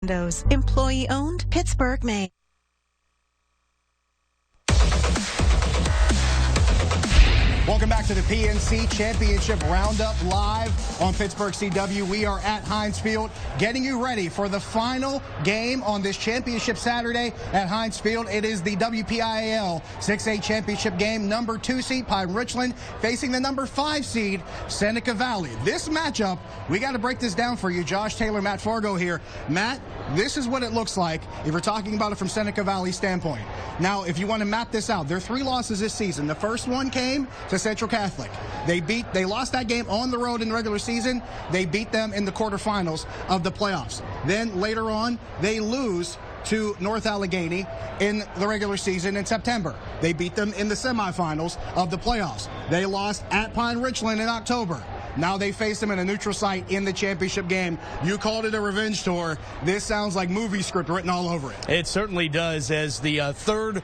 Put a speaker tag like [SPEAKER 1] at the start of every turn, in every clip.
[SPEAKER 1] Windows. Employee owned, Pittsburgh, Maine.
[SPEAKER 2] Welcome back to the PNC Championship Roundup live on Pittsburgh CW. We are at Heinz Field getting you ready for the final game on this championship Saturday at Heinz Field. It is the WPIAL 6A championship game. Number 2 seed Pine-Richland facing the number 5 seed Seneca Valley. This matchup, we got to break this down for you. Josh Taylor, Matt Fargo here. Matt, this is what it looks like if we're talking about it from Seneca Valley's standpoint. Now, if you want to map this out, there are 3 losses this season. The first one came to Central Catholic. They lost that game on the road in the regular season. They beat them in the quarterfinals of the playoffs. Then later on, they lose to North Allegheny in the regular season in September. They beat them in the semifinals of the playoffs. They lost at Pine-Richland in October. Now they face them in a neutral site in the championship game. You called it a revenge tour. This sounds like movie script written all over it.
[SPEAKER 3] It certainly does, as the third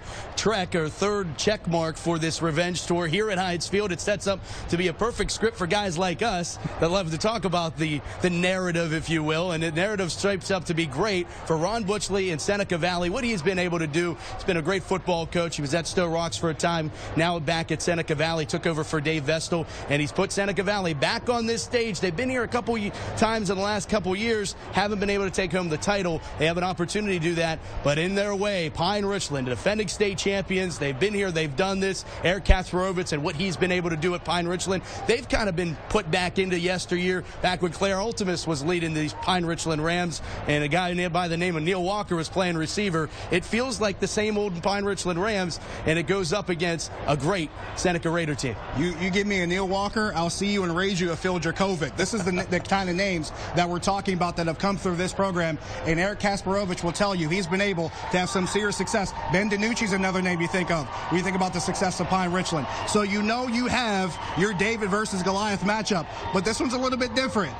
[SPEAKER 3] check mark for this revenge tour here at Heinz Field. It sets up to be a perfect script for guys like us that love to talk about the narrative, if you will. And the narrative shapes up to be great for Ron Butchley in Seneca Valley. What he's been able to do, he's been a great football coach. He was at Stowe Rocks for a time, now back at Seneca Valley, took over for Dave Vestal, and he's put Seneca Valley back on this stage. They've been here a couple times in the last couple years, haven't been able to take home the title. They have an opportunity to do that, but in their way, Pine-Richland, defending state champions, they've been here, they've done this. Eric Kasparovitz and what he's been able to do at Pine-Richland, they've kind of been put back into yesteryear, back when Claire Ultimus was leading these Pine-Richland Rams, and a guy by the name of Neil Walker was playing receiver. It feels like the same old Pine-Richland Rams, and it goes up against a great Seneca Raider team.
[SPEAKER 2] You give me a Neil Walker, I'll see you and raise you a Phil Jerkovic. This is the kind of names that we're talking about that have come through this program, and Eric Kasparovitch will tell you he's been able to have some serious success. Ben DiNucci's another name you think of when you think about the success of Pine-Richland. So you know you have your David versus Goliath matchup, but this one's a little bit different.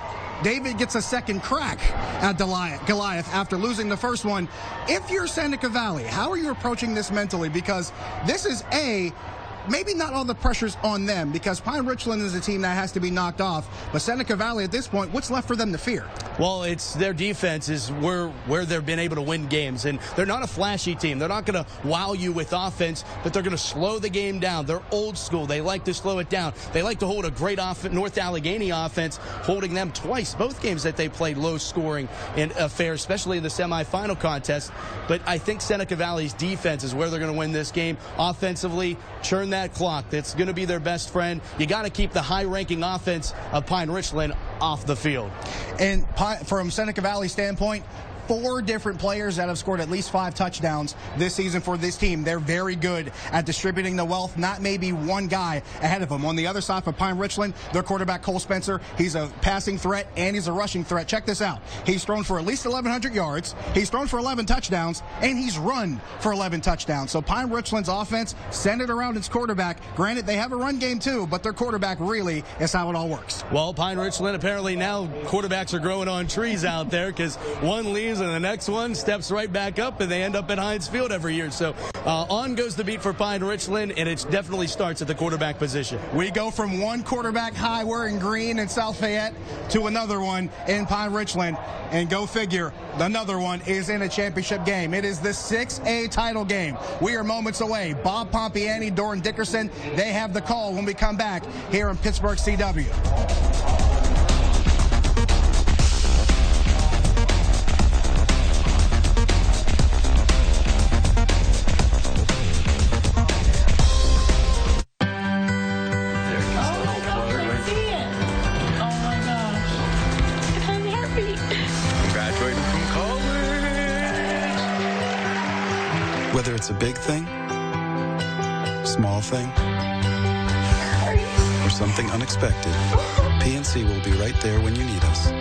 [SPEAKER 2] David gets a second crack at Goliath after losing the first one. If you're Seneca Valley, how are you approaching this mentally? Because this is maybe not all the pressure's on them, because Pine-Richland is a team that has to be knocked off. But Seneca Valley at this point, what's left for them to fear?
[SPEAKER 3] Well, it's their defense is where they've been able to win games. And they're not a flashy team. They're not going to wow you with offense, but they're going to slow the game down. They're old school. They like to slow it down. They like to hold a great North Allegheny offense, holding them twice, both games that they played low scoring and affair, especially in the semifinal contest. But I think Seneca Valley's defense is where they're going to win this game. Offensively, churn that clock. That's going to be their best friend. You got to keep the high-ranking offense of Pine-Richland off the field.
[SPEAKER 2] And from Seneca Valley's standpoint, 4 different players that have scored at least 5 touchdowns this season for this team. They're very good at distributing the wealth, not maybe one guy ahead of them. On the other side for Pine-Richland, their quarterback Cole Spencer, he's a passing threat and he's a rushing threat. Check this out. He's thrown for at least 1,100 yards, he's thrown for 11 touchdowns, and he's run for 11 touchdowns. So Pine-Richland's offense centered around its quarterback. Granted, they have a run game too, but their quarterback really is how it all works.
[SPEAKER 3] Well, Pine-Richland, apparently now quarterbacks are growing on trees out there, because one leaves and the next one steps right back up, and they end up at Heinz Field every year. So on goes the beat for Pine-Richland, and it definitely starts at the quarterback position.
[SPEAKER 2] We go from one quarterback high wearing green in South Fayette to another one in Pine-Richland, and go figure, another one is in a championship game. It is the 6A title game. We are moments away. Bob Pompiani, Doran Dickerson, they have the call when we come back here in Pittsburgh CW.
[SPEAKER 4] Whether it's a big thing, small thing, or something unexpected, PNC will be right there when you need us.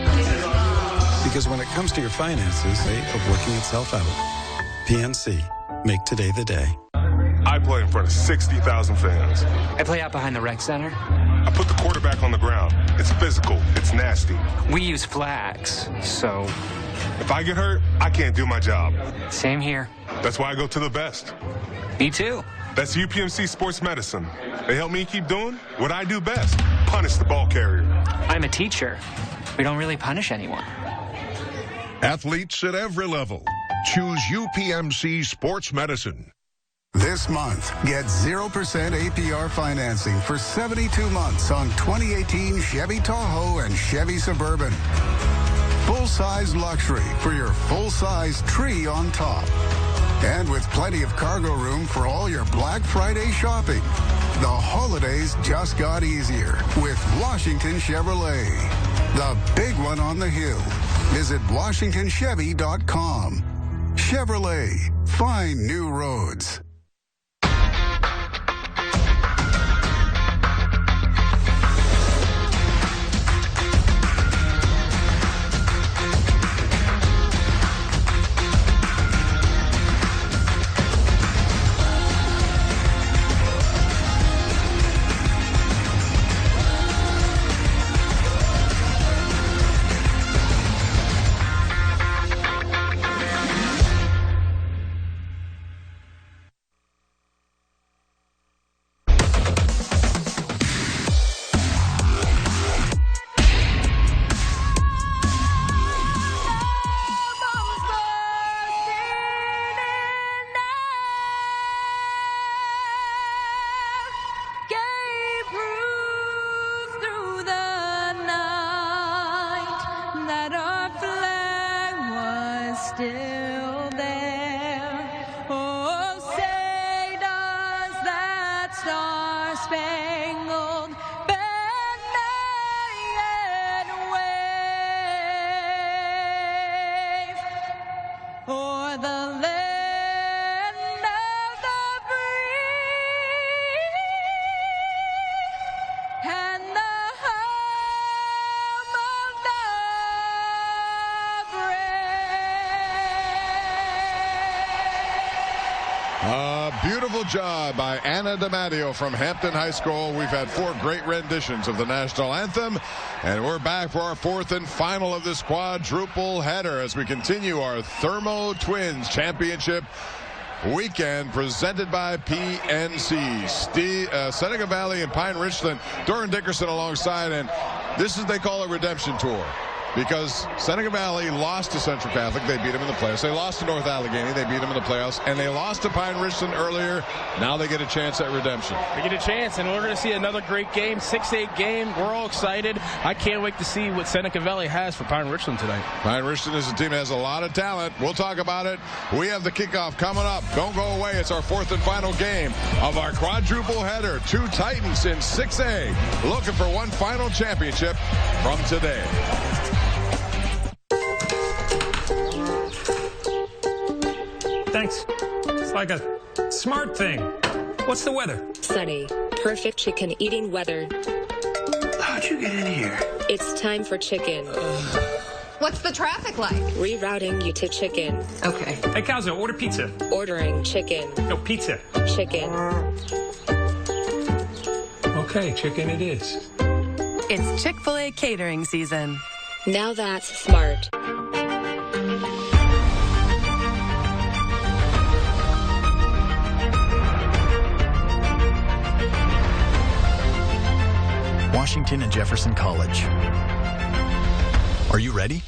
[SPEAKER 4] Because when it comes to your finances, way of working itself out, PNC, make today the day.
[SPEAKER 5] I play in front of 60,000 fans.
[SPEAKER 6] I play out behind the rec center.
[SPEAKER 5] I put the quarterback on the ground. It's physical. It's nasty.
[SPEAKER 6] We use flags, so...
[SPEAKER 5] If I get hurt, I can't do my job.
[SPEAKER 6] Same here.
[SPEAKER 5] That's why I go to the best.
[SPEAKER 6] Me too.
[SPEAKER 5] That's UPMC Sports Medicine. They help me keep doing what I do best, punish the ball carrier.
[SPEAKER 6] I'm a teacher. We don't really punish anyone.
[SPEAKER 7] Athletes at every level. Choose UPMC Sports Medicine.
[SPEAKER 8] This month, get 0% APR financing for 72 months on 2018 Chevy Tahoe and Chevy Suburban. Full-size luxury for your full-size tree on top. And with plenty of cargo room for all your Black Friday shopping. The holidays just got easier with Washington Chevrolet. The big one on the hill. Visit WashingtonChevy.com. Chevrolet. Find new roads.
[SPEAKER 9] Still there. Oh, say does that star-spangled banner yet wave o'er the land of the free and the home of the
[SPEAKER 10] Beautiful job by Anna DiMatteo from Hampton High School. We've had 4 great renditions of the national anthem, and we're back for our 4th and final of this quadruple header as we continue our Thermo Twins Championship weekend presented by PNC. Seneca Valley and Pine-Richland. Doran Dickerson alongside, and this is, they call it redemption tour. Because Seneca Valley lost to Central Catholic. They beat them in the playoffs. They lost to North Allegheny. They beat them in the playoffs. And they lost to Pine-Richland earlier. Now they get a chance at redemption.
[SPEAKER 11] They get a chance, and we're going to see another great game, 6-8 game. We're all excited. I can't wait to see what Seneca Valley has for Pine-Richland tonight.
[SPEAKER 10] Pine-Richland is a team that has a lot of talent. We'll talk about it. We have the kickoff coming up. Don't go away. It's our 4th and final game of our quadruple header. 2 Titans in 6A looking for one final championship from today.
[SPEAKER 12] Thanks. It's like a smart thing. What's the weather?
[SPEAKER 13] Sunny. Perfect chicken eating weather.
[SPEAKER 14] How'd you get in here?
[SPEAKER 13] It's time for chicken.
[SPEAKER 15] What's the traffic like?
[SPEAKER 13] Rerouting you to chicken.
[SPEAKER 15] Okay.
[SPEAKER 12] Hey, Calzo, order pizza.
[SPEAKER 13] Ordering chicken.
[SPEAKER 12] No, pizza.
[SPEAKER 13] Chicken.
[SPEAKER 12] Okay, chicken it is.
[SPEAKER 1] It's Chick-fil-A catering season.
[SPEAKER 13] Now that's smart.
[SPEAKER 16] Washington and Jefferson College. Are you ready?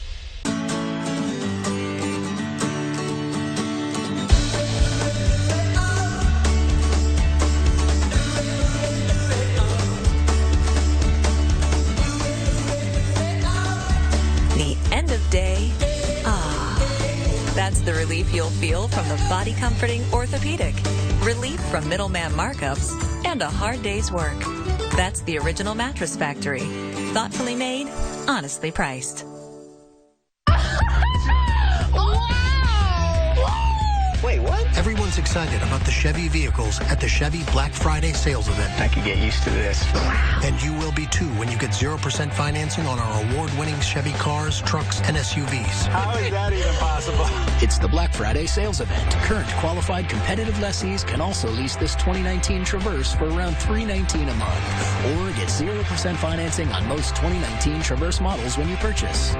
[SPEAKER 1] The end of day. That's the relief you'll feel from the body comforting orthopedic. Relief from middleman markups and a hard day's work. That's the original Mattress Factory. Thoughtfully made, honestly priced.
[SPEAKER 14] Wait, what?
[SPEAKER 17] Everyone's excited about the Chevy vehicles at the Chevy Black Friday sales event.
[SPEAKER 14] I could get used to this.
[SPEAKER 17] And you will be too when you get 0% financing on our award-winning Chevy cars, trucks, and SUVs.
[SPEAKER 14] How is that even possible?
[SPEAKER 18] It's the Black Friday sales event. Current qualified competitive lessees can also lease this 2019 Traverse for around $319 a month. Or get 0% financing on most 2019 Traverse models when you purchase.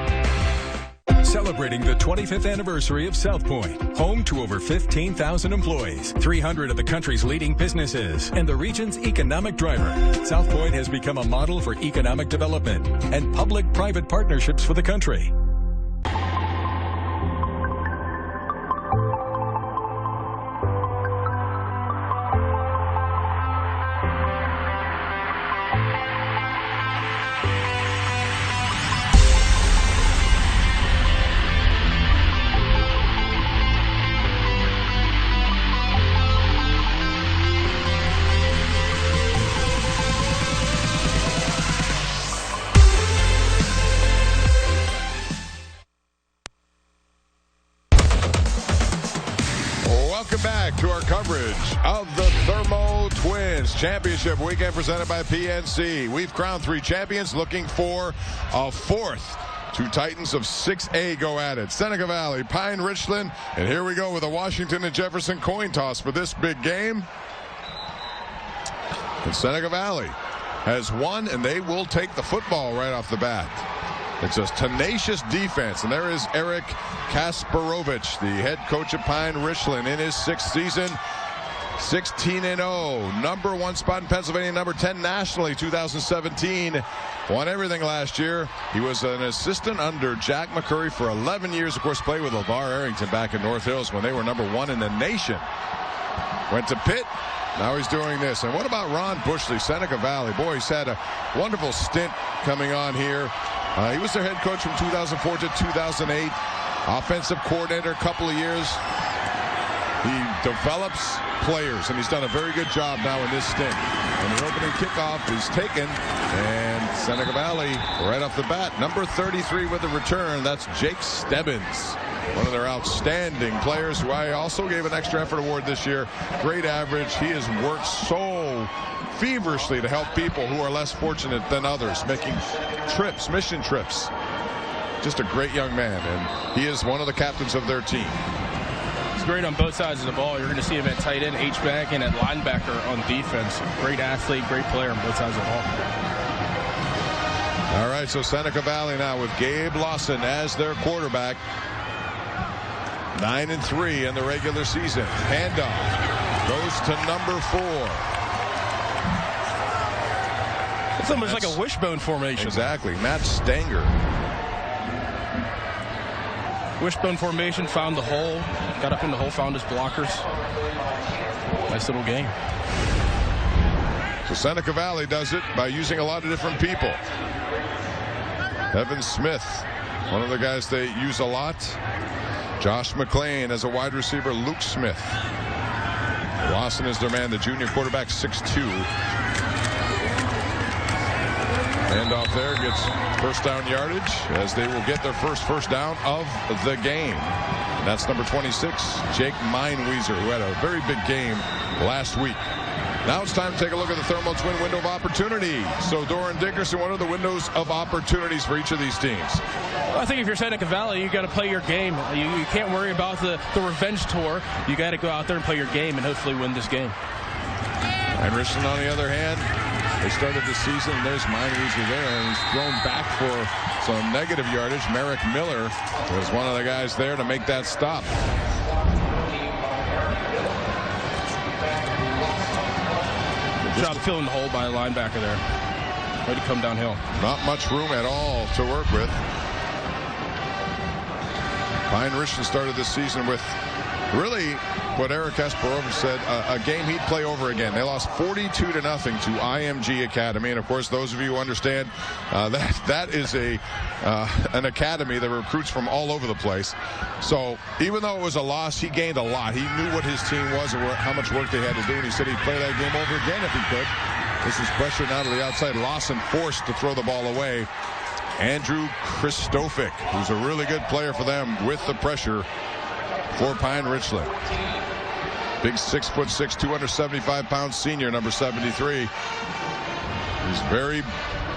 [SPEAKER 19] Celebrating the 25th anniversary of South Point, home to over 15,000 employees, 300 of the country's leading businesses, and the region's economic driver. South Point has become a model for economic development and public-private partnerships for the country.
[SPEAKER 10] welcome back to our coverage of the Thermo Twins Championship Weekend presented by PNC. We've crowned 3 champions, looking for a 4th. 2 Titans of 6A go at it. Seneca Valley, Pine-Richland, and here we go with a Washington and Jefferson coin toss for this big game. And Seneca Valley has won, and they will take the football right off the bat. It's a tenacious defense, and there is Eric Kasparovich, the head coach of Pine-Richland, in his 6th season. 16-0, number 1 spot in Pennsylvania, number 10 nationally, 2017. Won everything last year. He was an assistant under Jack McCurry for 11 years. Of course, played with LeVar Arrington back in North Hills when they were number 1 in the nation. Went to Pitt. Now he's doing this. And what about Ron Bushley, Seneca Valley? Boy, he's had a wonderful stint coming on here. He was their head coach from 2004 to 2008. Offensive coordinator a couple of years. He develops players, and he's done a very good job now in this stint. And the opening kickoff is taken, and Seneca Valley right off the bat, number 33 with the return. That's Jake Stebbins, one of their outstanding players, who I also gave an extra effort award this year. Great average. He has worked so feverishly to help people who are less fortunate than others, making trips, mission trips. Just a great young man, and he is one of the captains of their team.
[SPEAKER 11] He's great on both sides of the ball. You're going to see him at tight end, H-back, and at linebacker on defense. Great athlete, great player on both sides of the ball.
[SPEAKER 10] All right, so Seneca Valley now with Gabe Lawson as their quarterback. 9-3 in the regular season. Handoff goes to number 4.
[SPEAKER 11] It's almost like a wishbone formation.
[SPEAKER 10] Exactly. Matt Stanger.
[SPEAKER 11] Wishbone formation, found the hole, got up in the hole, found his blockers. Nice little game.
[SPEAKER 10] So Seneca Valley does it by using a lot of different people. Evan Smith, one of the guys they use a lot. Josh McClain as a wide receiver. Luke Smith. Lawson is their man, the junior quarterback, 6'2". Handoff there, gets first down yardage as they will get their first down of the game. That's number 26, Jake Meinweiser, who had a very big game last week. Now it's time to take a look at the Thermo Twin window of opportunity. So Doran Dickerson, what are the windows of opportunities for each of these teams?
[SPEAKER 11] Well, I think if you're Seneca Valley, you got to play your game. You can't worry about the revenge tour. You got to go out there and play your game and hopefully win this game.
[SPEAKER 10] And Richland, on the other hand, they started the season, and there's Meinweiser there, and he's thrown back for some negative yardage. Merrick Miller was one of the guys there to make that stop.
[SPEAKER 11] Good job filling the hole by a linebacker there. Way to come downhill.
[SPEAKER 10] Not much room at all to work with. Pine-Richland started this season with really what Eric Kasparovich said, a game he'd play over again. They lost 42-0 to IMG Academy, and of course, those of you who understand that is an academy that recruits from all over the place. So even though it was a loss, he gained a lot. He knew what his team was and how much work they had to do, and he said he'd play that game over again if he could. This is pressure now to the outside. Lawson forced to throw the ball away. Andrew Kristofic, who's a really good player for them with the pressure for Pine-Richland. Big 6'6", 275-pound senior, number 73. He's very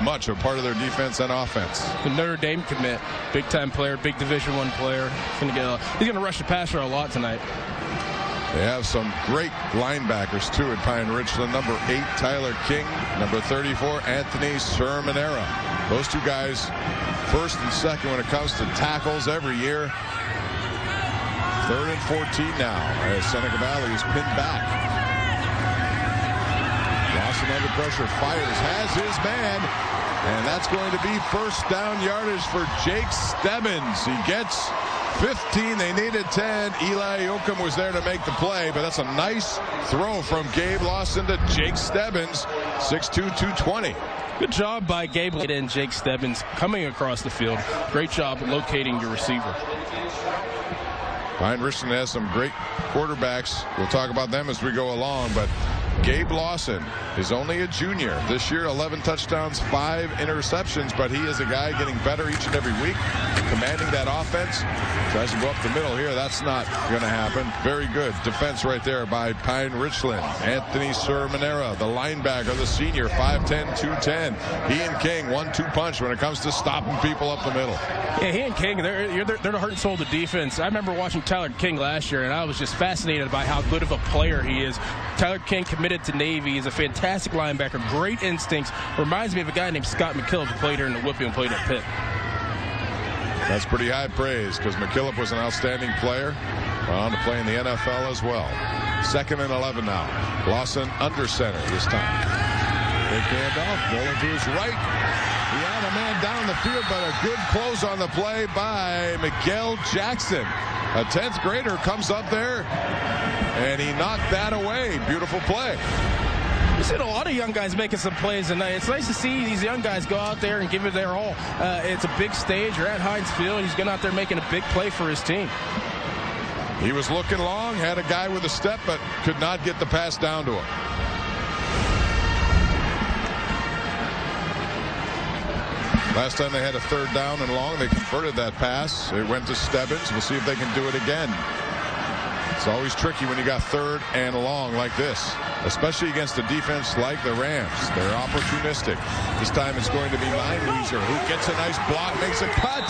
[SPEAKER 10] much a part of their defense and offense.
[SPEAKER 11] The Notre Dame commit, big-time player, big Division I player. He's going to rush the passer a lot tonight.
[SPEAKER 10] They have some great linebackers, too, at Pine-Richland. Number 8, Tyler King. Number 34, Anthony Sermonera. Those two guys, first and second when it comes to tackles every year. 3rd and 14 now as Seneca Valley is pinned back. Lawson under pressure, fires, has his man, and that's going to be first down yardage for Jake Stebbins. He gets 15. They needed 10. Eli Yoakum was there to make the play, but that's a nice throw from Gabe Lawson to Jake Stebbins, 6'2", 220.
[SPEAKER 11] Good job by Gabe and Jake Stebbins coming across the field. Great job locating your receiver.
[SPEAKER 10] Pine-Richland has some great quarterbacks. We'll talk about them as we go along, but Gabe Lawson is only a junior. This year, 11 touchdowns, 5 interceptions, but he is a guy getting better each and every week, commanding that offense. Tries to go up the middle here. That's not going to happen. Very good defense right there by Pine-Richland. Anthony Sermonera, the linebacker, the senior, 5'10", 210. He and King, 1-2 punch when it comes to stopping people up the middle.
[SPEAKER 11] Yeah, he and King, they're the heart and soul of the defense. I remember watching Tyler King last year, and I was just fascinated by how good of a player he is. Tyler King committed to Navy. He's a fantastic linebacker, great instincts. Reminds me of a guy named Scott McKillop who played here in the Whippy and played at Pitt.
[SPEAKER 10] That's pretty high praise because McKillop was an outstanding player. Went on to play in the NFL as well. 2nd and 11 now. Lawson under center this time. Big handoff, rolling to his right. He had a man down the field, but a good close on the play by Miguel Jackson. A 10th grader comes up there, and he knocked that away. Beautiful play.
[SPEAKER 11] We've seen a lot of young guys making some plays tonight. It's nice to see these young guys go out there and give it their all. It's a big stage. You're at Heinz Field. He's going out there making a big play for his team.
[SPEAKER 10] He was looking long, had a guy with a step, but could not get the pass down to him. Last time they had a 3rd down and long, they converted that pass. It went to Stebbins. We'll see if they can do it again. It's always tricky when you got 3rd and long like this, especially against a defense like the Rams. They're opportunistic. This time it's going to be Meinweiser who gets a nice block, makes a cut,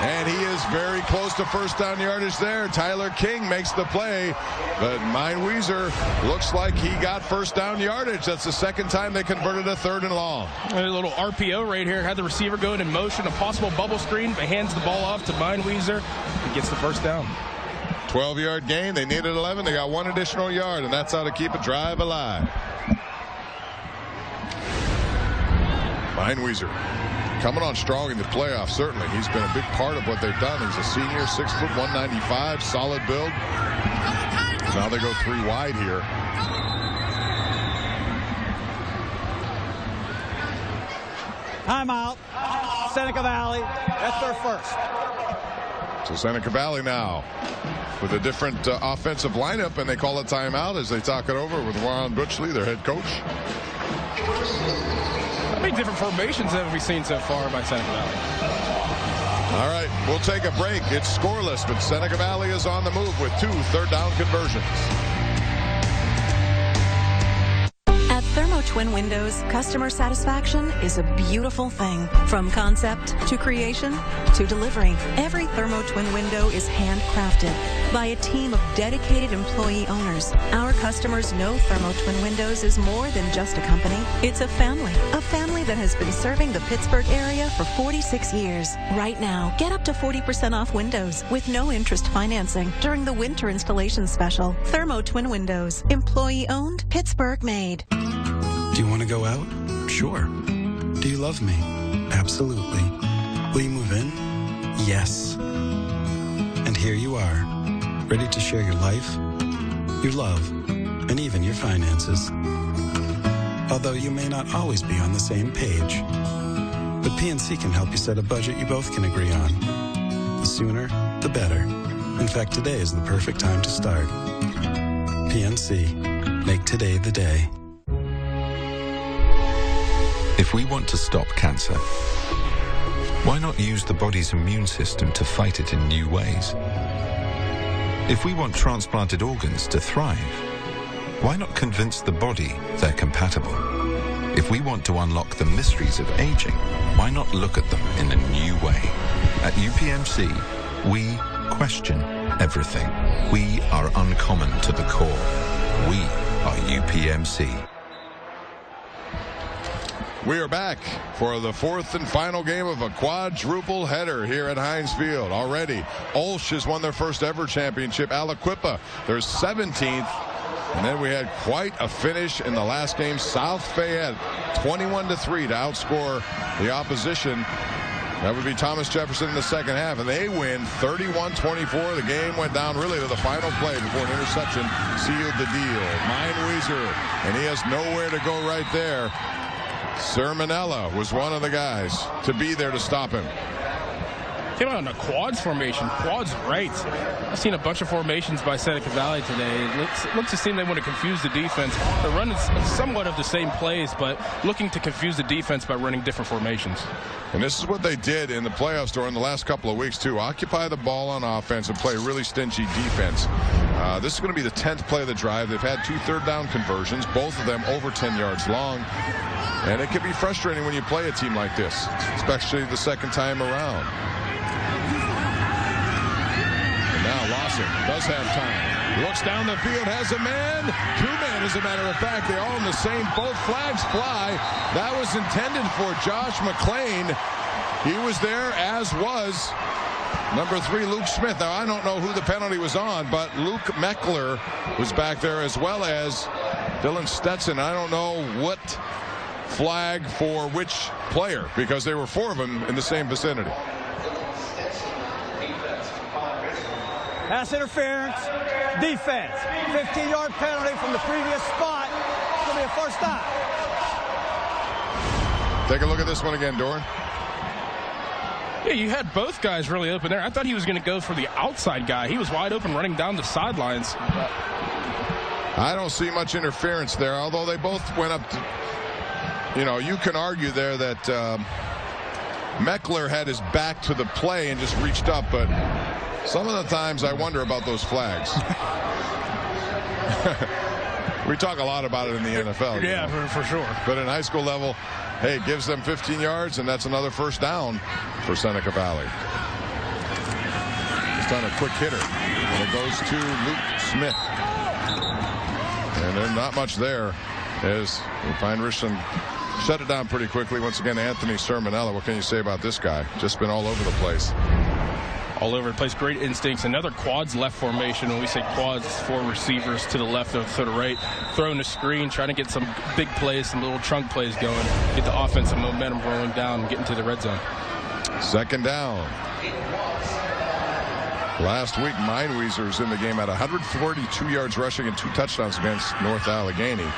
[SPEAKER 10] and he is very close to 1st down yardage there. Tyler King makes the play, but Meinweiser looks like he got 1st down yardage. That's the 2nd time they converted a 3rd and long.
[SPEAKER 11] A little RPO right here. Had the receiver going in motion, a possible bubble screen, but hands the ball off to Meinweiser. He gets the 1st down.
[SPEAKER 10] 12-yard gain. They needed 11. They got 1 additional yard, and that's how to keep a drive alive. Meinweiser coming on strong in the playoffs, certainly. He's been a big part of what they've done. He's a senior, 6 foot, 195, solid build. Now they go 3 wide here.
[SPEAKER 20] Timeout. Seneca Valley. That's their 1st.
[SPEAKER 10] So Seneca Valley now with a different offensive lineup, and they call a timeout as they talk it over with Warren Butchley, their head coach.
[SPEAKER 11] How many different formations have we seen so far by Seneca Valley?
[SPEAKER 10] All right, we'll take a break. It's scoreless, but Seneca Valley is on the move with 2 third-down conversions.
[SPEAKER 1] At Thermo Twin Windows, customer satisfaction is a beautiful thing. From concept to creation to delivery, every Thermo Twin window is handcrafted by a team of dedicated employee owners. Our customers know Thermo Twin Windows is more than just a company. It's a family that has been serving the Pittsburgh area for 46 years. Right now, get up to 40% off windows with no interest financing during the winter installation special. Thermo Twin Windows, employee owned, Pittsburgh made.
[SPEAKER 4] Do you want to go out? Sure. Do you love me? Absolutely. Will you move in? Yes. And here you are, ready to share your life, your love, and even your finances. Although you may not always be on the same page. But PNC can help you set a budget you both can agree on. The sooner, the better. In fact, today is the perfect time to start. PNC. Make today the day.
[SPEAKER 21] If we want to stop cancer, why not use the body's immune system to fight it in new ways? If we want transplanted organs to thrive, why not convince the body they're compatible? If we want to unlock the mysteries of aging, why not look at them in a new way? At UPMC, we question everything. We are uncommon to the core. We are UPMC.
[SPEAKER 10] We are back for the 4th and final game of a quadruple header here at Heinz Field. Already, Olsh has won their first ever championship. Aliquippa, their 17th. And then we had quite a finish in the last game. South Fayette, 21-3 to outscore the opposition. That would be Thomas Jefferson in the second half, and they win 31-24. The game went down really to the final play before an interception sealed the deal. Meinweiser, and he has nowhere to go right there. Sermonella was one of the guys to be there to stop him.
[SPEAKER 11] Came out in a quads formation, quads right. I've seen a bunch of formations by Seneca Valley today. It looks to seem they want to confuse the defense. They're running somewhat of the same plays, but looking to confuse the defense by running different formations.
[SPEAKER 10] And this is what they did in the playoffs during the last couple of weeks, too. Occupy the ball on offense and play really stingy defense. This is going to be the 10th play of the drive. They've had 2 third-down conversions, both of them over 10 yards long. And it can be frustrating when you play a team like this, especially the second time around. And now Lawson does have time. Looks down the field, has a man. 2 men, as a matter of fact. They're all in the same boat. Flags fly. That was intended for Josh McClain. He was there, as was number 3, Luke Smith. Now, I don't know who the penalty was on, but Luke Meckler was back there, as well as Dylan Stetson. I don't know what flag for which player, because there were 4 of them in the same vicinity.
[SPEAKER 20] Pass interference, defense, 15-yard penalty from the previous spot. It's going to be a first down.
[SPEAKER 10] Take a look at this one again, Doran.
[SPEAKER 11] Yeah, you had both guys really open there. I thought he was going to go for the outside guy. He was wide open running down the sidelines.
[SPEAKER 10] I don't see much interference there, although they both went up to, you know, you can argue there that Meckler had his back to the play and just reached up, but some of the times I wonder about those flags. We talk a lot about it in the NFL.
[SPEAKER 11] Yeah, for sure.
[SPEAKER 10] But in high school level, hey, it gives them 15 yards, and that's another first down for Seneca Valley. It's done a quick hitter, and it goes to Luke Smith. And then not much there as Pine-Richland shut it down pretty quickly. Once again, Anthony Sermonella. What can you say about this guy? Just been all over the place.
[SPEAKER 11] All over the place. Great instincts. Another quads left formation. When we say quads, 4 receivers to the left or to the right. Throwing a screen, trying to get some big plays, some little chunk plays going. Get the offensive momentum rolling down and get into the red zone.
[SPEAKER 10] Second down. Last week, Mineweezer's in the game at 142 yards rushing and 2 touchdowns against North Allegheny.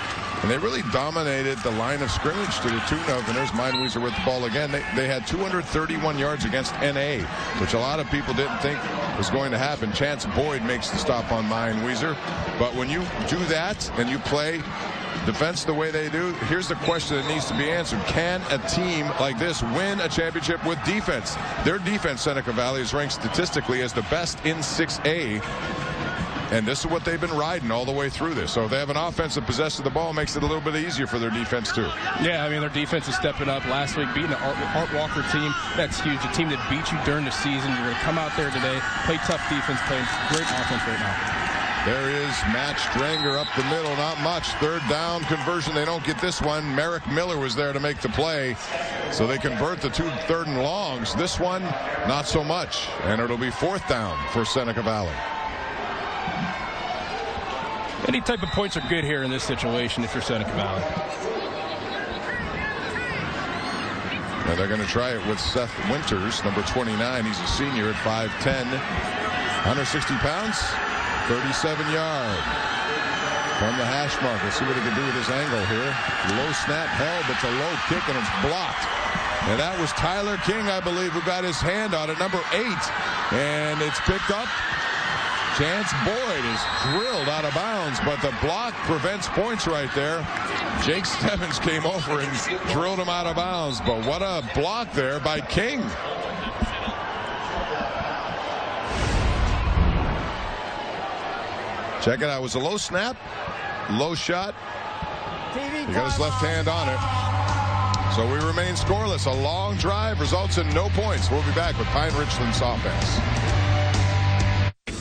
[SPEAKER 10] And they really dominated the line of scrimmage to the tune of, and there's Mineweezer with the ball again. They had 231 yards against NA, which a lot of people didn't think was going to happen. Chance Boyd makes the stop on Mineweezer. But when you do that and you play defense the way they do, here's the question that needs to be answered. Can a team like this win a championship with defense? Their defense, Seneca Valley, is ranked statistically as the best in 6A. And this is what they've been riding all the way through this. So if they have an offense that possesses the ball, makes it a little bit easier for their defense, too.
[SPEAKER 11] Yeah, I mean, their defense is stepping up. Last week, beating the Art Walker team, that's huge. A team that beat you during the season. You're going to come out there today, play tough defense, play great offense right now.
[SPEAKER 10] There is Matt Stranger up the middle. Not much. Third down conversion. They don't get this one. Merrick Miller was there to make the play. So they convert the 2 third and longs. This one, not so much. And it'll be 4th down for Seneca Valley.
[SPEAKER 11] Any type of points are good here in this situation if you're Seneca Valley.
[SPEAKER 10] Now they're going to try it with Seth Winters, number 29. He's a senior at 5'10", 160 pounds, 37-yard. From the hash mark. Let's see what he can do with his angle here. Low snap held, but it's a low kick, and it's blocked. And that was Tyler King, I believe, who got his hand on it, number 8. And it's picked up. Chance Boyd is drilled out of bounds, but the block prevents points right there. Jake Stebbins came over and drilled him out of bounds, but what a block there by King. Check it out. It was a low snap, low shot. He got his left hand on it. So we remain scoreless. A long drive results in no points. We'll be back with Pine-Richland's offense.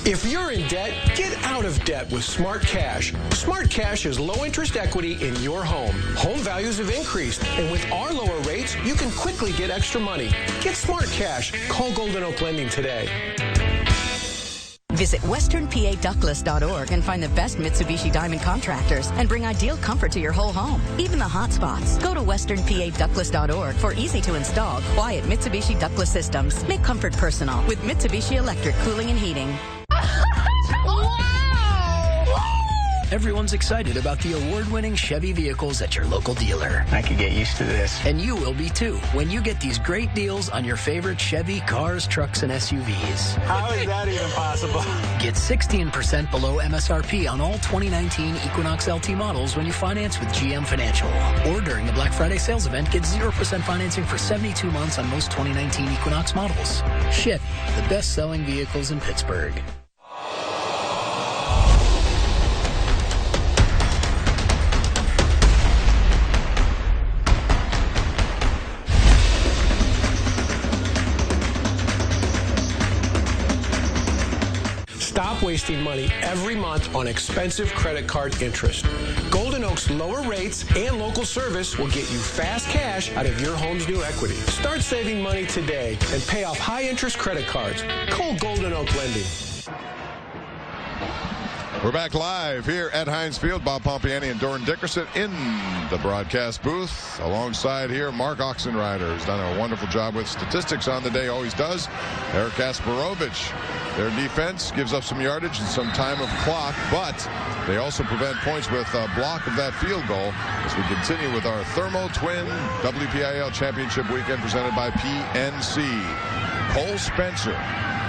[SPEAKER 17] If you're in debt, get out of debt with Smart Cash. Smart Cash is low-interest equity in your home. Home values have increased, and with our lower rates, you can quickly get extra money. Get Smart Cash. Call Golden Oak Lending today.
[SPEAKER 3] Visit westernpaductless.org and find the best Mitsubishi Diamond contractors and bring ideal comfort to your whole home, even the hot spots. Go to westernpaductless.org for easy-to-install, quiet Mitsubishi ductless systems. Make comfort personal with Mitsubishi Electric Cooling and Heating.
[SPEAKER 18] Everyone's excited about the award-winning Chevy vehicles at your local dealer.
[SPEAKER 14] I could get used to this.
[SPEAKER 18] And you will be too when you get these great deals on your favorite Chevy cars, trucks, and SUVs.
[SPEAKER 14] How is that even possible?
[SPEAKER 18] Get 16% below MSRP on all 2019 Equinox LT models when you finance with GM Financial. Or during the Black Friday sales event, get 0% financing for 72 months on most 2019 Equinox models. Chevy, the best-selling vehicles in Pittsburgh.
[SPEAKER 17] Stop wasting money every month on expensive credit card interest. Golden Oak's lower rates and local service will get you fast cash out of your home's new equity. Start saving money today and pay off high-interest credit cards. Call Golden Oak Lending.
[SPEAKER 10] We're back live here at Heinz Field. Bob Pompiani and Doran Dickerson in the broadcast booth. Alongside here, Mark Oxenrider, who's done a wonderful job with statistics on the day, always does. Eric Kasparovich. Their defense gives up some yardage and some time of clock, but they also prevent points with a block of that field goal as we continue with our Thermo Twin WPIAL Championship Weekend presented by PNC. Cole Spencer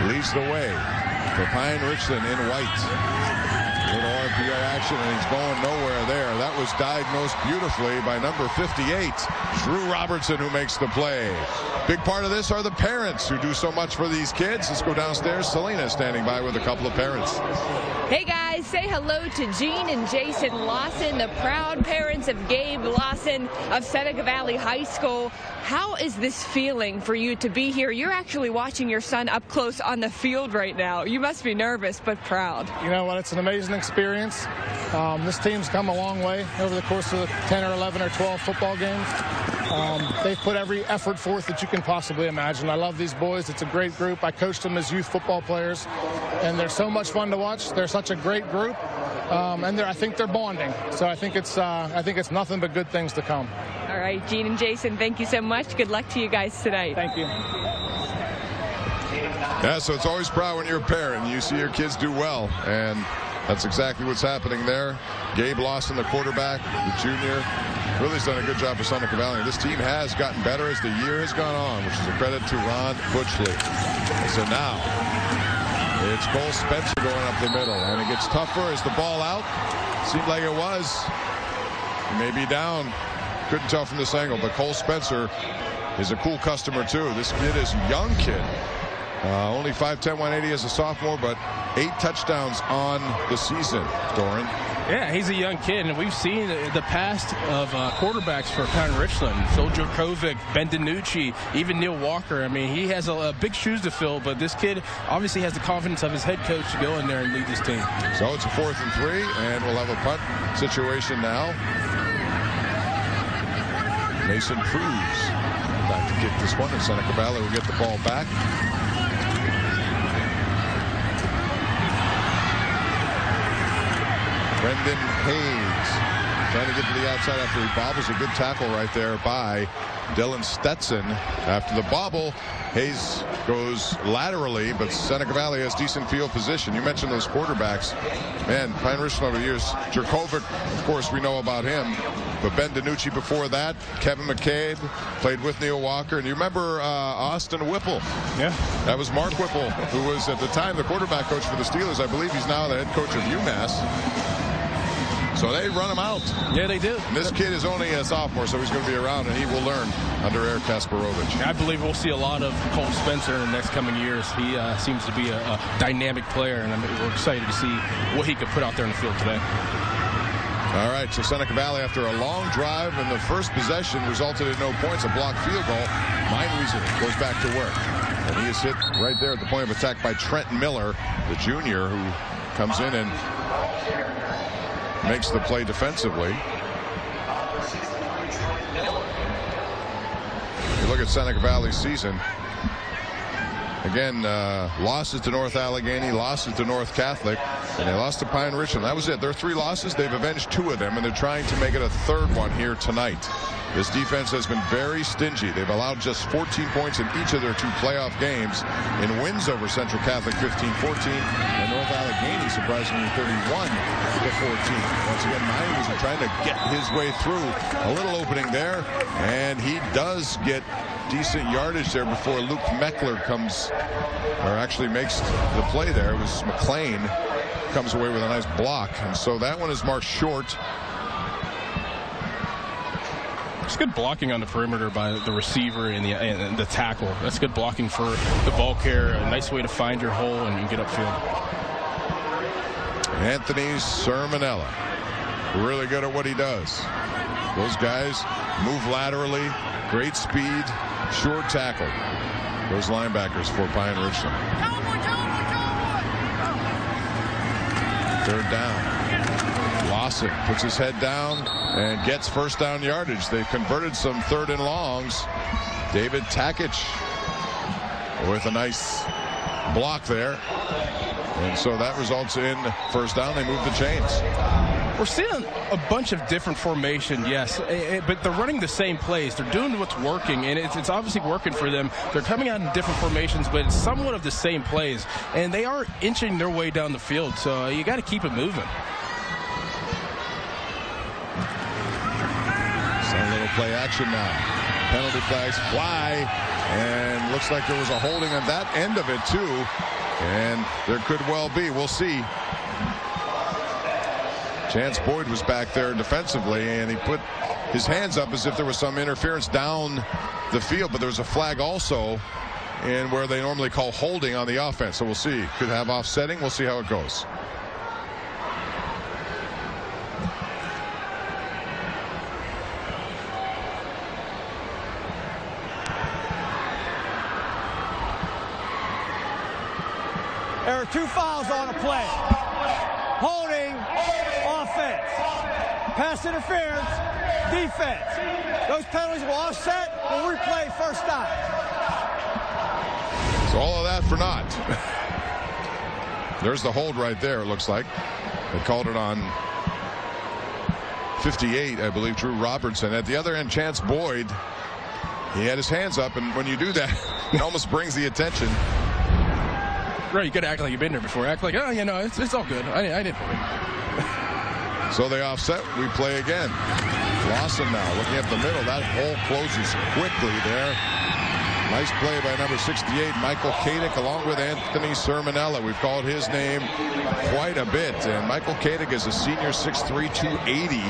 [SPEAKER 10] leads the way for Pine-Richland in white. Little RPO action, and he's going nowhere there. That was diagnosed beautifully by number 58, Drew Robertson, who makes the play. Big part of this are the parents who do so much for these kids. Let's go downstairs. Selena standing by with a couple of parents.
[SPEAKER 2] Hey guys, say hello to Gene and Jason Lawson, the proud parents of Gabe Lawson of Seneca Valley High School. How is this feeling for you to be here? You're actually watching your son up close on the field right now. You must be nervous, but proud.
[SPEAKER 22] You know what? It's an amazing experience. This team's come a long way over the course of 10 or 11 or 12 football games. They've put every effort forth that you can possibly imagine. I love these boys. It's a great group. I coached them as youth football players, and they're so much fun to watch. They're such a great group, and I think they're bonding. So I think it's nothing but good things to come.
[SPEAKER 2] All right, Gene and Jason, thank you so much. Good luck to you guys tonight.
[SPEAKER 22] Thank you.
[SPEAKER 10] Yeah, so it's always proud when you're a parent and you see your kids do well, and that's exactly what's happening there. Gabe Lawson, the quarterback, the junior, really has done a good job for Seneca Valley. This team has gotten better as the year has gone on, which is a credit to Ron Butchley. So now it's Cole Spencer going up the middle, and it gets tougher as the ball out. Seemed like it was. He may be down. Couldn't tell from this angle, but Cole Spencer is a cool customer too. This kid is a young kid. Only 5'10", 180 as a sophomore, but 8 touchdowns on the season, Doran.
[SPEAKER 11] Yeah, he's a young kid, and we've seen the past of quarterbacks for Pine-Richland. Phil Djokovic, Ben DiNucci, even Neil Walker. I mean, he has a big shoes to fill, but this kid obviously has the confidence of his head coach to go in there and lead this team.
[SPEAKER 10] So it's a 4th and 3, and we'll have a punt situation now. Mason Cruz back to kick this one, and Seneca Valley will get the ball back. Brendan Hayes trying to get to the outside after he bobbles. A good tackle right there by Dylan Stetson. After the bobble, Hayes goes laterally, but Seneca Valley has decent field position. You mentioned those quarterbacks. Man, Pine-Richland over the years. Djokovic, of course, we know about him. But Ben DiNucci before that, Kevin McCabe played with Neil Walker. And you remember Austin Whipple?
[SPEAKER 22] Yeah.
[SPEAKER 10] That was Mark Whipple, who was at the time the quarterback coach for the Steelers. I believe he's now the head coach of UMass. So they run him out.
[SPEAKER 11] Yeah, they do.
[SPEAKER 10] And this kid is only a sophomore, so he's going to be around, and he will learn under Eric Kasparovich.
[SPEAKER 11] I believe we'll see a lot of Cole Spencer in the next coming years. He seems to be a dynamic player, and we're excited to see what he could put out there in the field today.
[SPEAKER 10] All right, so Seneca Valley, after a long drive and the first possession resulted in no points, a blocked field goal. Meinwiesen goes back to work. And he is hit right there at the point of attack by Trent Miller, the junior, who comes in and makes the play defensively. You look at Seneca Valley's season. Again, losses to North Allegheny, losses to North Catholic, and they lost to Pine-Richland. That was it. Their 3 losses, they've avenged 2 of them, and they're trying to make it a 3rd one here tonight. This defense has been very stingy. They've allowed just 14 points in each of their 2 playoff games in wins over Central Catholic 15-14 and North Allegheny surprisingly 31-14. Once again, Miami is trying to get his way through. A little opening there, and he does get decent yardage there before Luke Meckler comes, or actually makes the play there. It was McLean comes away with a nice block, and so that one is marked short.
[SPEAKER 11] It's good blocking on the perimeter by the receiver and the tackle. That's good blocking for the ball carrier. A nice way to find your hole and get upfield.
[SPEAKER 10] Anthony Sermonella, really good at what he does. Those guys move laterally, great speed, short tackle. Those linebackers for Pine-Richland. 3rd down. Lawson puts his head down and gets 1st down yardage. They've converted some 3rd and longs. David Takich with a nice block there. And so that results in 1st down. They move the chains.
[SPEAKER 11] We're seeing a bunch of different formation, yes, but they're running the same plays. They're doing what's working, and it's obviously working for them. They're coming out in different formations, but it's somewhat of the same plays, and they are inching their way down the field, so you got to keep it moving.
[SPEAKER 10] Some little play action now. Penalty flags fly, and looks like there was a holding on that end of it, too, and there could well be. We'll see. Chance Boyd was back there defensively, and he put his hands up as if there was some interference down the field, but there was a flag also in where they normally call holding on the offense. So we'll see. Could have offsetting. We'll see how it goes.
[SPEAKER 20] There are 2 fouls on a play. Holding, offense. Pass interference, defense. Those penalties will offset and replay 1st down.
[SPEAKER 10] So all of that for naught. There's the hold right there, it looks like. They called it on 58, I believe, Drew Robertson. At the other end, Chance Boyd, he had his hands up, and when you do that, it almost brings the attention.
[SPEAKER 11] Right, you got to act like you've been there before. Act like, oh, you know, it's all good. I didn't.
[SPEAKER 10] So they offset. We play again. Lawson now looking at the middle. That hole closes quickly there. Nice play by number 68, Michael Kadick, along with Anthony Sermonella. We've called his name quite a bit. And Michael Kadick is a senior 6'3", 280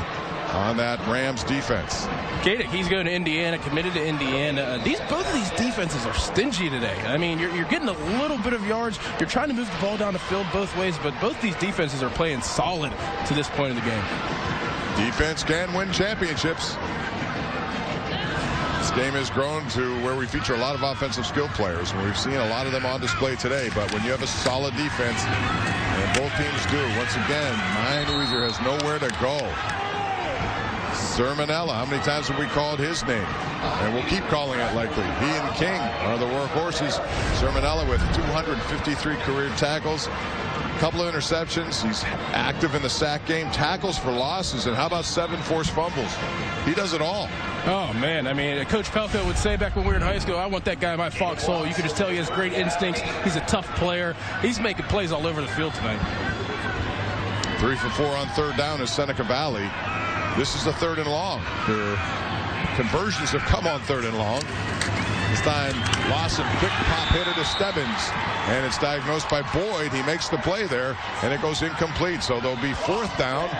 [SPEAKER 10] on that Rams defense.
[SPEAKER 11] Kadick, he's going to Indiana, committed to Indiana. Both of these defenses are stingy today. I mean, you're getting a little bit of yards. You're trying to move the ball down the field both ways, but both these defenses are playing solid to this point of the game.
[SPEAKER 10] Defense can win championships. This game has grown to where we feature a lot of offensive skill players, and we've seen a lot of them on display today. But when you have a solid defense, and both teams do, once again, Mine-Weezer has nowhere to go. Sermonella, how many times have we called his name? And we'll keep calling it likely. He and King are the workhorses. Sermonella with 253 career tackles, a couple of interceptions. He's active in the sack game, tackles for losses, and how about 7 forced fumbles? He does it all.
[SPEAKER 11] Oh, man. I mean, Coach Pelko would say back when we were in high school, I want that guy in my foxhole. You can just tell he has great instincts. He's a tough player. He's making plays all over the field tonight.
[SPEAKER 10] 3 for 4 on 3rd down is Seneca Valley. This is the 3rd and long. Their conversions have come on 3rd and long. This time, Lawson, quick pop hitter to Stebbins. And it's diagnosed by Boyd. He makes the play there, and it goes incomplete. So there'll be 4th down.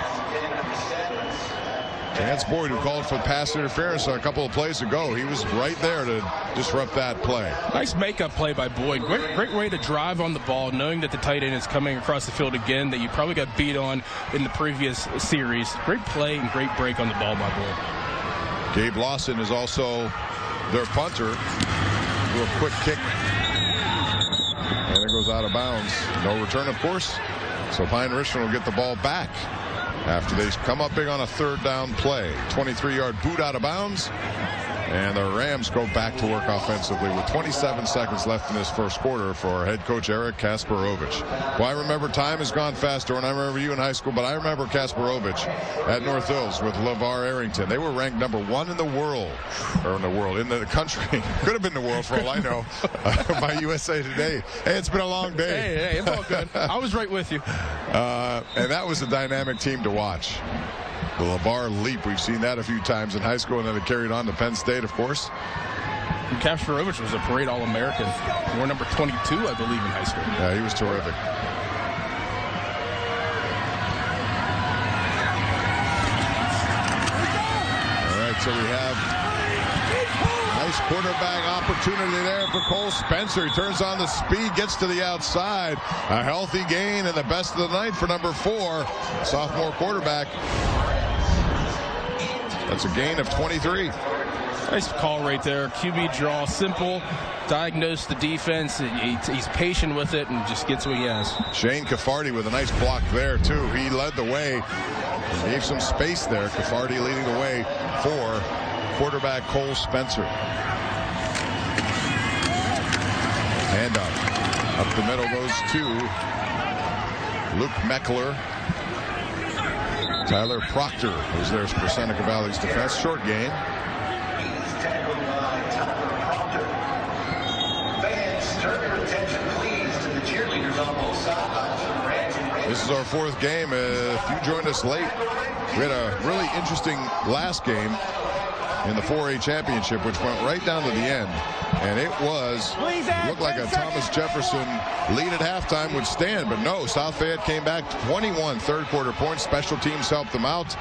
[SPEAKER 10] Chance Boyd, who called for pass interference a couple of plays ago, he was right there to disrupt that play.
[SPEAKER 11] Nice makeup play by Boyd. Great way to drive on the ball, knowing that the tight end is coming across the field again, that you probably got beat on in the previous series. Great play and great break on the ball by Boyd.
[SPEAKER 10] Gabe Lawson is also their punter. Do a quick kick. And it goes out of bounds. No return, of course. So Pine-Richland will get the ball back after they come up big on a 3rd down play. 23-yard boot out of bounds. And the Rams go back to work offensively with 27 seconds left in this first quarter for head coach Eric Kasparovich. Well, I remember time has gone faster, and I remember you in high school, but I remember Kasparovich at North Hills with LeVar Arrington. They were ranked number 1 in the world, or in the country. Could have been the world for all I know by USA Today. Hey, it's been a long day.
[SPEAKER 11] Hey, it's all good. I was right with you.
[SPEAKER 10] And that was a dynamic team to watch. The LeVar leap, we've seen that a few times in high school, and then it carried on to Penn State, of course.
[SPEAKER 11] And Kasparovich was a parade All-American. He wore number 22, I believe, in high school.
[SPEAKER 10] Yeah, he was terrific. All right, so we have nice quarterback opportunity there for Cole Spencer. He turns on the speed, gets to the outside. A healthy gain and the best of the night for number 4, sophomore quarterback. That's a gain of 23.
[SPEAKER 11] Nice call right there. QB draw, simple. Diagnose the defense. He's patient with it and just gets what he has.
[SPEAKER 10] Shane Caffardi with a nice block there, too. He led the way. Gave some space there. Caffardi leading the way for quarterback Cole Spencer. And up the middle goes to Luke Meckler. Tyler Proctor was there for Seneca Valley's defense. Short gain. This is our 4th game. If you joined us late, we had a really interesting last game in the 4A championship, which went right down to the end. And it looked like a Thomas Jefferson lead at halftime would stand, but no, South Fayette came back 21 third-quarter points. Special teams helped them out.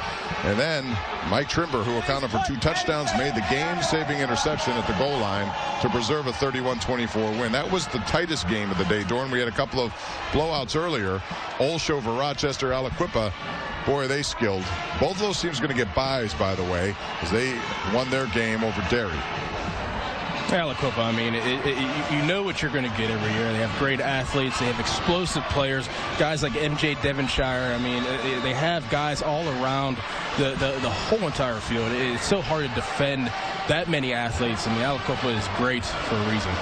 [SPEAKER 10] And then Mike Trimber, who accounted for 2 touchdowns, made the game-saving interception at the goal line to preserve a 31-24 win. That was the tightest game of the day, Dorn. We had a couple of blowouts earlier. Olshover, Rochester, Aliquippa. Boy, they skilled. Both of those teams are going to get buys, by the way, as they won their game over Derry.
[SPEAKER 11] Aliquippa, I mean, you know what you're going to get every year. They have great athletes. They have explosive players, guys like MJ Devonshire. I mean, they have guys all around the whole entire field. It's so hard to defend that many athletes. I mean, Aliquippa is great for a reason.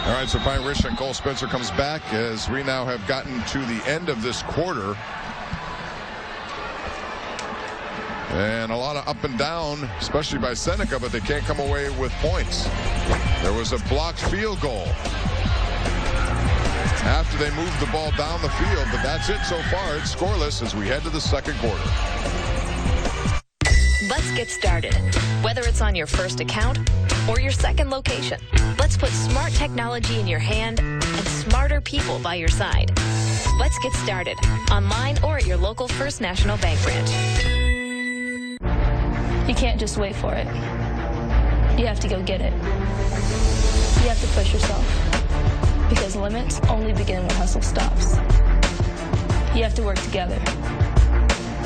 [SPEAKER 10] All right, so Pine-Richland, Cole Spencer comes back as we now have gotten to the end of this quarter. And a lot of up and down, especially by Seneca, but they can't come away with points. There was a blocked field goal after they moved the ball down the field, but that's it so far. It's scoreless as we head to the second quarter.
[SPEAKER 1] Let's get started. Whether it's on your first account or your second location, let's put smart technology in your hand and smarter people by your side. Let's get started online or at your local First National Bank branch.
[SPEAKER 5] You can't just wait for it. You have to go get it. You have to push yourself, because limits only begin when hustle stops. You have to work together,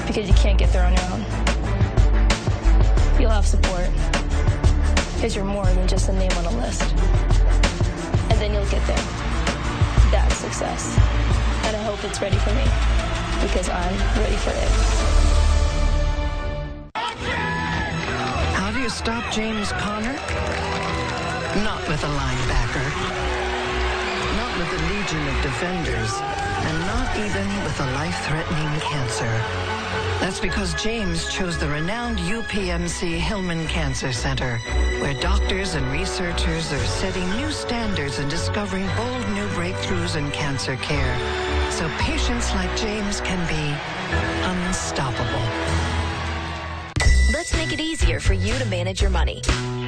[SPEAKER 5] because you can't get there on your own. You'll have support, because you're more than just a name on a list. And then you'll get there. That's success. And I hope it's ready for me, because I'm ready for it.
[SPEAKER 6] How do you stop James Conner? Not with a linebacker. Not with a legion of defenders. And not even with a life-threatening cancer. That's because James chose the renowned UPMC Hillman Cancer Center, where doctors and researchers are setting new standards and discovering bold new breakthroughs in cancer care, so patients like James can be unstoppable.
[SPEAKER 1] Let's make it easier for you to manage your money.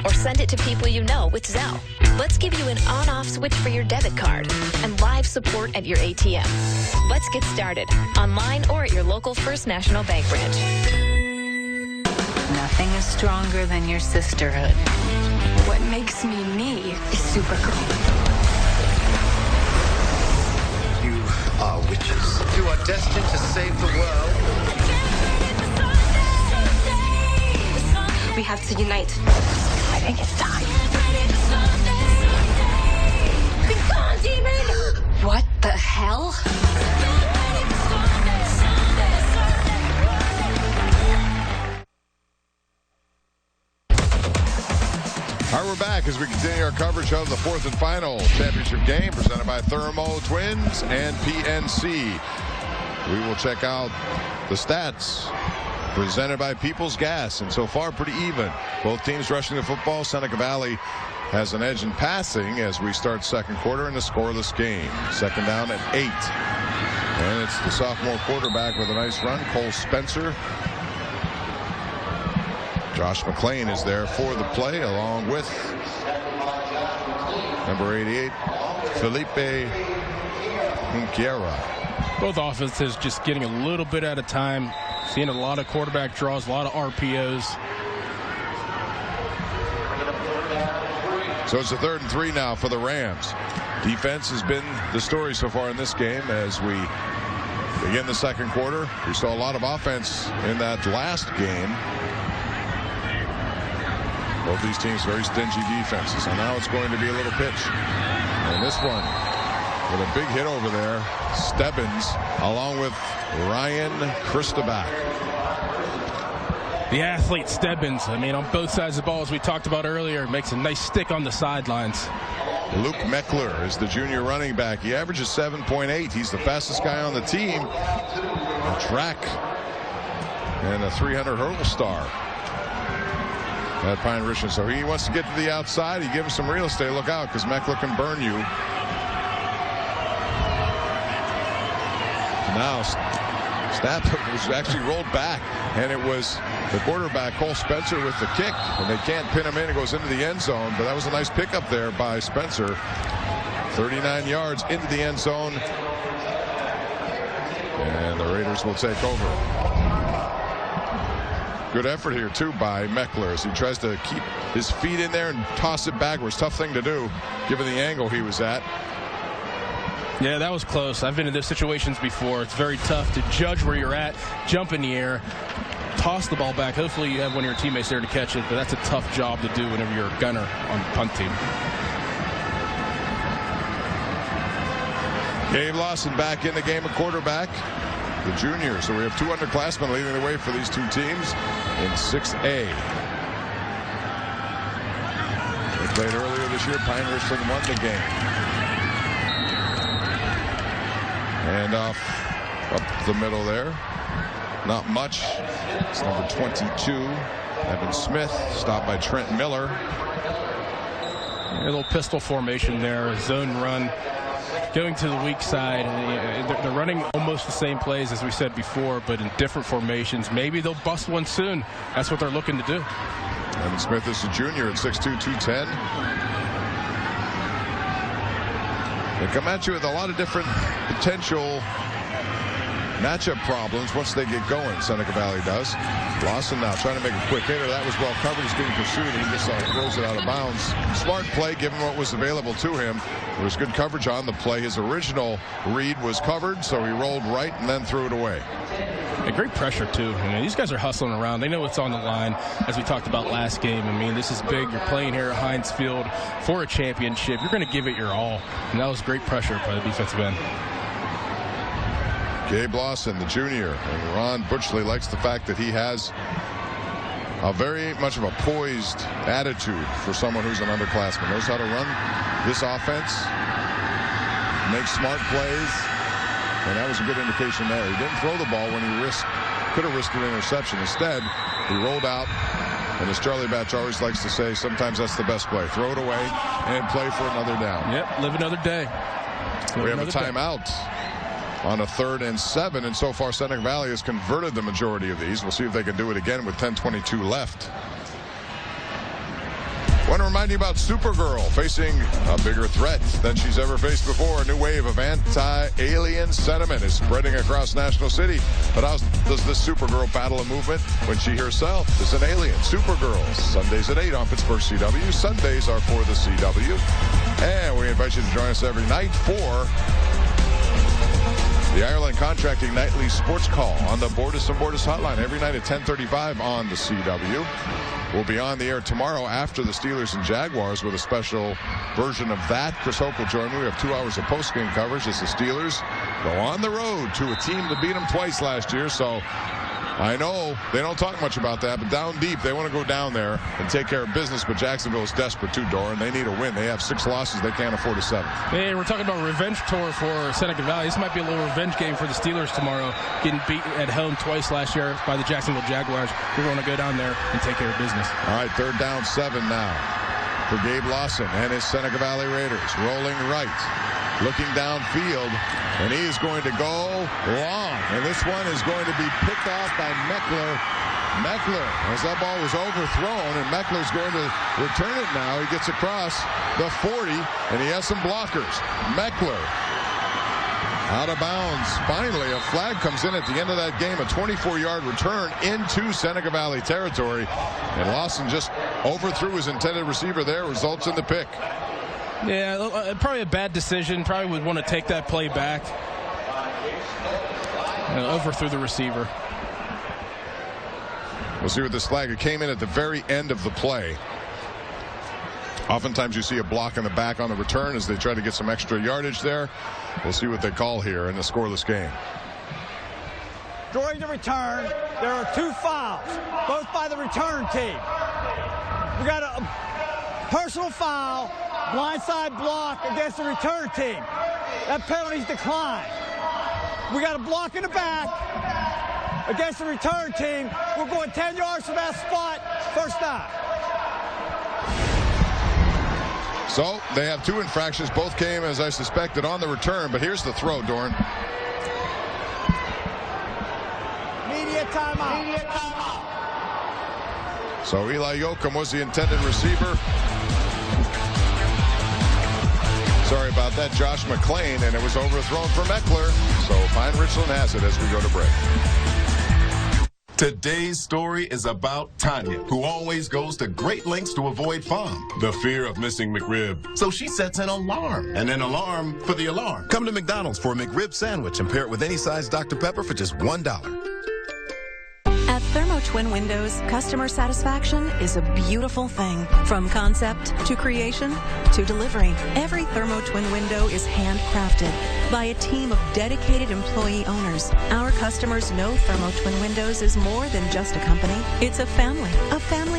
[SPEAKER 1] Or send it to people you know with Zelle. Let's give you an on-off switch for your debit card and live support at your ATM. Let's get started online or at your local First National Bank branch.
[SPEAKER 23] Nothing is stronger than your sisterhood. What makes me me is Supergirl.
[SPEAKER 24] You are witches. You are destined to save the world.
[SPEAKER 23] We have to unite. I think it's time. Be gone, demon! What the hell?
[SPEAKER 10] right, we're back as we continue our coverage of the fourth and final championship game presented by Thermo Twins and PNC. We will check out the stats presented by People's Gas, and so far pretty even. Both teams rushing the football. Seneca Valley has an edge in passing as we start second quarter in a scoreless game. Second down at 8. And it's the sophomore quarterback with a nice run, Cole Spencer. Josh McClain is there for the play, along with number 88, Felipe Junquera.
[SPEAKER 11] Both offenses just getting a little bit at a time. Seeing a lot of quarterback draws, a lot of RPOs.
[SPEAKER 10] So it's a 3rd and 3 now for the Rams. Defense has been the story so far in this game as we begin the second quarter. We saw a lot of offense in that last game. Both these teams very stingy defenses. And now it's going to be a little pitch. And this one with a big hit over there. Stebbins along with Ryan Christoback.
[SPEAKER 11] The athlete Stebbins, I mean, on both sides of the ball, as we talked about earlier, makes a nice stick on the sidelines.
[SPEAKER 10] Luke Meckler is the junior running back. He averages 7.8. He's the fastest guy on the team. A track and a 300 hurdle star at Pine-Richland. So he wants to get to the outside. He gives him some real estate. Look out, because Meckler can burn you. Now snap was actually rolled back, and it was the quarterback Cole Spencer with the kick, and they can't pin him in. It goes into the end zone, but that was a nice pickup there by Spencer. 39 yards into the end zone, and the Raiders will take over. Good effort here too by Meckler as he tries to keep his feet in there and toss it backwards. Tough thing to do given the angle he was at.
[SPEAKER 11] Yeah, that was close. I've been in those situations before. It's very tough to judge where you're at, jump in the air, toss the ball back. Hopefully you have one of your teammates there to catch it, but that's a tough job to do whenever you're a gunner on the punt team.
[SPEAKER 10] Gabe Lawson back in the game, a quarterback, the junior. So we have 2 underclassmen leading the way for these two teams in 6A. They played earlier this year. Pine-Richland won the game. And off up the middle there. Not much. It's number 22, Evan Smith, stopped by Trent Miller.
[SPEAKER 11] A little pistol formation there, zone run. Going to the weak side. They're running almost the same plays as we said before, but in different formations. Maybe they'll bust one soon. That's what they're looking to do.
[SPEAKER 10] Evan Smith is a junior at 6'2", 210. They come at you with a lot of different potential matchup problems once they get going. Seneca Valley does. Lawson now trying to make a quick hitter. That was well covered. He's being pursued, and he just throws it out of bounds. Smart play given what was available to him. There was good coverage on the play. His original read was covered, so he rolled right and then threw it away.
[SPEAKER 11] And great pressure, too. I mean, these guys are hustling around. They know what's on the line, as we talked about last game. I mean, this is big. You're playing here at Heinz Field for a championship. You're going to give it your all. And that was great pressure by the defensive end.
[SPEAKER 10] Gabe Lawson, the junior, and Ron Butchley likes the fact that he has a very much of a poised attitude for someone who's an underclassman. Knows how to run this offense, make smart plays, and that was a good indication there. He didn't throw the ball when he could have risked an interception. Instead, he rolled out, and as Charlie Batch always likes to say, sometimes that's the best play. Throw it away and play for another down.
[SPEAKER 11] Yep, live another day.
[SPEAKER 10] We have a timeout on a 3rd and 7, and so far Seneca Valley has converted the majority of these. We'll see if they can do it again with 10:22 left. I want to remind you about Supergirl facing a bigger threat than she's ever faced before. A new wave of anti-alien sentiment is spreading across National City. But how does this Supergirl battle a movement when she herself is an alien? Supergirl, Sundays at 8 on Pittsburgh CW. Sundays are for the CW. And we invite you to join us every night for the Ireland Contracting Nightly Sports Call on the Bordas and Bordas Hotline every night at 10:35 on the CW. We'll be on the air tomorrow after the Steelers and Jaguars with a special version of that. Chris Hoke will join me. We have 2 hours of post-game coverage as the Steelers go on the road to a team that beat them twice last year. So I know they don't talk much about that, but down deep, they want to go down there and take care of business. But Jacksonville is desperate too, Doran. They need a win. They have 6 losses. They can't afford a 7th.
[SPEAKER 11] Hey, we're talking about revenge tour for Seneca Valley. This might be a little revenge game for the Steelers tomorrow. Getting beat at home twice last year by the Jacksonville Jaguars. We're going to go down there and take care of business.
[SPEAKER 10] All right, 3rd down 7 now for Gabe Lawson and his Seneca Valley Raiders. Rolling right, looking downfield, and he is going to go long. And this one is going to be picked off by Meckler. Meckler, as that ball was overthrown, and Meckler's going to return it now. He gets across the 40, and he has some blockers. Meckler out of bounds. Finally, a flag comes in at the end of that game. A 24-yard return into Seneca Valley territory. And Lawson just overthrew his intended receiver there. Results in the pick.
[SPEAKER 11] Yeah, probably a bad decision. Probably would want to take that play back. Overthrew the receiver.
[SPEAKER 10] We'll see what this flag. It came in at the very end of the play. Oftentimes you see a block in the back on the return as they try to get some extra yardage there. We'll see what they call here in a scoreless game.
[SPEAKER 20] During the return, there are 2 fouls, both by the return team. We got a personal foul, blindside block against the return team. That penalty's declined. We got a block in the back against the return team. We're going 10 yards from that spot, 1st down.
[SPEAKER 10] So they have 2 infractions. Both came, as I suspected, on the return. But here's the throw, Doran.
[SPEAKER 20] Media timeout.
[SPEAKER 10] So Eli Yoakum was the intended receiver. Sorry about that, Josh McClain, and it was overthrown for Meckler. So Pine-Richland has it as we go to break.
[SPEAKER 7] Today's story is about Tanya, who always goes to great lengths to avoid FOM, the fear of missing McRib. So she sets an alarm, and an alarm for the alarm.
[SPEAKER 8] Come to McDonald's for a McRib sandwich and pair it with any size Dr. Pepper for just $1.
[SPEAKER 1] At Thermo Twin Windows, customer satisfaction is a beautiful thing. From concept to creation to delivery, every Thermo Twin window is handcrafted by a team of dedicated employee owners. Our customers know Thermo Twin Windows is more than just a company. It's a family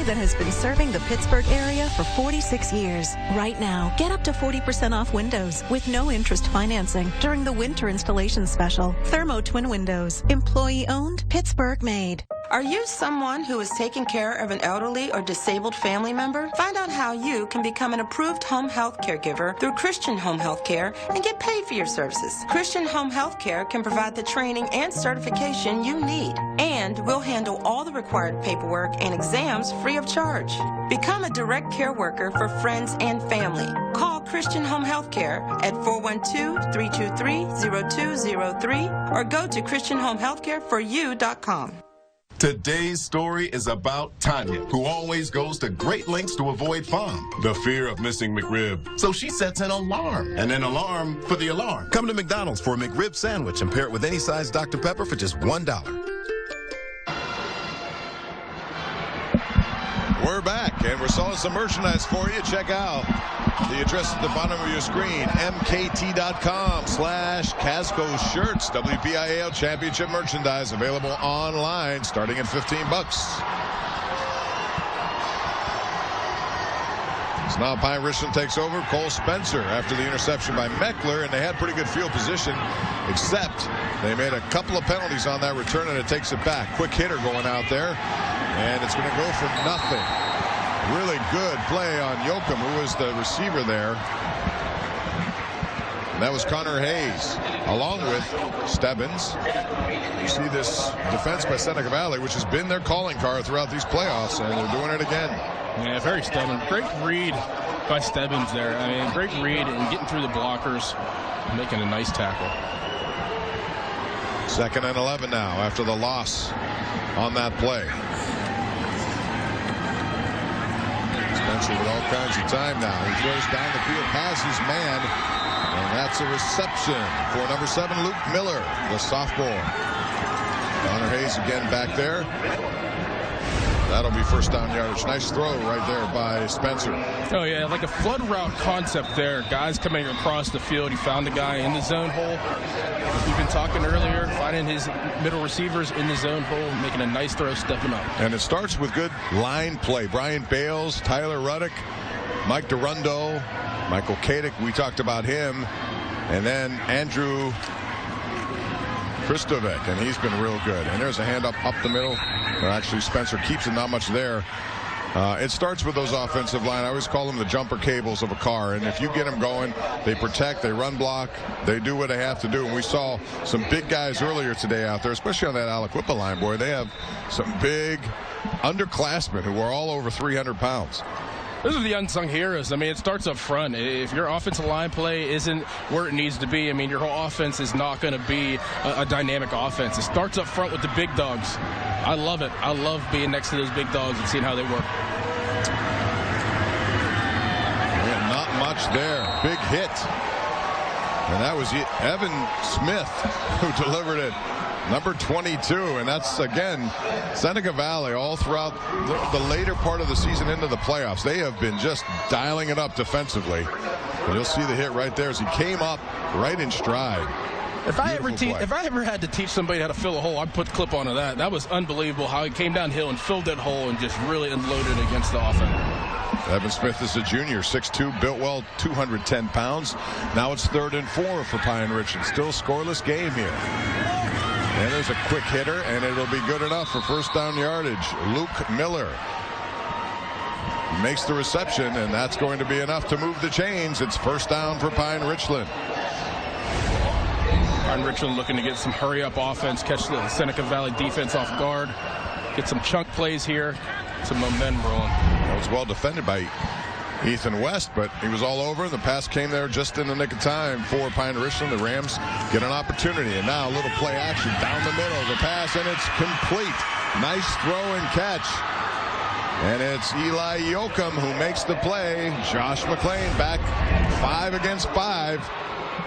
[SPEAKER 1] that has been serving the Pittsburgh area for 46 years. Right now, get up to 40% off windows with no interest financing during the winter installation special. Thermo Twin Windows, employee owned, Pittsburgh made.
[SPEAKER 9] Are you someone who is taking care of an elderly or disabled family member? Find out how you can become an approved home health caregiver through Christian Home Health Care and get paid for your services. Christian Home Health Care can provide the training and certification you need, and we'll handle all the required paperwork and exams free of charge. Become a direct care worker for friends and family. Call Christian Home Health Care at 412-323-0203 or go to ChristianHomeHealthCareForYou.com.
[SPEAKER 7] Today's story is about Tanya, who always goes to great lengths to avoid FOM, the fear of missing McRib. So she sets an alarm, and an alarm for the alarm.
[SPEAKER 8] Come to McDonald's for a McRib sandwich and pair it with any size Dr. Pepper for just $1.
[SPEAKER 10] We're back, and we're selling some merchandise for you. Check out the address at the bottom of your screen, mkt.com/Casco shirts. WPIAL championship merchandise available online starting at $15. So now Pine-Richland takes over. Cole Spencer after the interception by Meckler, and they had pretty good field position, except they made a couple of penalties on that return, and it takes it back. Quick hitter going out there, and it's going to go for nothing. Really good play on Yoakum, who was the receiver there. And that was Connor Hayes, along with Stebbins. You see this defense by Seneca Valley, which has been their calling card throughout these playoffs, and they're doing it again.
[SPEAKER 11] Yeah, very Stebbins. Great read by Stebbins there. I mean, great read and getting through the blockers, making a nice tackle.
[SPEAKER 10] 2nd and 11 now after the loss on that play. Spencer with all kinds of time now. He throws down the field, has his man, and that's a reception for number 7, Luke Miller, the sophomore. Connor Hayes again back there. That'll be 1st down yardage. Nice throw right there by Spencer.
[SPEAKER 11] Oh, yeah, like a flood route concept there. Guys coming across the field. He found a guy in the zone hole. We've been talking earlier, finding his middle receivers in the zone hole, making a nice throw, stepping up.
[SPEAKER 10] And it starts with good line play. Brian Bales, Tyler Ruddick, Mike Durundo, Michael Kadick, we talked about him, and then Andrew Kristovic, and he's been real good. And there's a hand up the middle. Actually, Spencer keeps it, not much there. It starts with those offensive line. I always call them the jumper cables of a car. And if you get them going, they protect, they run block, they do what they have to do. And we saw some big guys earlier today out there, especially on that Aliquippa line, boy. They have some big underclassmen who are all over 300 pounds.
[SPEAKER 11] Those are the unsung heroes. I mean, it starts up front. If your offensive line play isn't where it needs to be, I mean, your whole offense is not going to be a dynamic offense. It starts up front with the big dogs. I love it. I love being next to those big dogs and seeing how they work.
[SPEAKER 10] Yeah, not much there. Big hit. And that was Evan Smith who delivered it. Number 22, and that's, again, Seneca Valley all throughout the later part of the season into the playoffs. They have been just dialing it up defensively. And you'll see the hit right there as he came up right in stride.
[SPEAKER 11] If I ever had to teach somebody how to fill a hole, I'd put the clip onto that. That was unbelievable how he came downhill and filled that hole and just really unloaded against the offense.
[SPEAKER 10] Evan Smith is a junior, 6'2", built well, 210 pounds. Now it's 3rd and 4 for Pine-Richland. Still scoreless game here. And there's a quick hitter, and it'll be good enough for first down yardage. Luke Miller makes the reception, and that's going to be enough to move the chains. It's first down for Pine-Richland.
[SPEAKER 11] Pine-Richland looking to get some hurry-up offense, catch the Seneca Valley defense off guard, get some chunk plays here, some momentum rolling.
[SPEAKER 10] That was well defended by Ethan West, but he was all over. The pass came there just in the nick of time for Pine-Richland. The Rams get an opportunity, and now a little play action down the middle. The pass, and it's complete. Nice throw and catch. And it's Eli Yoakum who makes the play. Josh McLean back 5 against 5,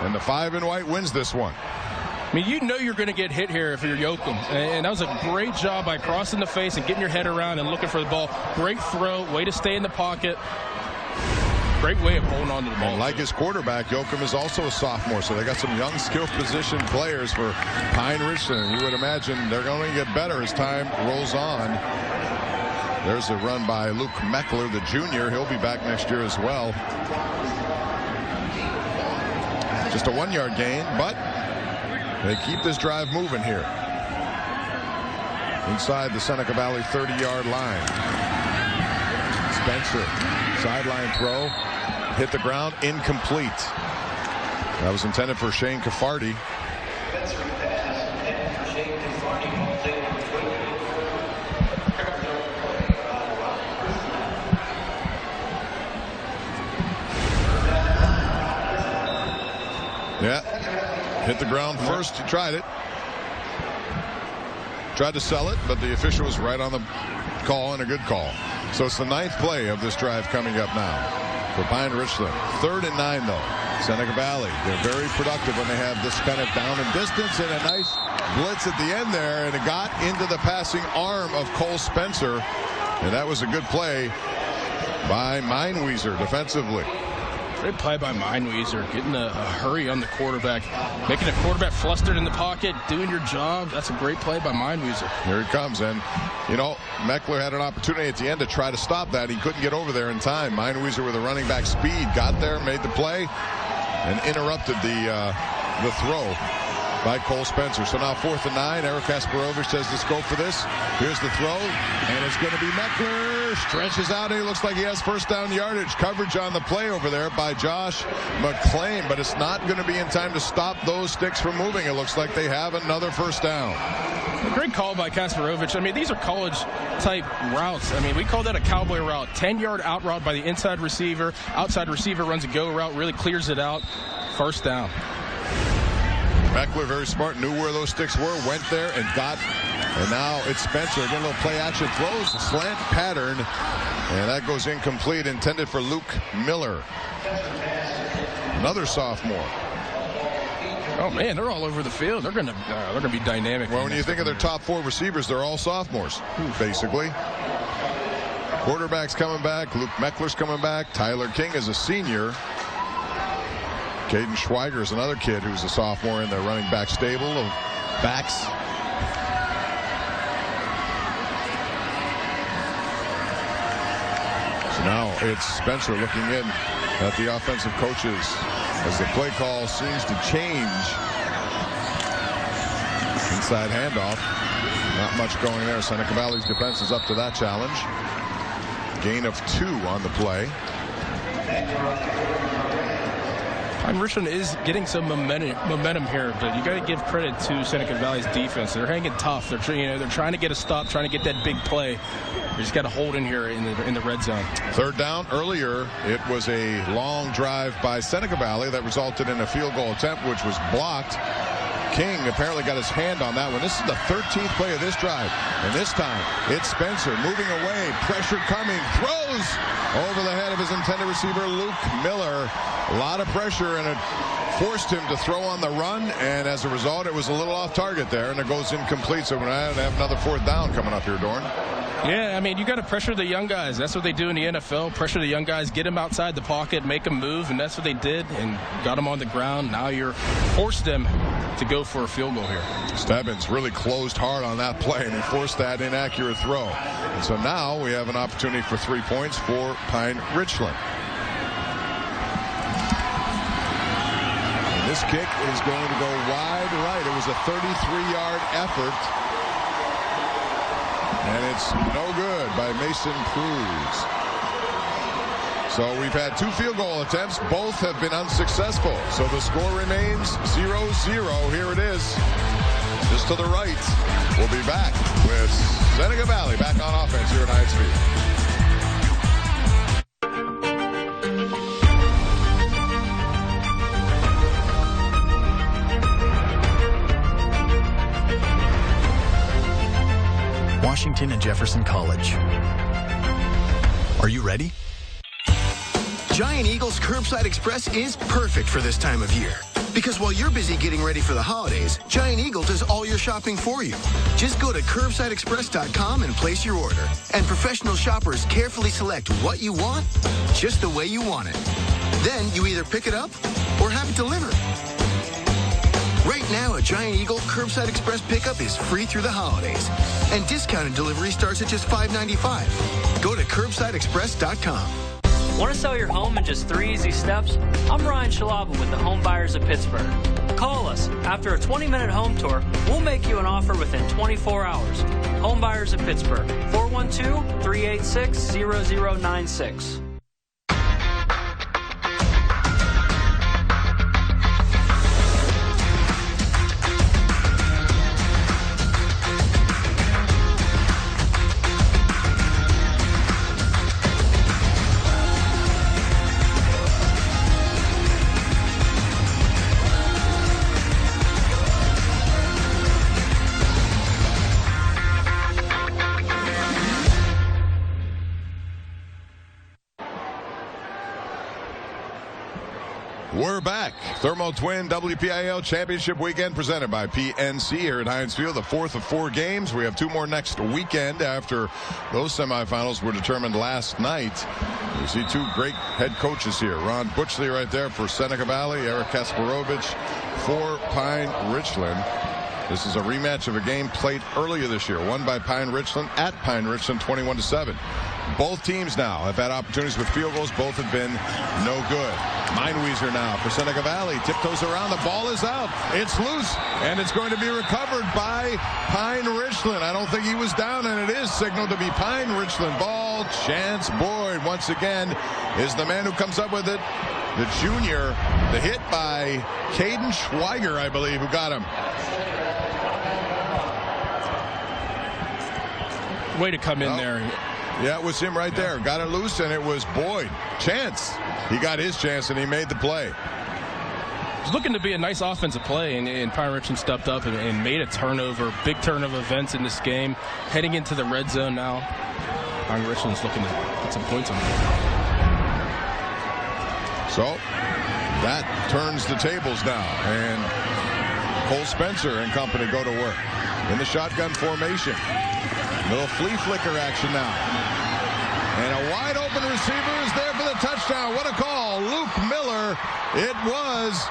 [SPEAKER 10] and the 5 and white wins this one.
[SPEAKER 11] I mean, you know you're going to get hit here if you're Yoakum. And that was a great job by crossing the face and getting your head around and looking for the ball. Great throw, way to stay in the pocket. Great way of holding on to the ball.
[SPEAKER 10] And like his quarterback, Yoakum is also a sophomore, so they got some young skill position players for Pine-Richland. You would imagine they're going to get better as time rolls on. There's a run by Luke Meckler, the junior. He'll be back next year as well. Just a 1-yard gain, but they keep this drive moving here. Inside the Seneca Valley 30-yard line. Spencer, sideline throw, hit the ground, incomplete. That was intended for Shane Caffarty. Yeah, hit the ground first. He tried it. Tried to sell it, but the official was right on the call, and a good call. So it's the 9th play of this drive coming up now for Pine-Richland. 3rd and 9, though. Seneca Valley, they're very productive when they have this kind of down and distance, and a nice blitz at the end there, and it got into the passing arm of Cole Spencer, and that was a good play by Meinwieser defensively.
[SPEAKER 11] Great play by Meinwieser, getting a hurry on the quarterback, making a quarterback flustered in the pocket, doing your job. That's a great play by Meinwieser.
[SPEAKER 10] Here he comes, and, you know, Meckler had an opportunity at the end to try to stop that. He couldn't get over there in time. Meinwieser with a running back speed got there, made the play, and interrupted the throw by Cole Spencer. So now 4th and 9. Eric Kasparovich says, let's go for this. Here's the throw, and it's going to be Meckler. Stretches out, and he looks like he has first down yardage. Coverage on the play over there by Josh McLean, but it's not going to be in time to stop those sticks from moving. It looks like they have another first down.
[SPEAKER 11] A great call by Kasparovich. I mean, these are college-type routes. I mean, we call that a cowboy route. 10-yard out route by the inside receiver. Outside receiver runs a go route, really clears it out. First down.
[SPEAKER 10] Meckler, very smart, knew where those sticks were, went there and got, and now it's Spencer. Again, a little play action, throws a slant pattern, and that goes incomplete, intended for Luke Miller. Another sophomore.
[SPEAKER 11] Oh man, they're all over the field. They're gonna be dynamic.
[SPEAKER 10] Well, when you think of their top 4 receivers, they're all sophomores, basically. Quarterback's coming back. Luke Meckler's coming back. Tyler King is a senior. Caden Schweiger is another kid who's a sophomore in the running back stable of backs. So now it's Spencer looking in at the offensive coaches as the play call seems to change. Inside handoff. Not much going there. Seneca Valley's defense is up to that challenge. Gain of 2 on the play.
[SPEAKER 11] Pine-Richland is getting some momentum here, but you got to give credit to Seneca Valley's defense. They're hanging tough. They're trying to get a stop, trying to get that big play. They just got to hold in here in the red zone.
[SPEAKER 10] Third down. Earlier, it was a long drive by Seneca Valley that resulted in a field goal attempt, which was blocked. King apparently got his hand on that one. This is the 13th play of this drive. And this time, it's Spencer moving away. Pressure coming. Throws over the head of his intended receiver, Luke Miller. A lot of pressure, and it forced him to throw on the run. And as a result, it was a little off target there, and it goes incomplete. So we're going to have another 4th down coming up here, Dorn.
[SPEAKER 11] Yeah, I mean, you got to pressure the young guys. That's what they do in the NFL. Pressure the young guys, get them outside the pocket, make them move, and that's what they did, and got them on the ground. Now you're forced them to go for a field goal here.
[SPEAKER 10] Stebbins really closed hard on that play, and he forced that inaccurate throw. And so now we have an opportunity for 3 points for Pine-Richland. And this kick is going to go wide right. It was a 33-yard effort. And it's no good by Mason Cruz. So we've had 2 field goal attempts. Both have been unsuccessful. So the score remains 0-0. Here it is. Just to the right. We'll be back with Seneca Valley back on offense here at Heinz Field.
[SPEAKER 12] Washington and Jefferson College. Are you ready? Giant Eagle's Curbside Express is perfect for this time of year. Because while you're busy getting ready for the holidays, Giant Eagle does all your shopping for you. Just go to curbsideexpress.com and place your order. And professional shoppers carefully select what you want, just the way you want it. Then you either pick it up or have it delivered. Right now, a Giant Eagle Curbside Express pickup is free through the holidays. And discounted delivery starts at just $5.95. Go to curbsideexpress.com.
[SPEAKER 13] Want to sell your home in just 3 easy steps? I'm Ryan Shalaba with the Home Buyers of Pittsburgh. Call us. After a 20-minute home tour, we'll make you an offer within 24 hours. Home Buyers of Pittsburgh, 412-386-0096.
[SPEAKER 10] We're back. Thermo Twin WPIAL Championship Weekend presented by PNC here at Heinz Field. The 4th of 4 games. We have 2 more next weekend after those semifinals were determined last night. You see 2 great head coaches here. Ron Butchley right there for Seneca Valley. Eric Kasparovich for Pine-Richland. This is a rematch of a game played earlier this year. Won by Pine-Richland at Pine-Richland 21-7. Both teams now have had opportunities with field goals. Both have been no good. Mineweezer now for Seneca Valley. Tiptoes around. The ball is out. It's loose, and it's going to be recovered by Pine-Richland. I don't think he was down, and it is signaled to be Pine-Richland ball. Chance Boyd, once again, is the man who comes up with it. The junior, the hit by Caden Schweiger, I believe, who got him.
[SPEAKER 11] Way to come in there.
[SPEAKER 10] Yeah, it was him right there. Got it loose, and it was Boyd. Chance. He got his chance, and he made the play.
[SPEAKER 11] It's looking to be a nice offensive play, and Pine-Richland stepped up and made a turnover. Big turnover events in this game. Heading into the red zone now. Pine-Richland's looking to put some points on the board.
[SPEAKER 10] So that turns the tables now, and Cole Spencer and company go to work in the shotgun formation. Little flea flicker action now. And a wide open receiver is there for the touchdown. What a call. Luke Miller. It was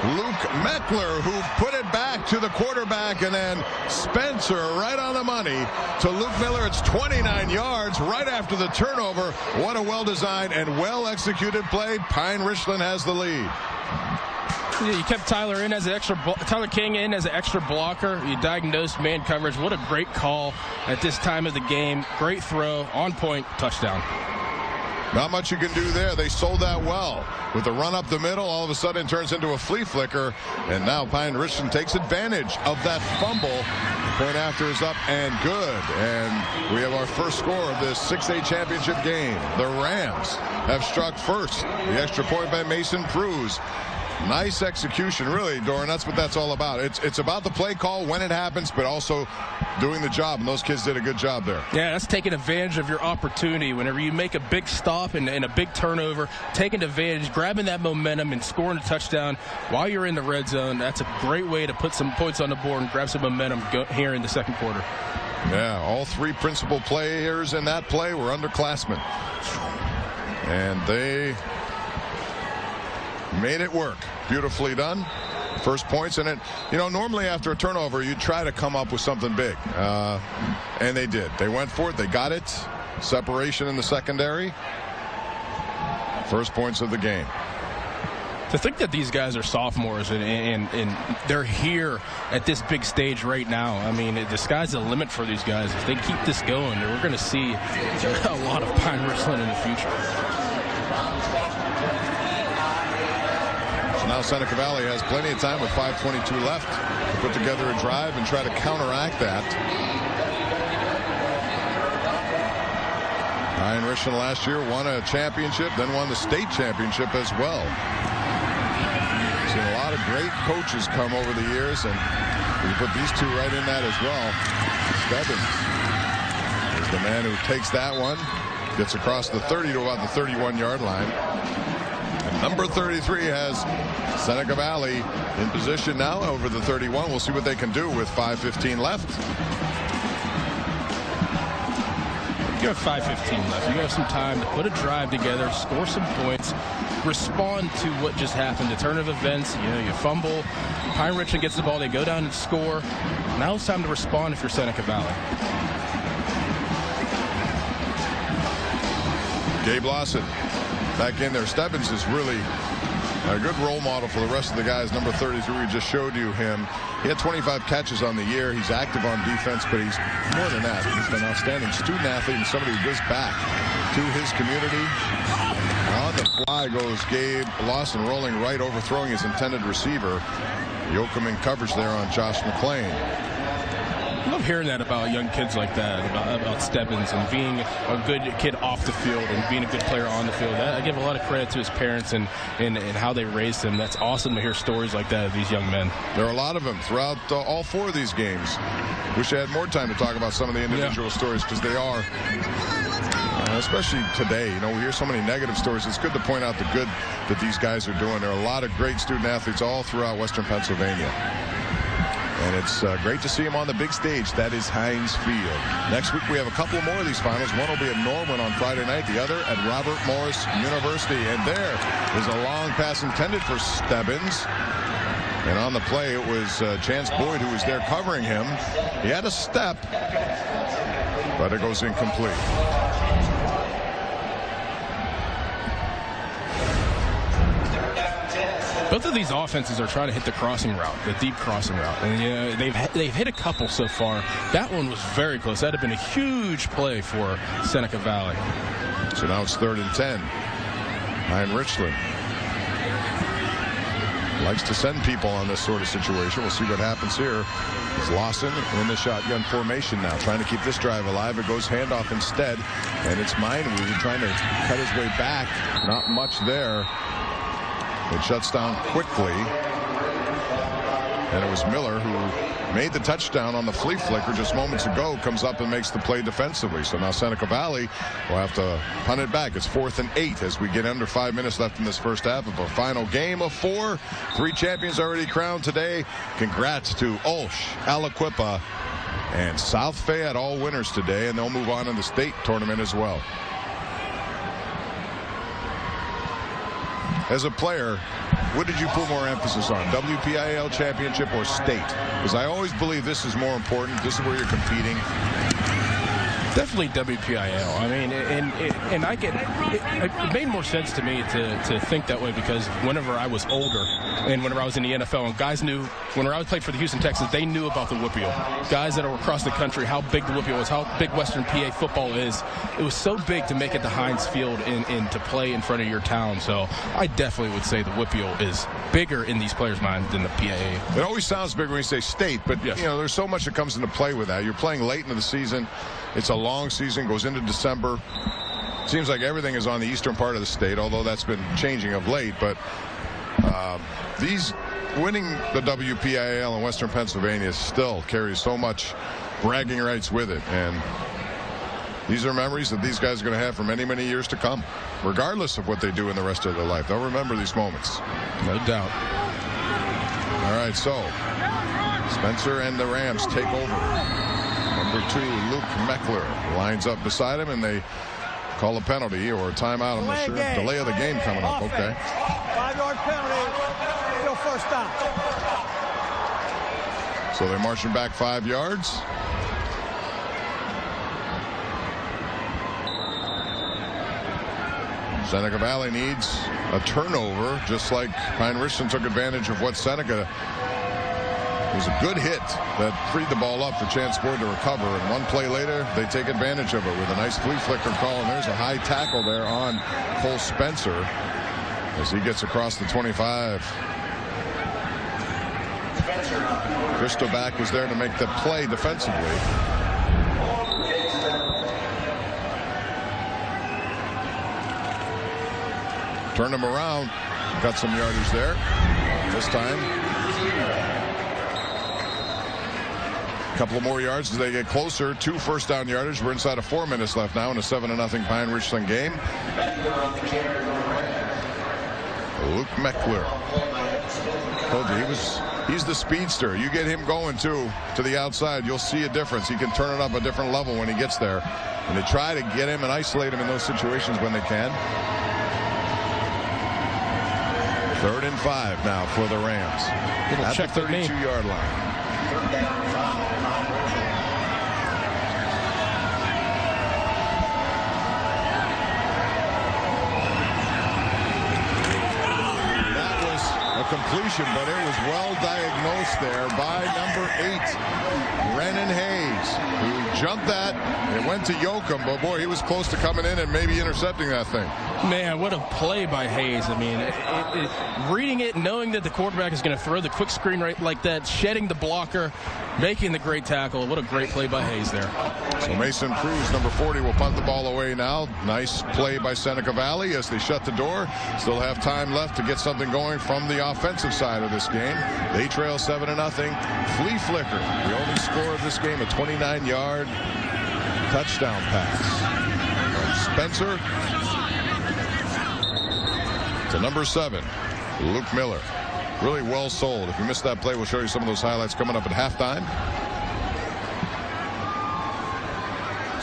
[SPEAKER 10] Luke Meckler, who put it back to the quarterback, and then Spencer right on the money to Luke Miller. It's 29 yards right after the turnover. What a well-designed and well-executed play. Pine-Richland has the lead.
[SPEAKER 11] You kept Tyler King in as an extra blocker. You diagnosed man coverage. What a great call at this time of the game. Great throw, on point, touchdown.
[SPEAKER 10] Not much you can do there. They sold that well. With the run up the middle, all of a sudden it turns into a flea flicker. And now Pine-Richland takes advantage of that fumble. The point after is up and good. And we have our first score of this 6A championship game. The Rams have struck first. The extra point by Mason Cruz. Nice execution, really, Doran. That's what that's all about. It's about the play call when it happens, but also doing the job, and those kids did a good job there. Yeah,
[SPEAKER 11] that's taking advantage of your opportunity. Whenever you make a big stop and a big turnover, taking advantage, grabbing that momentum and scoring a touchdown while you're in the red zone, that's a great way to put some points on the board and grab some momentum here in the second quarter.
[SPEAKER 10] Yeah, all three principal players in that play were underclassmen. And they made it work. Beautifully done. First points in it. You know, normally after a turnover, you try to come up with something big. And they did. They went for it. They got it. Separation in the secondary. First points of the game.
[SPEAKER 11] To think that these guys are sophomores and they're here at this big stage right now. I mean, the sky's the limit for these guys. If they keep this going, we're going to see a lot of Pine-Richland in the future.
[SPEAKER 10] So now Seneca Valley has plenty of time with 5:22 left to put together a drive and try to counteract that. Pine-Richland last year won a championship, then won the state championship as well. Seen a lot of great coaches come over the years, and you put these two right in that as well. Stebbins is the man who takes that one, gets across the 30 to about the 31-yard line. And number 33 has Seneca Valley in position now over the 31. We'll see what they can do with 5:15 left.
[SPEAKER 11] You have 5:15 left. You have some time to put a drive together, score some points, respond to what just happened, a turn of events. You know, you fumble, Pine-Richland gets the ball, they go down and score. Now it's time to respond if you're Seneca Valley.
[SPEAKER 10] Gabe Lawson back in there. Stebbins is really a good role model for the rest of the guys. Number 33, we just showed you him. He had 25 catches on the year. He's active on defense, but he's more than that. He's an outstanding student athlete and somebody who gives back to his community. On the fly goes Gabe Lawson, rolling right, overthrowing his intended receiver. Yoakum in coverage there on Josh McClain.
[SPEAKER 11] I love hearing that about young kids like that, about Stebbins and being a good kid off the field and being a good player on the field. I give a lot of credit to his parents and how they raised him. That's awesome to hear stories like that of these young men.
[SPEAKER 10] There are a lot of them throughout all four of these games. Wish I had more time to talk about some of the individual stories, because they are, especially today, you know, we hear so many negative stories. It's good to point out the good that these guys are doing. There are a lot of great student athletes all throughout Western Pennsylvania. And it's great to see him on the big stage. That is Heinz Field. Next week we have a couple more of these finals. One will be at Norman on Friday night. The other at Robert Morris University. And there is a long pass intended for Stebbins. And on the play it was Chance Boyd who was there covering him. He had a step, but it goes incomplete.
[SPEAKER 11] Both of these offenses are trying to hit the crossing route, the deep crossing route. And, you know, they've hit a couple so far. That one was very close. That would have been a huge play for Seneca Valley.
[SPEAKER 10] So now it's 3rd and 10. Pine-Richland likes to send people on this sort of situation. We'll see what happens here. It's Lawson in the shotgun formation now, trying to keep this drive alive. It goes handoff instead, and it's Mineweed trying to cut his way back. Not much there. It shuts down quickly. And it was Miller who made the touchdown on the flea flicker just moments ago, comes up and makes the play defensively. So now Seneca Valley will have to punt it back. It's 4th and 8 as we get under 5 minutes left in this first half of a final game of 4. 3 champions already crowned today. Congrats to Ulsh, Aliquippa, and South Fayette, all winners today, and they'll move on in the state tournament as well. As a player, what did you put more emphasis on, WPIAL championship or state? Because I always believe this is more important. This is where you're competing.
[SPEAKER 11] Definitely WPIAL. I mean, and I get it made more sense to me to think that way, because whenever I was older and whenever I was in the NFL, and guys knew, whenever I played for the Houston Texans, they knew about the WPIAL. Guys that are across the country, how big the WPIAL was, how big Western PA football is. It was so big to make it to Heinz Field and to play in front of your town. So I definitely would say the WPIAL is bigger in these players' minds than the PAA.
[SPEAKER 10] It always sounds big when you say state, but yes, you know, there's so much that comes into play with that. You're playing late into the season. It's a long season, goes into December. Seems like everything is on the eastern part of the state, although that's been changing of late. But these winning the WPIAL in Western Pennsylvania still carries so much bragging rights with it. And these are memories that these guys are going to have for many, many years to come, regardless of what they do in the rest of their life. They'll remember these moments.
[SPEAKER 11] No doubt.
[SPEAKER 10] All right, so Spencer and the Rams take over. Number 2, Luke Meckler lines up beside him, and they call a penalty or a timeout. I'm not sure. Delay of the game coming up. Okay.
[SPEAKER 20] 5-yard penalty. Still first down.
[SPEAKER 10] So they're marching back 5 yards. Seneca Valley needs a turnover, just like Pine-Richland took advantage of what Seneca. It was a good hit that freed the ball up for Chance Boyd to recover, and one play later they take advantage of it with a nice flea flicker call, and there's a high tackle there on Cole Spencer as he gets across the 25. Christoback was there to make the play defensively. Turn him around, got some yardage there this time. Couple of more yards as they get closer. 2 first down yardage. We're inside of 4 minutes left now in a 7-0 Pine-Richland game. Luke Meckler. Told you he's the speedster. You get him going to the outside, you'll see a difference. He can turn it up a different level when he gets there. And they try to get him and isolate him in those situations when they can. 3rd and 5 now for the Rams. At the 32-yard line. Completion, but it was well diagnosed there by number 8, Brennan Hayes, who jumped that. It went to Yoakum, but boy, he was close to coming in and maybe intercepting that thing.
[SPEAKER 11] Man, what a play by Hayes. I mean, reading it, knowing that the quarterback is going to throw the quick screen right like that, shedding the blocker, making the great tackle. What a great play by Hayes there.
[SPEAKER 10] So Mason Cruz, number 40, will punt the ball away now. Nice play by Seneca Valley as they shut the door. Still have time left to get something going from the offensive side of this game. They trail 7-0. Flea flicker, the only score of this game, a 29-yard touchdown pass from Spencer to number 7, Luke Miller. Really well sold. If you missed that play, we'll show you some of those highlights coming up at halftime.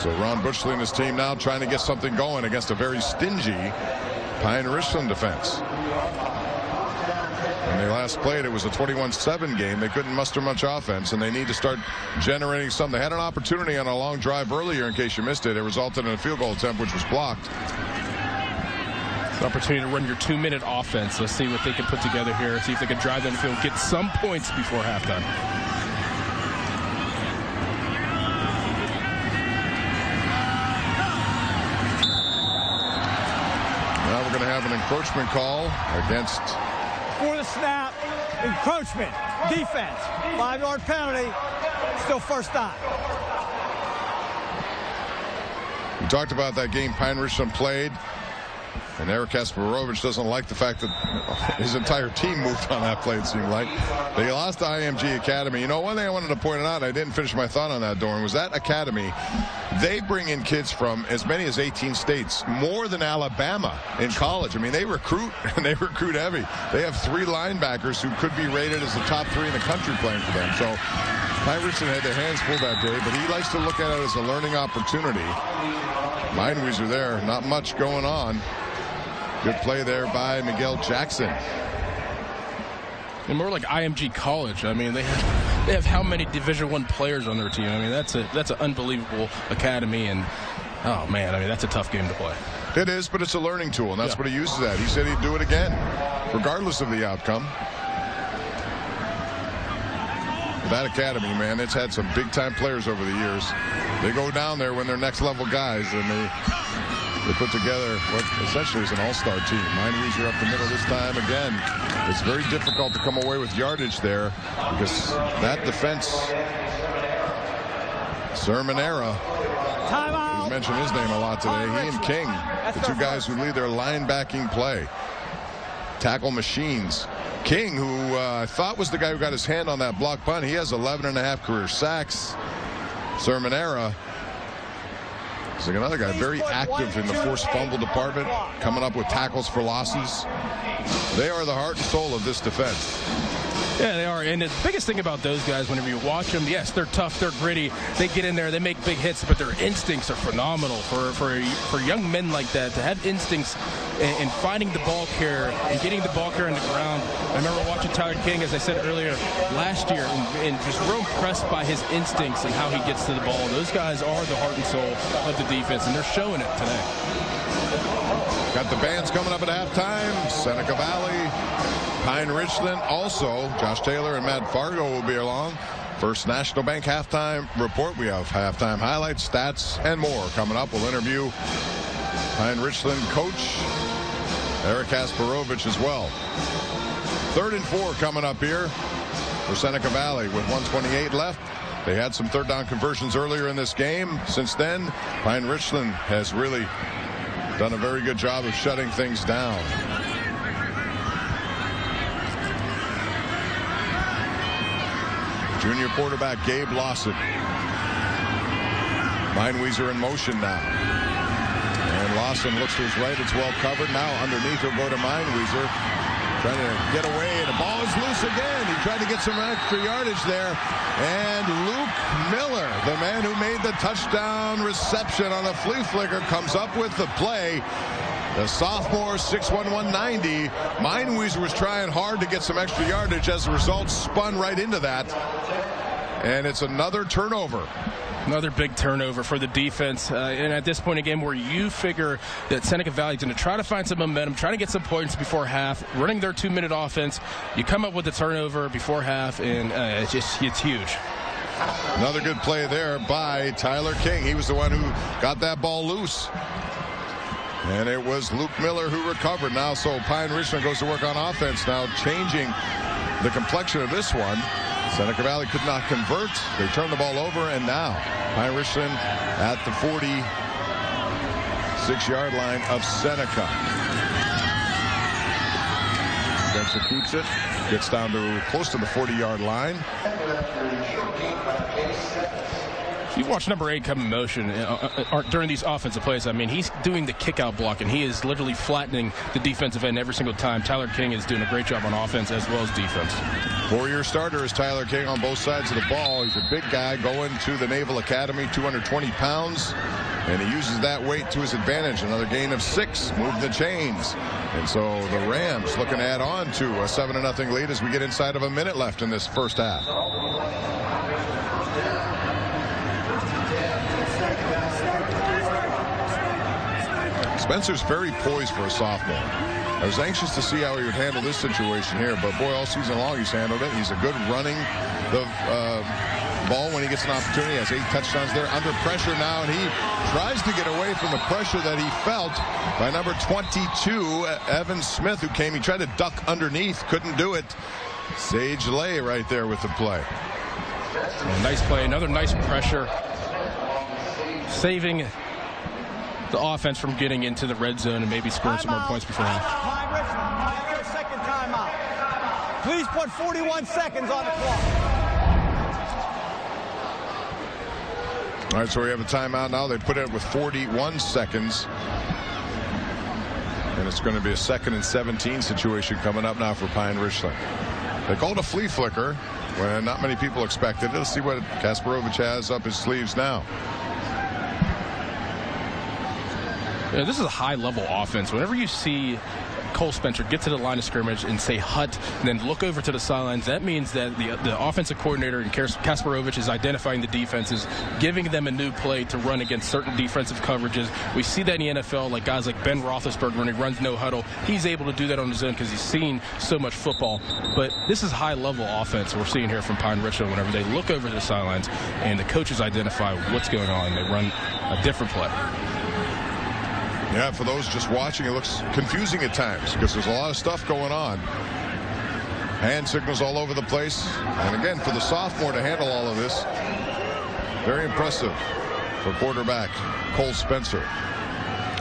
[SPEAKER 10] So Ron Bushley and his team now trying to get something going against a very stingy Pine-Richland defense. When they last played, it was a 21-7 game. They couldn't muster much offense, and they need to start generating some. They had an opportunity on a long drive earlier, in case you missed it. It resulted in a field goal attempt, which was blocked.
[SPEAKER 11] Opportunity to run your 2-minute offense. Let's see what they can put together here. See if they can drive down the field, get some points before halftime.
[SPEAKER 10] Now we're going to have an encroachment call against.
[SPEAKER 20] For the snap, encroachment, defense, 5-yard penalty, still first down.
[SPEAKER 10] We talked about that game Pine-Richland played. And Eric Kasparovich doesn't like the fact that his entire team moved on that play, it seemed like. They lost to IMG Academy. You know, one thing I wanted to point out, I didn't finish my thought on that, Doran, was that Academy, they bring in kids from as many as 18 states, more than Alabama in college. I mean, they recruit, and they recruit heavy. They have 3 linebackers who could be rated as the top 3 in the country playing for them. So Pine-Richland had their hands full that day, but he likes to look at it as a learning opportunity. Mindweezer there, not much going on. Good play there by Miguel Jackson.
[SPEAKER 11] And more like IMG College. I mean, they have how many Division I players on their team? I mean, that's an unbelievable academy, and oh man, I mean, that's a tough game to play.
[SPEAKER 10] It is, but it's a learning tool, and that's what he uses that. He said he'd do it again, regardless of the outcome. That academy, man, it's had some big-time players over the years. They go down there when they're next-level guys, and they put together what essentially is an all-star team. Mine-Weezer up the middle this time again. It's very difficult to come away with yardage there because that defense, Sermonera, we've mentioned his name a lot today. He and King, the two guys who lead their linebacking play. Tackle machines. King, who I thought was the guy who got his hand on that block punt, he has 11.5 career sacks. Sermonera is like another guy, very active in the forced fumble department, coming up with tackles for losses. They are the heart and soul of this defense.
[SPEAKER 11] Yeah, they are. And the biggest thing about those guys, whenever you watch them, yes, they're tough, they're gritty, they get in there, they make big hits, but their instincts are phenomenal. For young men like that to have instincts in finding the ball carrier and getting the ball carrier on the ground. I remember watching Tyler King, as I said earlier, last year, and just real impressed by his instincts and how he gets to the ball. Those guys are the heart and soul of the defense, and they're showing it today.
[SPEAKER 10] Got the bands coming up at halftime. Seneca Valley, Pine-Richland. Also, Josh Taylor and Matt Fargo will be along. First National Bank halftime report. We have halftime highlights, stats, and more coming up. We'll interview Pine-Richland coach Eric Kasparovich as well. 3rd and 4 coming up here for Seneca Valley with 1:28 left. They had some third down conversions earlier in this game. Since then, Pine-Richland has really done a very good job of shutting things down. Junior quarterback Gabe Lawson. Mine-Weezer in motion now. And Lawson looks to his right. It's well covered. Now underneath will go to Mine-Weezer. Trying to get away, and the ball is loose again. He tried to get some extra yardage there. And Luke Miller, the man who made the touchdown reception on a flea flicker, comes up with the play. The sophomore, 6'1", 190. Mine-Weezer was trying hard to get some extra yardage. As a result, spun right into that. And it's another turnover.
[SPEAKER 11] Another big turnover for the defense. And at this point again, where you figure that Seneca Valley is going to try to find some momentum, trying to get some points before half, running their 2-minute offense, you come up with a turnover before half, and it's huge.
[SPEAKER 10] Another good play there by Tyler King. He was the one who got that ball loose. And it was Luke Miller who recovered now. So Pine-Richland goes to work on offense now, changing the complexion of this one. Seneca Valley could not convert. They turned the ball over, and now Pine-Richland at the 46-yard line of Seneca. Executes it. Gets down to close to the 40-yard line.
[SPEAKER 11] You watch number 8 come in motion during these offensive plays. I mean, he's doing the kick-out block, and he is literally flattening the defensive end every single time. Tyler King is doing a great job on offense as well as defense.
[SPEAKER 10] 4-year starter is Tyler King on both sides of the ball. He's a big guy going to the Naval Academy, 220 pounds, and he uses that weight to his advantage. Another gain of 6, moving the chains. And so the Rams looking to add on to a 7-0 lead as we get inside of a minute left in this first half. Spencer's very poised for a sophomore. I was anxious to see how he would handle this situation here, but boy, all season long he's handled it. He's a good running the ball when he gets an opportunity. He has 8 touchdowns there. Under pressure now, and he tries to get away from the pressure that he felt by number 22, Evan Smith, who came. He tried to duck underneath, couldn't do it. Sage Lay right there with the play.
[SPEAKER 11] Nice play, another nice pressure. Saving the offense from getting into the red zone and maybe scoring some more points before half.
[SPEAKER 20] Second timeout. Please put 41 seconds on the clock.
[SPEAKER 10] All right, so we have a timeout now. They put it with 41 seconds. And it's going to be a 2nd and 17 situation coming up now for Pine-Richland. They called a flea flicker when not many people expected it. Let's see what Kasparovich has up his sleeves now.
[SPEAKER 11] Yeah, this is a high-level offense. Whenever you see Cole Spencer get to the line of scrimmage and say hut, and then look over to the sidelines, that means that the offensive coordinator and Kasparovich is identifying the defenses, giving them a new play to run against certain defensive coverages. We see that in the NFL, like guys like Ben Roethlisberger when he runs no huddle. He's able to do that on his own because he's seen so much football. But this is high-level offense we're seeing here from Pine-Richland whenever they look over the sidelines and the coaches identify what's going on and they run a different play.
[SPEAKER 10] Yeah, for those just watching, it looks confusing at times because there's a lot of stuff going on. Hand signals all over the place. And again, for the sophomore to handle all of this, very impressive for quarterback Cole Spencer.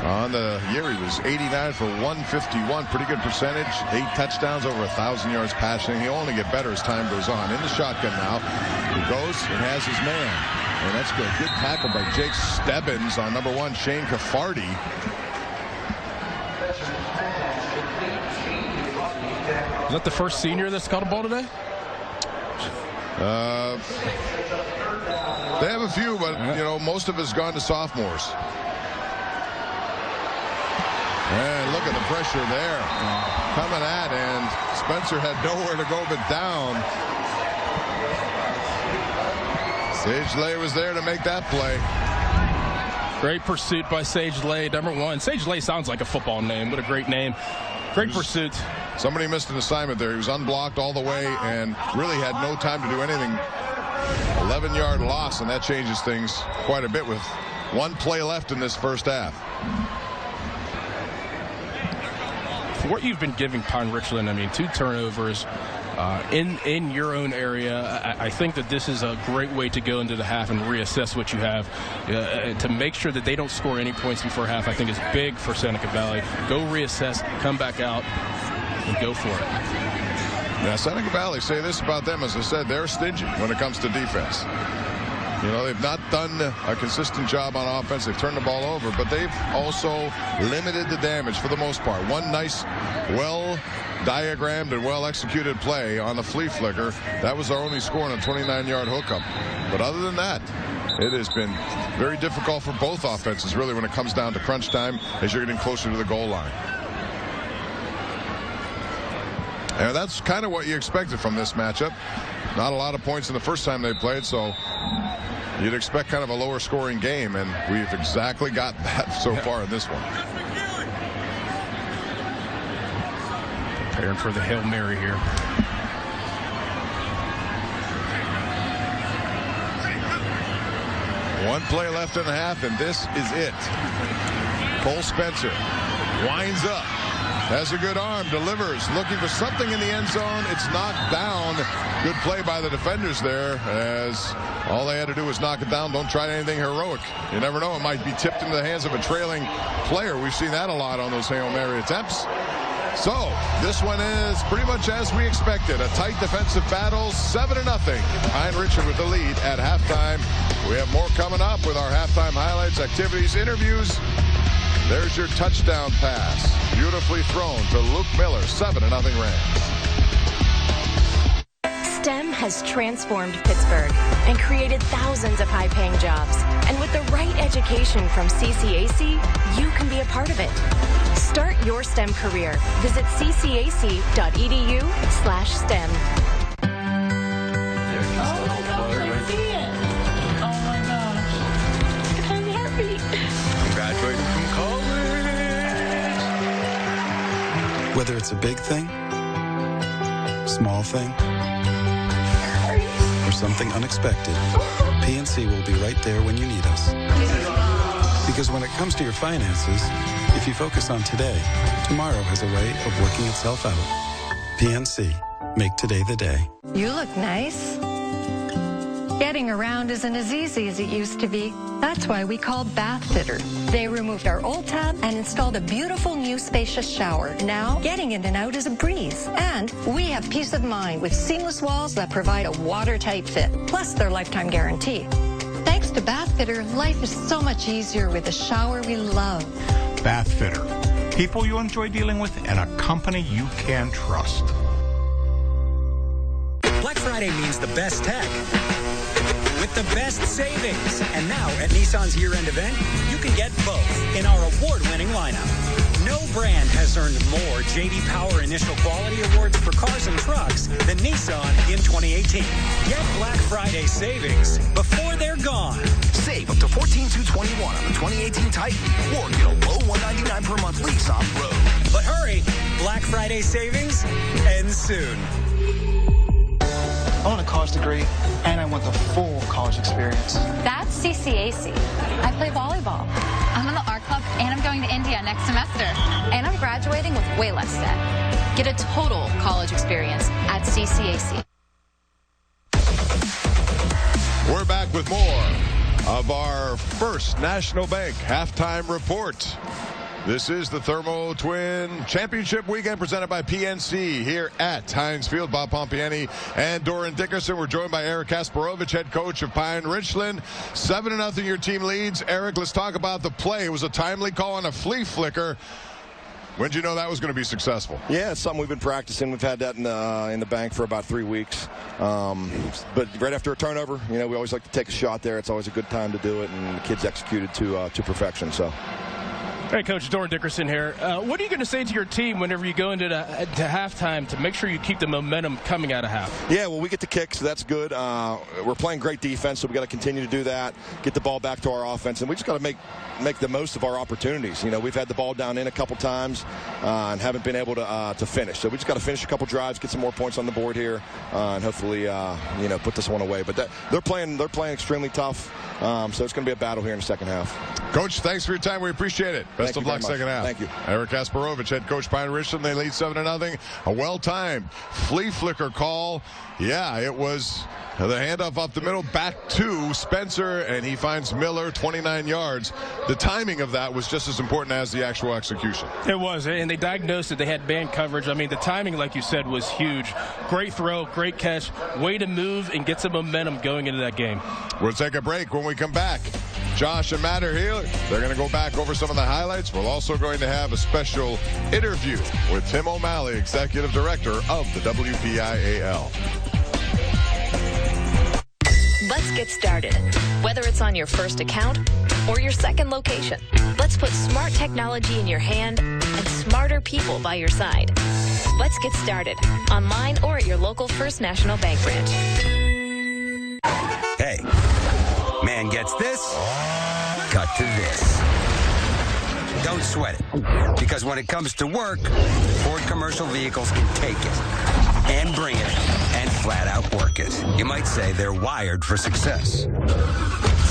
[SPEAKER 10] On the year, he was 89 for 151. Pretty good percentage. 8 touchdowns, over 1,000 yards passing. He'll only get better as time goes on. In the shotgun now. He goes and has his man. And that's good. Good tackle by Jake Stebbins on number 1, Shane Caffardi.
[SPEAKER 11] Is that the first senior that's caught a ball today?
[SPEAKER 10] They have a few, but, you know, most of it's gone to sophomores. And look at the pressure there. Coming at, and Spencer had nowhere to go but down. Sage Lay was there to make that play.
[SPEAKER 11] Great pursuit by Sage Lay, number 1. Sage Lay sounds like a football name. What a great name. Great pursuit.
[SPEAKER 10] Somebody missed an assignment there. He was unblocked all the way and really had no time to do anything. 11-yard loss, and that changes things quite a bit with 1 play left in this first half.
[SPEAKER 11] For what you've been giving Pine-Richland, I mean, 2 turnovers in your own area. I think that this is a great way to go into the half and reassess what you have to make sure that they don't score any points before half. I think is big for Seneca Valley. Go reassess, come back out, and go for it.
[SPEAKER 10] Yeah, Seneca Valley, say this about them, as I said, they're stingy when it comes to defense. You know, they've not done a consistent job on offense. They've turned the ball over, but they've also limited the damage for the most part. One nice, well-diagrammed and well-executed play on the flea flicker. That was our only score on a 29-yard hookup. But other than that, it has been very difficult for both offenses, really, when it comes down to crunch time as you're getting closer to the goal line. And that's kind of what you expected from this matchup. Not a lot of points in the first time they played, so you'd expect kind of a lower scoring game, and we've exactly got that so far in this one.
[SPEAKER 11] Preparing for the Hail Mary here.
[SPEAKER 10] One play left in the half, and this is it. Cole Spencer winds up. Has a good arm, delivers, looking for something in the end zone. It's knocked down. Good play by the defenders there, as all they had to do was knock it down. Don't try anything heroic. You never know. It might be tipped into the hands of a trailing player. We've seen that a lot on those Hail Mary attempts. So this one is pretty much as we expected. A tight defensive battle, 7-0. Pine-Richland with the lead at halftime. We have more coming up with our halftime highlights, activities, interviews. There's your touchdown pass. Beautifully thrown to Luke Miller. 7-0 Rams.
[SPEAKER 4] STEM has transformed Pittsburgh and created thousands of high-paying jobs. And with the right education from CCAC, you can be a part of it. Start your STEM career. Visit ccac.edu/STEM.
[SPEAKER 15] Whether it's a big thing, small thing, or something unexpected, PNC will be right there when you need us. Because when it comes to your finances, if you focus on today, tomorrow has a way of working itself out. PNC, make today the day.
[SPEAKER 16] You look nice. Getting around isn't as easy as it used to be. That's why we called Bath Fitter. They removed our old tub and installed a beautiful new spacious shower. Now, getting in and out is a breeze. And we have peace of mind with seamless walls that provide a watertight fit, plus their lifetime guarantee. Thanks to Bath Fitter, life is so much easier with a shower we love.
[SPEAKER 19] Bath Fitter. People you enjoy dealing with and a company you can trust.
[SPEAKER 25] Black Friday means the best tech. With
[SPEAKER 3] with the best savings. And now at Nissan's year-end event, you can get both in our award-winning lineup. No brand has earned more J.D. Power Initial Quality Awards for cars and trucks than Nissan in 2018. Get Black Friday savings before they're gone.
[SPEAKER 14] Save up to $14,221 on the 2018 Titan, or get a low $199 per month lease on road.
[SPEAKER 3] But hurry, Black Friday savings ends soon.
[SPEAKER 18] I want a college degree, and I want the full college experience.
[SPEAKER 21] That's CCAC. I play volleyball. I'm in the art club, and I'm going to India next semester. And I'm graduating with way less debt. Get a total college experience at CCAC.
[SPEAKER 10] We're back with more of our First National Bank halftime report. This is the Thermo Twin Championship Weekend presented by PNC here at Heinz Field. Bob Pompiani and Doran Dickerson. We're joined by Eric Kasparovich, head coach of Pine-Richland. 7-0 your team leads. Eric, let's talk about the play. It was a timely call on a flea flicker. When did you know that was going to be successful?
[SPEAKER 25] Yeah, it's something we've been practicing. We've had that in the bank for about 3 weeks. But right after a turnover, we always like to take a shot there. It's always a good time to do it, and the kids executed to perfection. So.
[SPEAKER 11] Hey, Coach, Doran Dickerson here. What are you going to say to your team whenever you go into to halftime to make sure you keep the momentum coming out of half?
[SPEAKER 25] Yeah, well, we get the kick, so that's good. We're playing great defense, so we got to continue to do that, get the ball back to our offense, and we just got to make the most of our opportunities. We've had the ball down in a couple times and haven't been able to finish. So we just got to finish a couple drives, get some more points on the board here, and hopefully, put this one away. But they're playing extremely tough, so it's going to be a battle here in the second half.
[SPEAKER 10] Coach, thanks for your time. We appreciate it. Best of luck second half.
[SPEAKER 25] Thank you.
[SPEAKER 10] Eric Kasparovich, head coach Pine-Richland. They lead 7-0. A well-timed flea flicker call. Yeah, it was the handoff up the middle, back to Spencer, and he finds Miller 29 yards. The timing of that was just as important as the actual execution.
[SPEAKER 11] It was, and they diagnosed it. They had band coverage. I mean, the timing, like you said, was huge. Great throw, great catch, way to move and get some momentum going into that game.
[SPEAKER 10] We'll take a break. When we come back, Josh and Matt are here. They're going to go back over some of the highlights. We're also going to have a special interview with Tim O'Malley, Executive Director of the WPIAL.
[SPEAKER 1] Let's get started. Whether it's on your first account or your second location, let's put smart technology in your hand and smarter people by your side. Let's get started online or at your local First National Bank branch.
[SPEAKER 3] Hey, man gets this, cut to this. Don't sweat it, because when it comes to work, Ford Commercial Vehicles can take it and bring it and flat out work it. You might say they're wired for success.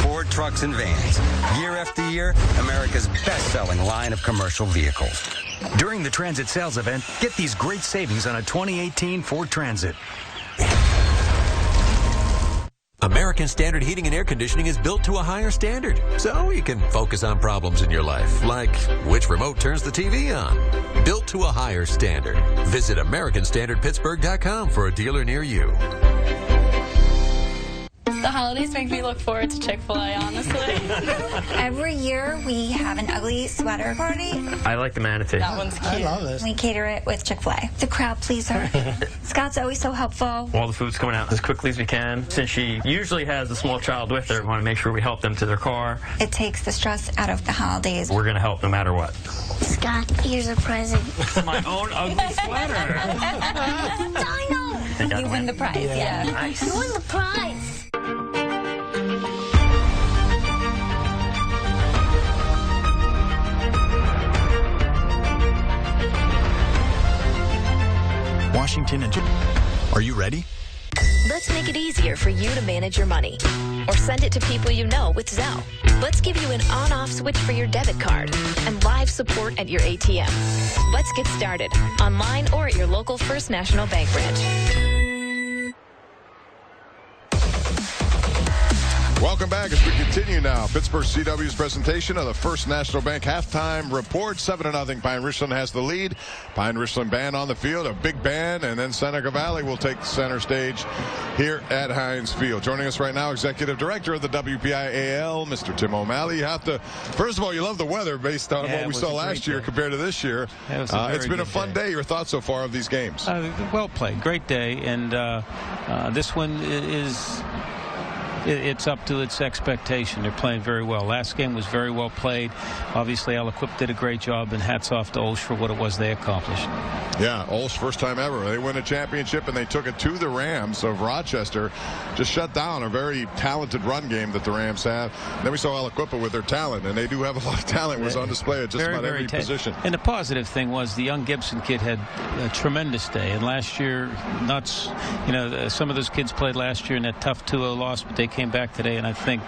[SPEAKER 3] Ford Trucks and Vans, year after year, America's best-selling line of commercial vehicles.
[SPEAKER 26] During the Transit Sales Event, get these great savings on a 2018 Ford Transit.
[SPEAKER 27] American Standard Heating and Air Conditioning is built to a higher standard, so you can focus on problems in your life, like which remote turns the TV on. Built to a higher standard. Visit AmericanStandardPittsburgh.com for a dealer near you.
[SPEAKER 5] The holidays make me look forward to Chick-fil-A, honestly.
[SPEAKER 28] Every year we have an ugly sweater party.
[SPEAKER 29] I like the manatee.
[SPEAKER 5] That one's cute.
[SPEAKER 28] I love this. We cater it with Chick-fil-A. The crowd pleaser. Scott's always so helpful.
[SPEAKER 29] All the food's coming out as quickly as we can. Since she usually has a small child with her, we want to make sure we help them to their car.
[SPEAKER 28] It takes the stress out of the holidays.
[SPEAKER 29] We're going to help no matter what.
[SPEAKER 28] Scott, here's a present.
[SPEAKER 29] My own ugly sweater.
[SPEAKER 28] Dino! You win the prize, yeah.
[SPEAKER 29] Nice.
[SPEAKER 28] You win the prize.
[SPEAKER 12] Washington and... Are you ready?
[SPEAKER 1] Let's make it easier for you to manage your money. Or send it to people you know with Zelle. Let's give you an on-off switch for your debit card and live support at your ATM. Let's get started online or at your local First National Bank branch.
[SPEAKER 10] Welcome back as we continue now. Pittsburgh CW's presentation of the First National Bank halftime report. 7-0. Pine-Richland has the lead. Pine-Richland band on the field, a big band, and then Seneca Valley will take center stage here at Heinz Field. Joining us right now, Executive Director of the WPIAL, Mr. Tim O'Malley. You have to, first of all, you love the weather based on what we saw last year compared to this year. It's been a fun day. Your thoughts so far of these games?
[SPEAKER 30] Well played. Great day. And this one is...
[SPEAKER 2] it's up to its expectation. They're playing very well. Last game was very well played. Obviously, Aliquip did a great job, and hats off to Olsh for what it was they accomplished.
[SPEAKER 10] Yeah, Olsh, first time ever. They win a championship, and they took it to the Rams of Rochester. Just shut down a very talented run game that the Rams have. And then we saw Aliquip with their talent, and they do have a lot of talent. Was on display at just about every position.
[SPEAKER 2] And the positive thing was the young Gibson kid had a tremendous day. And last year, some of those kids played last year in that tough 2-0 loss, but they came back today, and I think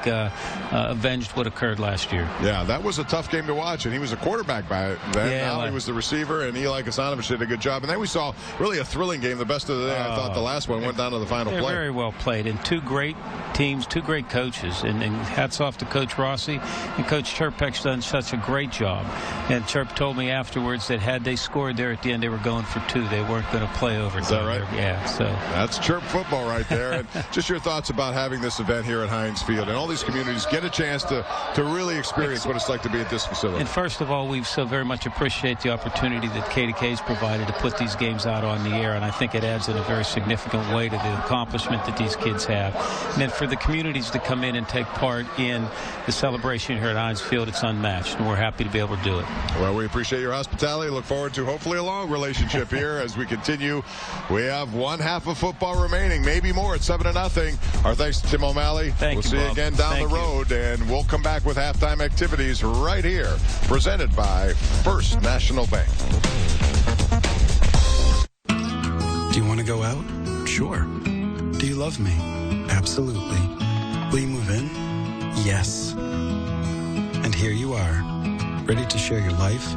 [SPEAKER 2] avenged what occurred last year.
[SPEAKER 10] Yeah, that was a tough game to watch, and he was a quarterback by then.
[SPEAKER 2] Yeah,
[SPEAKER 10] now he was the receiver, and Eli Kasanovich did a good job. And then we saw really a thrilling game, the best of the day. I thought the last one went down to the final play.
[SPEAKER 2] Very well played, and two great teams, two great coaches, and hats off to Coach Rossi, and Coach Chirpek's done such a great job. And Chirp told me afterwards that had they scored there at the end, they were going for 2. They weren't going to play overtime.
[SPEAKER 10] Is that right?
[SPEAKER 2] Yeah. So
[SPEAKER 10] that's Chirp football right there. And just your thoughts about having this event here at Heinz Field, and all these communities get a chance to really experience what it's like to be at this facility.
[SPEAKER 2] And first of all, we so very much appreciate the opportunity that KDK's provided to put these games out on the air, and I think it adds in a very significant way to the accomplishment that these kids have. And then for the communities to come in and take part in the celebration here at Heinz Field, it's unmatched, and we're happy to be able to do it.
[SPEAKER 10] Well, we appreciate your hospitality. Look forward to hopefully a long relationship here as we continue. We have one half of football remaining, maybe more at 7-0. Our thanks to Tim O'Malley. We'll see you again down the road, and we'll come back with halftime activities right here, presented by First National Bank.
[SPEAKER 15] Do you want to go out? Sure. Do you love me? Absolutely. Will you move in? Yes. And here you are, ready to share your life,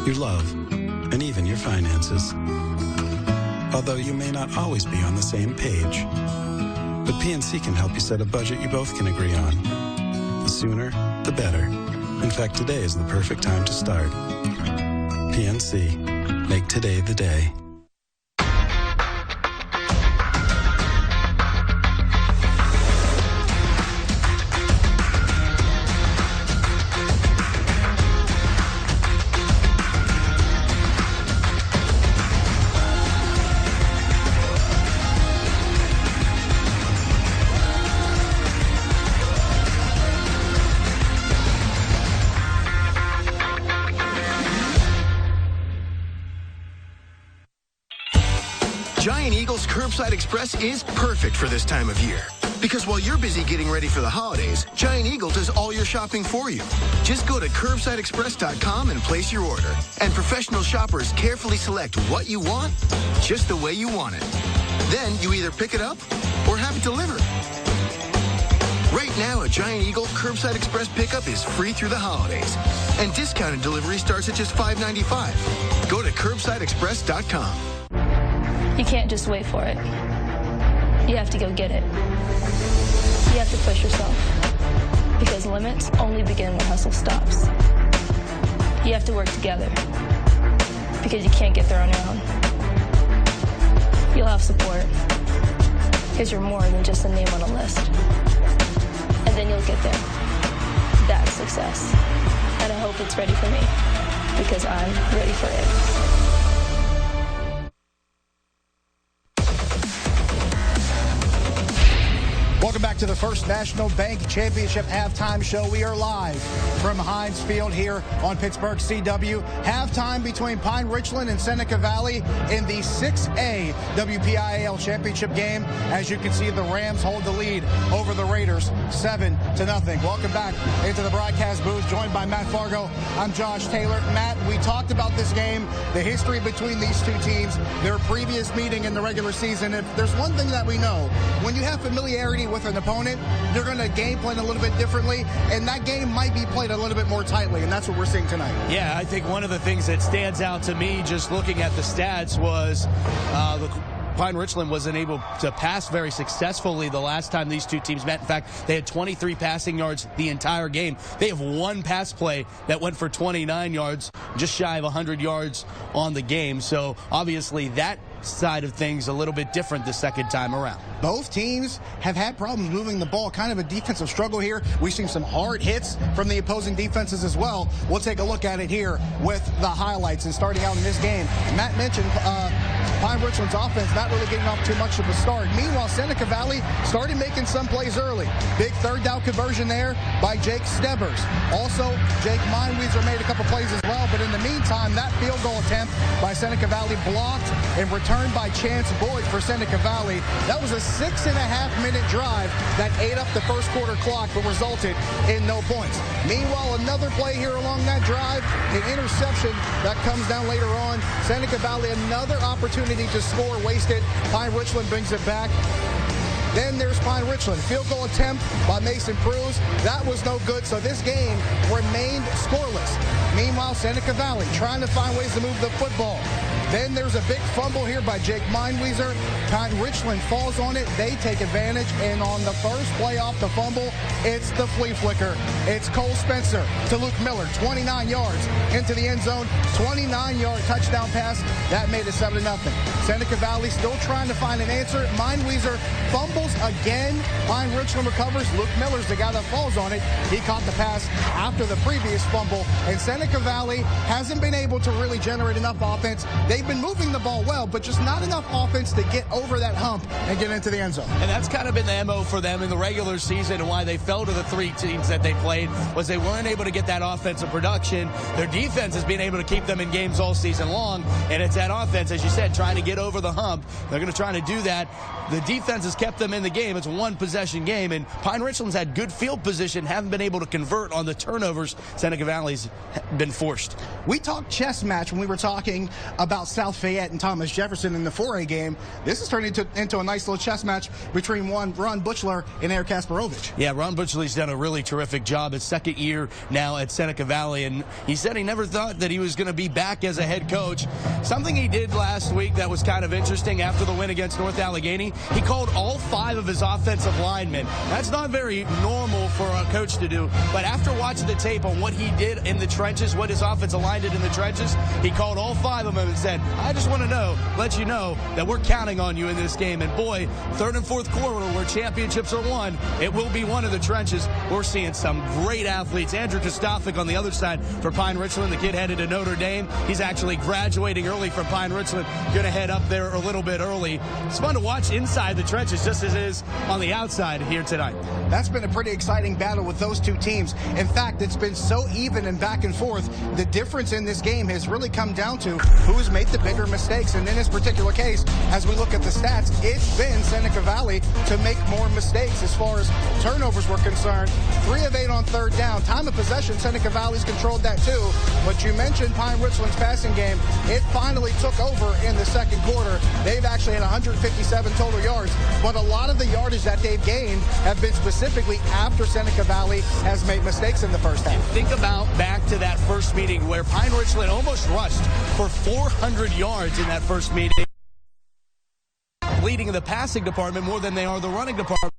[SPEAKER 15] your love, and even your finances. Although you may not always be on the same page. But PNC can help you set a budget you both can agree on. The sooner, the better. In fact, today is the perfect time to start. PNC. Make today the day.
[SPEAKER 12] Giant Eagle's Curbside Express is perfect for this time of year. Because while you're busy getting ready for the holidays, Giant Eagle does all your shopping for you. Just go to CurbsideExpress.com and place your order. And professional shoppers carefully select what you want, just the way you want it. Then you either pick it up or have it delivered. Right now, a Giant Eagle Curbside Express pickup is free through the holidays. And discounted delivery starts at just $5.95. Go to CurbsideExpress.com.
[SPEAKER 5] You can't just wait for it. You have to go get it. You have to push yourself. Because limits only begin when hustle stops. You have to work together. Because you can't get there on your own. You'll have support. Because you're more than just a name on a list. And then you'll get there. That's success. And I hope it's ready for me. Because I'm ready for it.
[SPEAKER 6] Welcome back to the First National Bank Championship Halftime Show. We are live from Heinz Field here on Pittsburgh CW. Halftime between Pine-Richland and Seneca Valley in the 6A WPIAL Championship game. As you can see, the Rams hold the lead over the Raiders 7-0. Welcome back into the broadcast booth, joined by Matt Fargo. I'm Josh Taylor. Matt, we talked about this game, the history between these two teams, their previous meeting in the regular season. If there's one thing that we know, when you have familiarity with an opponent, they're going to game plan a little bit differently, and that game might be played a little bit more tightly, and that's what we're seeing tonight.
[SPEAKER 7] Yeah, I think one of the things that stands out to me just looking at the stats was Pine-Richland wasn't able to pass very successfully the last time these two teams met. In fact, they had 23 passing yards the entire game. They have one pass play that went for 29 yards, just shy of 100 yards on the game. So obviously that side of things a little bit different the second time around.
[SPEAKER 6] Both teams have had problems moving the ball, kind of a defensive struggle here. We've seen some hard hits from the opposing defenses as well. We'll take a look at it here with the highlights. And starting out in this game, Matt mentioned Pine-Richland's offense not really getting off too much of a start. Meanwhile, Seneca Valley started making some plays early. Big third down conversion there by Jake Stebbers. Also, Jake Meinweiser made a couple plays as well, but in the meantime, that field goal attempt by Seneca Valley blocked and returned by Chance Boyd for Seneca Valley. That was a 6.5-minute drive that ate up the first quarter clock but resulted in no points. Meanwhile, another play here along that drive, an interception that comes down later on. Seneca Valley, another opportunity to score wasted. Pine-Richland brings it back. Then there's Pine-Richland. Field goal attempt by Mason Cruz. That was no good, so this game remained scoreless. Meanwhile, Seneca Valley trying to find ways to move the football. Then there's a big fumble here by Jake Meinweiser. Pine-Richland falls on it. They take advantage, and on the first play off the fumble, it's the flea flicker. It's Cole Spencer to Luke Miller, 29 yards into the end zone, 29-yard touchdown pass. That made it 7-0. Seneca Valley still trying to find an answer. Meinweiser fumbles again. Pine-Richland recovers. Luke Miller's the guy that falls on it. He caught the pass after the previous fumble, and Seneca Valley hasn't been able to really generate enough offense. They've been moving the ball well, but just not enough offense to get over that hump and get into the end zone.
[SPEAKER 7] And that's kind of been the MO for them in the regular season, and why they fell to the three teams that they played was they weren't able to get that offensive production. Their defense has been able to keep them in games all season long, and it's that offense, as you said, trying to get over the hump. They're going to try to do that. The defense has kept them in the game. It's a one-possession game, and Pine-Richland's had good field position, haven't been able to convert on the turnovers Seneca Valley's been forced.
[SPEAKER 6] We talked chess match when we were talking about South Fayette and Thomas Jefferson in the 4A game. This is turning into a nice little chess match between Ron Butchler and Eric Kasparovich.
[SPEAKER 7] Yeah, Ron Butchler's done a really terrific job. His second year now at Seneca Valley, and he said he never thought that he was going to be back as a head coach. Something he did last week that was kind of interesting after the win against North Allegheny, he called all 5 of his offensive linemen. That's not very normal for a coach to do, but after watching the tape on what he did in the trenches, what his offensive line did in the trenches, he called all 5 of them and said, I just want to let you know that we're counting on you in this game. And boy, third and fourth quarter where championships are won, it will be one of the trenches. We're seeing some great athletes. Andrew Kostofik on the other side for Pine-Richland, the kid headed to Notre Dame. He's actually graduating early from Pine-Richland, going to head up there a little bit early. It's fun to watch inside the trenches just as it is on the outside here tonight.
[SPEAKER 6] That's been a pretty exciting battle with those two teams. In fact, it's been so even and back and forth. The difference in this game has really come down to who's made the bigger mistakes. And in this particular case, as we look at the stats, it's been Seneca Valley to make more mistakes as far as turnovers were concerned. 3 of 8 on third down. Time of possession, Seneca Valley's controlled that too. But you mentioned Pine-Richland's passing game. It finally took over in the second quarter. They've actually had 157 total yards, but a lot of the yardage that they've gained have been specifically after Seneca Valley has made mistakes in the first half.
[SPEAKER 7] Think about back to that first meeting where Pine-Richland almost rushed for 400 yards in that first meeting, leading the passing department more than they are the running department.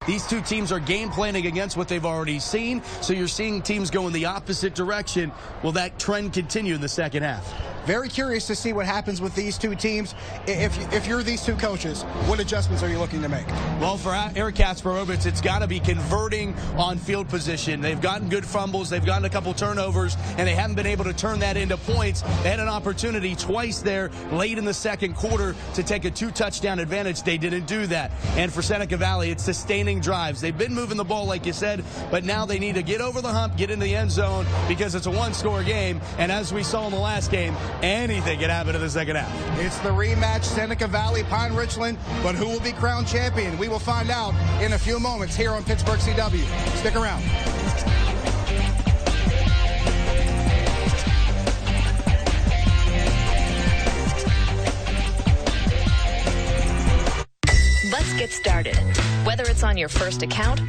[SPEAKER 7] These two teams are game planning against what they've already seen, so you're seeing teams go in the opposite direction. Will that trend continue in the second half?
[SPEAKER 6] Very curious to see what happens with these two teams. If you're these two coaches, what adjustments are you looking to make?
[SPEAKER 7] Well, for Eric Kasparovich, it's got to be converting on field position. They've gotten good fumbles, they've gotten a couple turnovers, and they haven't been able to turn that into points. They had an opportunity twice there late in the second quarter to take a 2-touchdown advantage. They didn't do that. And for Seneca Valley, it's sustaining drives. They've been moving the ball, like you said, but now they need to get over the hump, get into the end zone, because it's a one-score game. And as we saw in the last game, anything can happen in the second half.
[SPEAKER 6] It's the rematch, Seneca Valley, Pine-Richland, but who will be crowned champion? We will find out in a few moments here on Pittsburgh CW. Stick around.
[SPEAKER 4] Let's get started. Whether it's on your first account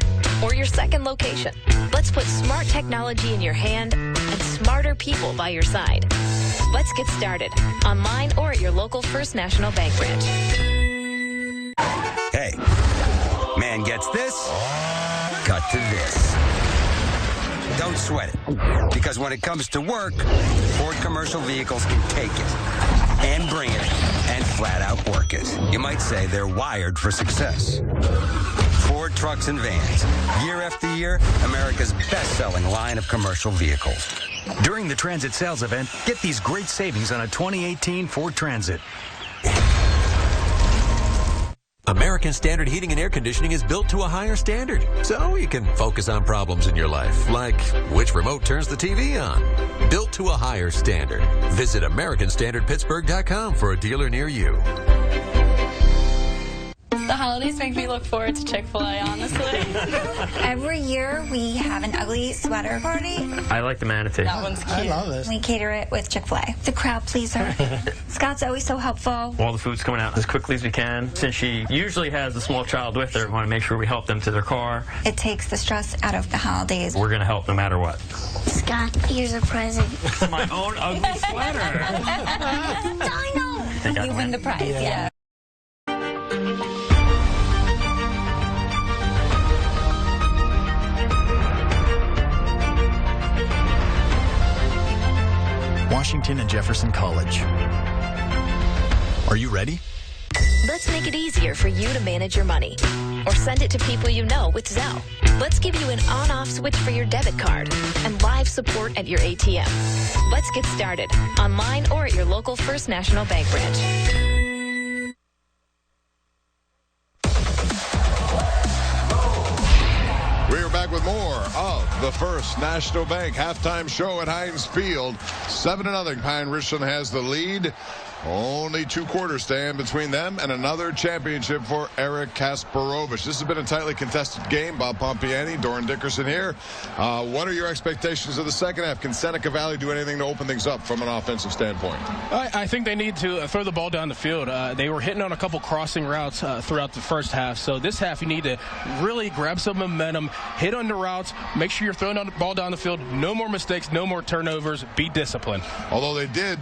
[SPEAKER 4] or your second location, let's put smart technology in your hand and smarter people by your side. Let's get started online or at your local First National Bank branch.
[SPEAKER 3] Hey, man gets this, cut to this. Don't sweat it, because when it comes to work, Ford Commercial Vehicles can take it and bring it flat out work it. You might say they're wired for success. Ford Trucks and Vans, year after year, America's best-selling line of commercial vehicles.
[SPEAKER 26] During the Transit sales event, get these great savings on a 2018 Ford Transit.
[SPEAKER 27] American Standard Heating and Air Conditioning is built to a higher standard, so you can focus on problems in your life, like which remote turns the TV on. Built to a higher standard. Visit AmericanStandardPittsburgh.com for a dealer near you.
[SPEAKER 5] The holidays make me look forward to Chick-fil-A, honestly.
[SPEAKER 28] Every year we have an ugly sweater party.
[SPEAKER 29] I like the manatee.
[SPEAKER 5] That one's cute.
[SPEAKER 18] I love this.
[SPEAKER 28] We cater it with Chick-fil-A. The crowd pleaser. Scott's always so helpful.
[SPEAKER 29] All the food's coming out as quickly as we can. Since she usually has a small child with her, we want to make sure we help them to their car.
[SPEAKER 28] It takes the stress out of the holidays.
[SPEAKER 29] We're going to help no matter what.
[SPEAKER 28] Scott, here's a present.
[SPEAKER 29] My own ugly sweater.
[SPEAKER 28] Dino! You win the prize, yeah.
[SPEAKER 12] Washington and Jefferson College. Are you ready?
[SPEAKER 4] Let's make it easier for you to manage your money. Or send it to people you know with Zelle. Let's give you an on-off switch for your debit card and live support at your ATM. Let's get started online or at your local First National Bank branch.
[SPEAKER 10] We are back with more of the First National Bank halftime show at Heinz Field. 7-0. Pine-Richland has the lead. Only 2 quarters stand between them and another championship for Eric Kasparovich. This has been a tightly contested game. Bob Pompiani, Doran Dickerson here. What are your expectations of the second half? Can Seneca Valley do anything to open things up from an offensive standpoint?
[SPEAKER 11] I think they need to throw the ball down the field. They were hitting on a couple crossing routes throughout the first half. So this half, you need to really grab some momentum, hit on the routes, make sure you're throwing the ball down the field. No more mistakes, no more turnovers. Be disciplined.
[SPEAKER 10] Although they did,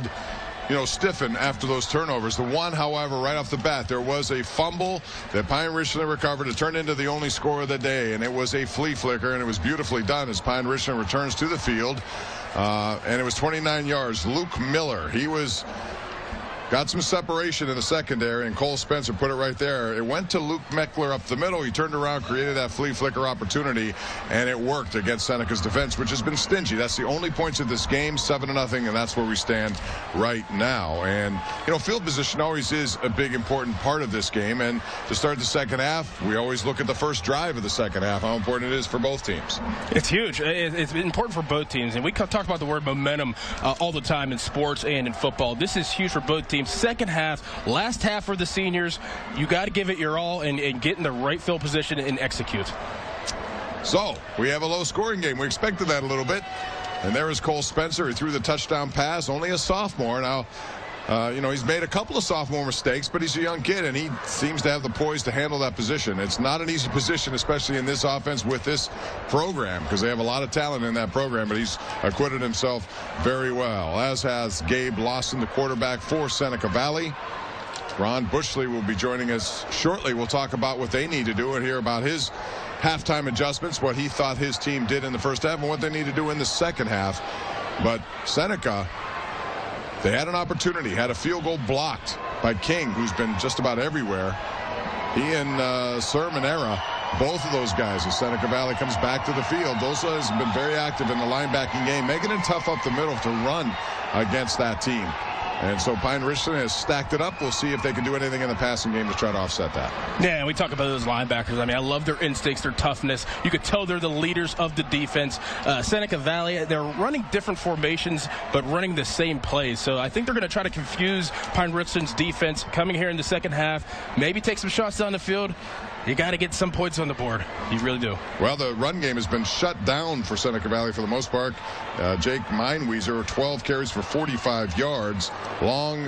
[SPEAKER 10] stiffen after those turnovers. The one, however, right off the bat, there was a fumble that Pine-Richland recovered to turn into the only score of the day, and it was a flea flicker, and it was beautifully done as Pine-Richland returns to the field, and it was 29 yards. Luke Miller, got some separation in the secondary, and Cole Spencer put it right there. It went to Luke Meckler up the middle. He turned around, created that flea flicker opportunity, and it worked against Seneca's defense, which has been stingy. That's the only points of this game, 7-0, and that's where we stand right now. And, field position always is a big, important part of this game. And to start the second half, we always look at the first drive of the second half, how important it is for both teams.
[SPEAKER 11] It's huge. It's important for both teams. And we talk about the word momentum all the time in sports and in football. This is huge for both teams. Second half, last half for the seniors, you got to give it your all and get in the right field position and execute.
[SPEAKER 10] So we have a low-scoring game. We expected that a little bit. And there is Cole Spencer. He threw the touchdown pass, only a sophomore. Now, he's made a couple of sophomore mistakes, but he's a young kid, and he seems to have the poise to handle that position. It's not an easy position, especially in this offense with this program, because they have a lot of talent in that program, but he's acquitted himself very well, as has Gabe Lawson, the quarterback for Seneca Valley. Ron Bushley will be joining us shortly. We'll talk about what they need to do and hear about his halftime adjustments, what he thought his team did in the first half, and what they need to do in the second half. But Seneca, they had an opportunity, had a field goal blocked by King, who's been just about everywhere. He and Sir Manera, both of those guys, as Seneca Valley comes back to the field. Those guys have been very active in the linebacking game, making it tough up the middle to run against that team. And so Pine-Richland has stacked it up. We'll see if they can do anything in the passing game to try to offset that.
[SPEAKER 11] Yeah, we talk about those linebackers. I love their instincts, their toughness. You could tell they're the leaders of the defense. Seneca Valley, they're running different formations, but running the same plays. So I think they're going to try to confuse Pine-Richland's defense coming here in the second half. Maybe take some shots down the field. You got to get some points on the board. You really do.
[SPEAKER 10] Well, the run game has been shut down for Seneca Valley for the most part. Jake Meinwieser, 12 carries for 45 yards. Long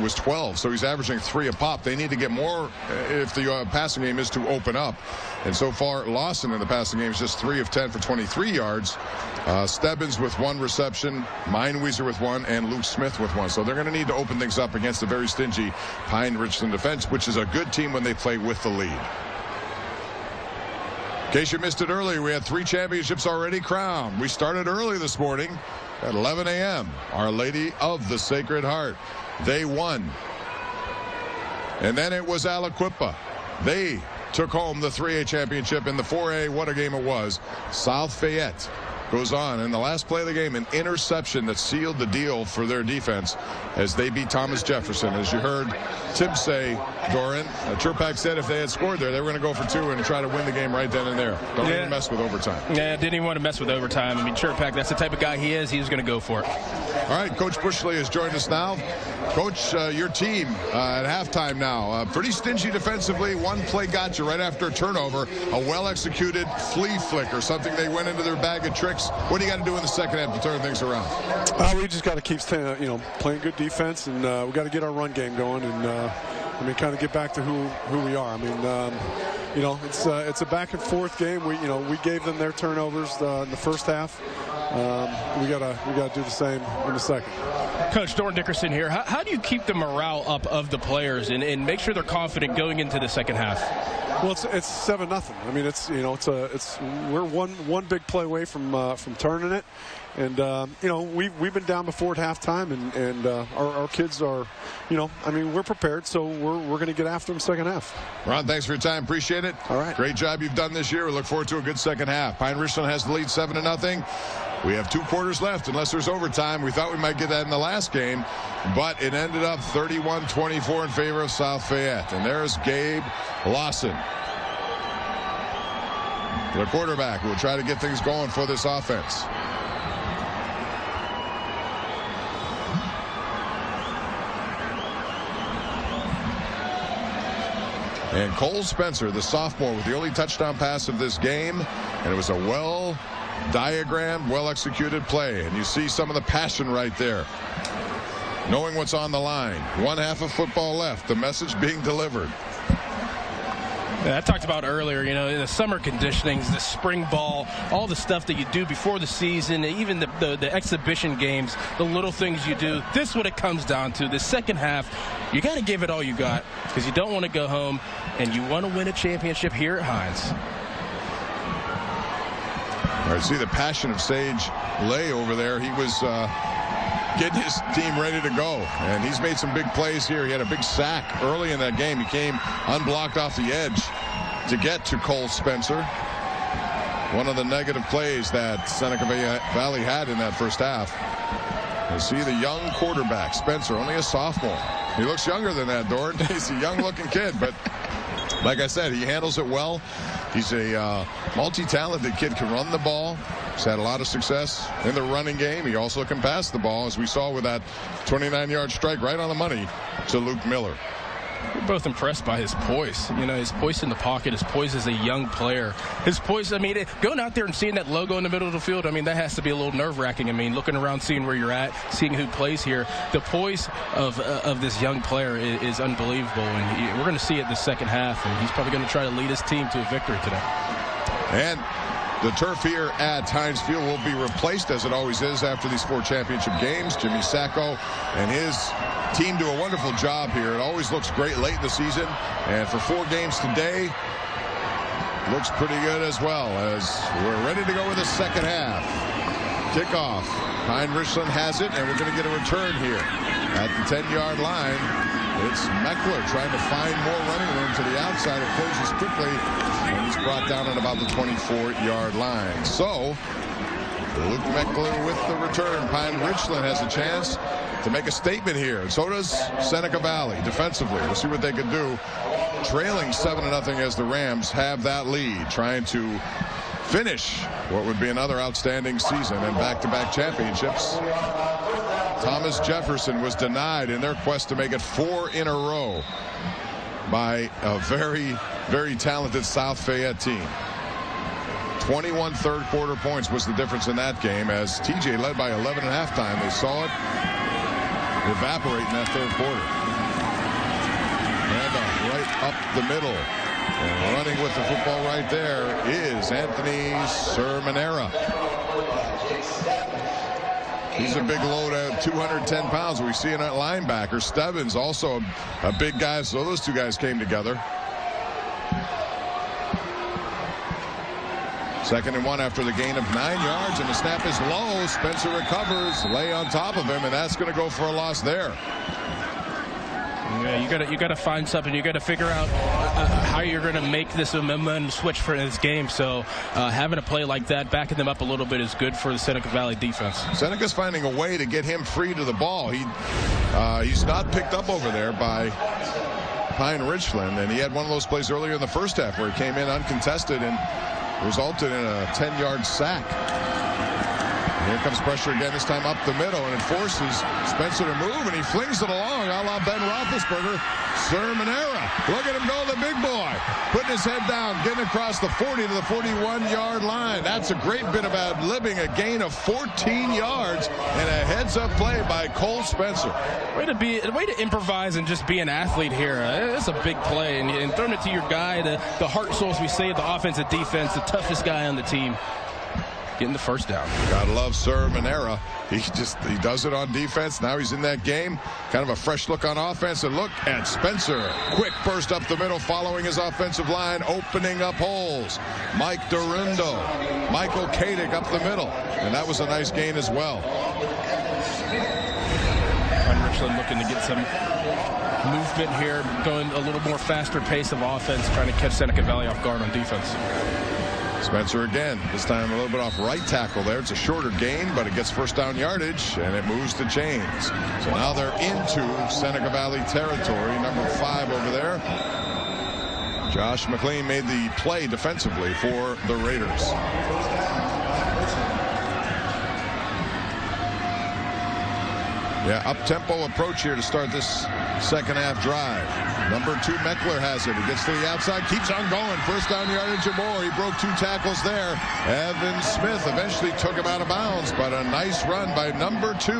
[SPEAKER 10] was 12, so he's averaging 3 a pop. They need to get more if the passing game is to open up. And so far, Lawson in the passing game is just 3 of 10 for 23 yards. Stebbins with 1 reception, Meinwieser with 1, and Luke Smith with 1. So they're going to need to open things up against a very stingy Pine-Richland defense, which is a good team when they play with the lead. In case you missed it earlier, we had 3 championships already crowned. We started early this morning at 11 a.m. Our Lady of the Sacred Heart. They won And then it was Aliquippa. They took home the 3A championship. In the 4A, what a game it was. South Fayette goes on in the last play of the game, an interception that sealed the deal for their defense as they beat Thomas Jefferson. As you heard Tim say, Doran, Chirpak said if they had scored there, they were going to go for 2 and try to win the game right then and there. Don't even mess with overtime.
[SPEAKER 11] Yeah, didn't even want to mess with overtime. I mean, Chirpak, that's the type of guy he is. He was going to go for it.
[SPEAKER 10] All right, Coach Bushley has joined us now. Coach, your team at halftime now. Pretty stingy defensively. One play got you right after a turnover. A well-executed flea flick or something. They went into their bag of tricks. What do you got to do in the second half to turn things around?
[SPEAKER 8] We just got to keep playing good defense, and we got to get our run game going, and kind of get back to who we are. I mean, it's a back and forth game. We gave them their turnovers in the first half. We gotta do the same in the second.
[SPEAKER 11] Coach Doran Dickerson here. How do you keep the morale up of the players and make sure they're confident going into the second half?
[SPEAKER 8] Well, it's 7-0. I mean, we're one big play away from turning it, and we've been down before at halftime, and our kids are, we're prepared, so we're going to get after them second half.
[SPEAKER 10] Ron, thanks for your time. Appreciate it.
[SPEAKER 8] All right.
[SPEAKER 10] Great job you've done this year. We look forward to a good second half. Pine-Richland has the lead 7-0. We have 2 quarters left unless there's overtime. We thought we might get that in the last game, but it ended up 31-24 in favor of South Fayette. And there's Gabe Lawson, the quarterback, who will try to get things going for this offense. And Cole Spencer, the sophomore, with the only touchdown pass of this game. And it was a well-diagrammed, well-executed play. And you see some of the passion right there. Knowing what's on the line. 1 half of football left. The message being delivered.
[SPEAKER 11] I talked about earlier, the summer conditionings, the spring ball, all the stuff that you do before the season, even the exhibition games, the little things you do. This is what it comes down to. The second half, you got to give it all you got because you don't want to go home and you want to win a championship here at Hines.
[SPEAKER 10] All right, see the passion of Sage Lay over there. He was getting his team ready to go, and he's made some big plays here. He had a big sack early in that game. He came unblocked off the edge to get to Cole Spencer. One of the negative plays that Seneca Valley had in that first half. You see the young quarterback, Spencer, only a sophomore. He looks younger than that, Doran. He's a young-looking kid, but like I said, he handles it well. He's a multi-talented kid, can run the ball. He's had a lot of success in the running game. He also can pass the ball, as we saw with that 29-yard strike right on the money to Luke Miller.
[SPEAKER 11] We're both impressed by his poise. His poise in the pocket, his poise as a young player. His poise, going out there and seeing that logo in the middle of the field, that has to be a little nerve-wracking. Looking around, seeing where you're at, seeing who plays here. The poise of this young player is unbelievable, and we're going to see it the second half, and he's probably going to try to lead his team to a victory today.
[SPEAKER 10] And the turf here at Hines Field will be replaced, as it always is, after these 4 championship games. Jimmy Sacco and his team do a wonderful job here. It always looks great late in the season. And for 4 games today, looks pretty good as well, as we're ready to go with the second half. Kickoff. Pine-Richland has it, and we're going to get a return here at the 10-yard line. It's Meckler trying to find more running room to the outside. It closes quickly, and he's brought down at about the 24-yard line. So, Luke Meckler with the return. Pine-Richland has a chance to make a statement here. So does Seneca Valley defensively. We'll see what they can do. Trailing 7-0 as the Rams have that lead, trying to finish what would be another outstanding season and back-to-back championships. Thomas Jefferson was denied in their quest to make it 4 in a row by a very, very talented South Fayette team. 21 third-quarter points was the difference in that game, as TJ led by 11 at halftime. They saw it evaporate in that third quarter. And right up the middle. And running with the football right there is Anthony Sermonera. He's a big load at 210 pounds. We see in that linebacker. Stebbins also a big guy, so those 2 guys came together. 2nd and 1 after the gain of 9 yards, and the snap is low. Spencer recovers, lay on top of him, and that's going to go for a loss there.
[SPEAKER 11] Yeah, you got to find something. You got to figure out how you're going to make this a momentum switch for this game. So having a play like that, backing them up a little bit, is good for the Seneca Valley defense.
[SPEAKER 10] Seneca's finding a way to get him free to the ball. He's not picked up over there by Pine-Richland, and he had one of those plays earlier in the first half where he came in uncontested and resulted in a 10-yard sack. Here comes pressure again, this time up the middle, and it forces Spencer to move, and he flings it along, a la Ben Roethlisberger. Sermonera, look at him go, the big boy, putting his head down, getting across the 40 to the 41-yard line. That's a great bit of ad-libbing, a gain of 14 yards, and a heads-up play by Cole Spencer.
[SPEAKER 11] Way to improvise and just be an athlete here. That's a big play, and throwing it to your guy, the heart and soul, as we say, of the offense and defense, the toughest guy on the team. Getting the first down.
[SPEAKER 10] Gotta love Sermonera. He does it on defense. Now he's in that game. Kind of a fresh look on offense. And look at Spencer. Quick burst up the middle following his offensive line, opening up holes. Mike Dorundo, Michael Kadick up the middle. And that was a nice gain as well.
[SPEAKER 11] Pine-Richland looking to get some movement here, going a little more faster pace of offense, trying to catch Seneca Valley off guard on defense.
[SPEAKER 10] Spencer again, this time a little bit off right tackle there. It's a shorter gain, but it gets first down yardage, and it moves the chains. So now they're into Seneca Valley territory, number 5 over there. Josh McLean made the play defensively for the Raiders. Yeah, up-tempo approach here to start this second half drive. Number 2, Meckler has it. He gets to the outside, keeps on going. First down yardage or more. He broke 2 tackles there. Evan Smith eventually took him out of bounds, but a nice run by number 2,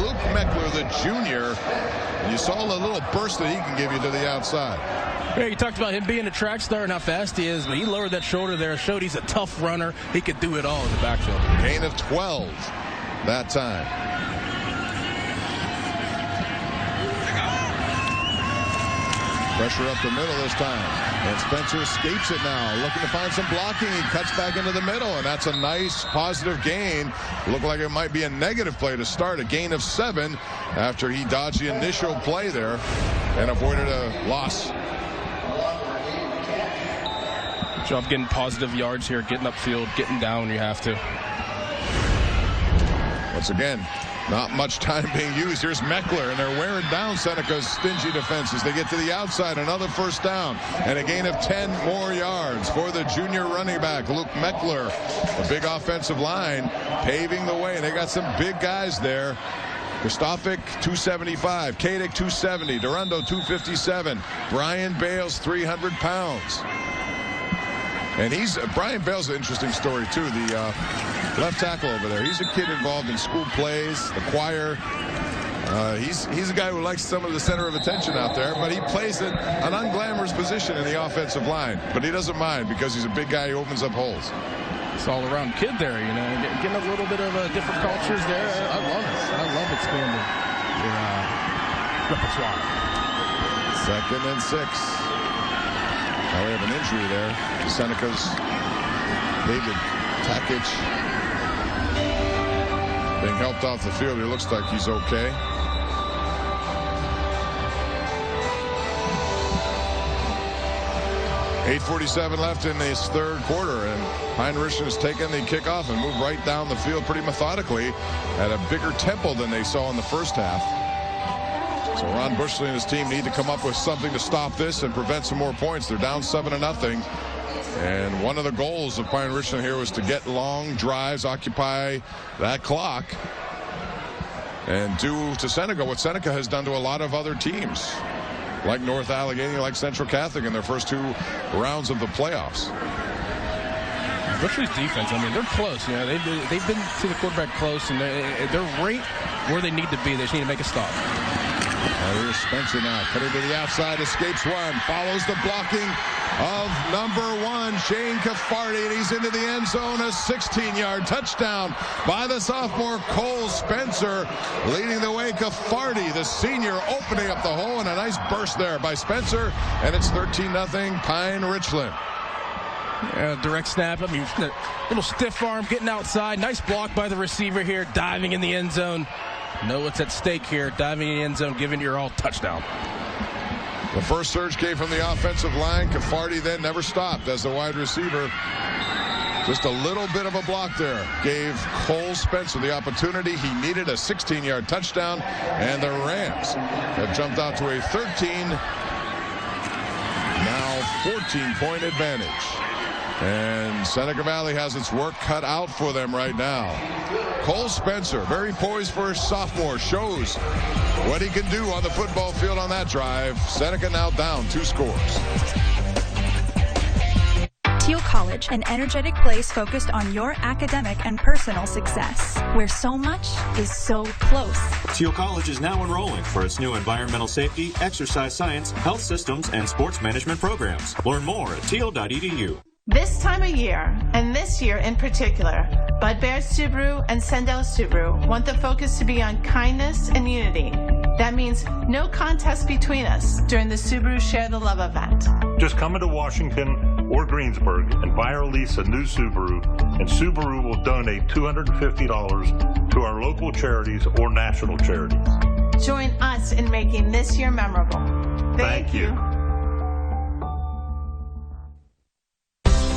[SPEAKER 10] Luke Meckler, the junior. You saw the little burst that he can give you to the outside.
[SPEAKER 11] Yeah, you talked about him being a track star and how fast he is, but he lowered that shoulder there, showed he's a tough runner. He could do it all in the backfield.
[SPEAKER 10] Gain of 12 that time. Pressure up the middle this time. And Spencer escapes it now. Looking to find some blocking. He cuts back into the middle. And that's a nice positive gain. Looked like it might be a negative play to start. A gain of 7 after he dodged the initial play there and avoided a loss.
[SPEAKER 11] Good job getting positive yards here, getting upfield, getting down when you have to.
[SPEAKER 10] Once again, not much time being used. Here's Meckler, and they're wearing down Seneca's stingy defenses. They get to the outside, another first down, and a gain of 10 more yards for the junior running back, Luke Meckler. A big offensive line paving the way, and they got some big guys there. Kristofik, 275. Kadick, 270. Dorundo, 257. Brian Bales, 300 pounds. And Brian Bale's an interesting story, too. The left tackle over there. He's a kid involved in school plays, the choir. He's a guy who likes some of the center of attention out there, but he plays an unglamorous position in the offensive line. But he doesn't mind because he's a big guy who opens up holes.
[SPEAKER 11] It's all-around kid there, you know, getting a little bit of different cultures there. I love it. I love expanding your repertoire.
[SPEAKER 10] 2nd and 6. Now we have an injury there. Seneca's David Takich being helped off the field. He looks like he's okay. .8:47 left in this third quarter, and Pine-Richland has taken the kickoff and moved right down the field pretty methodically at a bigger tempo than they saw in the first half. So Ron Bushley and his team need to come up with something to stop this and prevent some more points. They're down 7-0. And one of the goals of Pine-Richland here was to get long drives, occupy that clock, and do to Seneca what Seneca has done to a lot of other teams, like North Allegheny, like Central Catholic in their first 2 rounds of the playoffs.
[SPEAKER 11] Bushley's defense, I mean, they're close. You know, they've been to the quarterback close, and they're right where they need to be. They just need to make a stop.
[SPEAKER 10] Here's Spencer now, cutting to the outside, escapes one, follows the blocking of number 1, Shane Caffardi, and he's into the end zone. A 16-yard touchdown by the sophomore Cole Spencer, leading the way. Caffardi, the senior, opening up the hole, and a nice burst there by Spencer, and it's 13-0 Pine-Richland.
[SPEAKER 11] Direct snap. I mean, little stiff arm, getting outside. Nice block by the receiver here, diving in the end zone. Know what's at stake here. Diving in the end zone, giving your all touchdown.
[SPEAKER 10] The first surge came from the offensive line. Caffardi then never stopped as the wide receiver. Just a little bit of a block there gave Cole Spencer the opportunity. He needed a 16-yard touchdown, and the Rams have jumped out to a 13, now 14-point advantage. And Seneca Valley has its work cut out for them right now. Cole Spencer, very poised for his sophomore, shows what he can do on the football field on that drive. Seneca now down 2 scores.
[SPEAKER 9] Teal College, an energetic place focused on your academic and personal success, where so much is so close.
[SPEAKER 13] Teal College is now enrolling for its new environmental safety, exercise science, health systems, and sports management programs. Learn more at teal.edu.
[SPEAKER 16] This time of year, and this year in particular, Bud Bear Subaru and Sendell Subaru want the focus to be on kindness and unity. That means no contest between us during the Subaru Share the Love event.
[SPEAKER 17] Just come into Washington or Greensburg and buy or lease a new Subaru, and Subaru will donate $250 to our local charities or national charities.
[SPEAKER 16] Join us in making this year memorable. Thank you.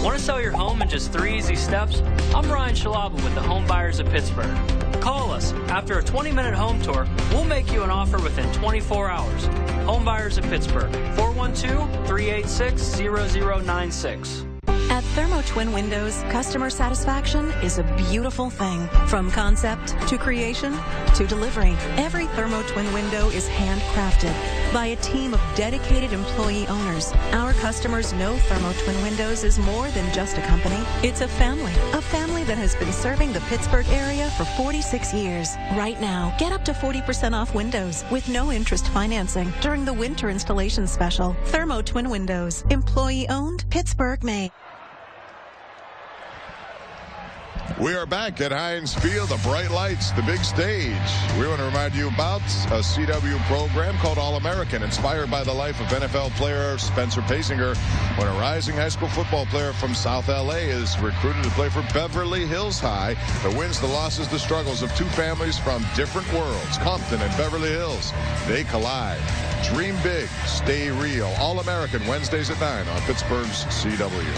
[SPEAKER 19] Want to sell your home in just 3 easy steps? I'm Ryan Shalaba with the Home Buyers of Pittsburgh. Call us. After a 20-minute home tour, we'll make you an offer within 24 hours. Home Buyers of Pittsburgh, 412-386-0096.
[SPEAKER 1] At Thermo Twin Windows, customer satisfaction is a beautiful thing. From concept to creation to delivery, every Thermo Twin window is handcrafted by a team of dedicated employee owners. Our customers know Thermo Twin Windows is more than just a company. It's a family that has been serving the Pittsburgh area for 46 years. Right now, get up to 40% off windows with no interest financing during the winter installation special. Thermo Twin Windows, employee owned, Pittsburgh made.
[SPEAKER 10] We are back at Heinz Field, the bright lights, the big stage. We want to remind you about a CW program called All-American, inspired by the life of NFL player Spencer Pasinger, when a rising high school football player from South L.A. is recruited to play for Beverly Hills High. The wins, the losses, the struggles of 2 families from different worlds, Compton and Beverly Hills. They collide. Dream big, stay real. All-American, Wednesdays at 9 on Pittsburgh's CW.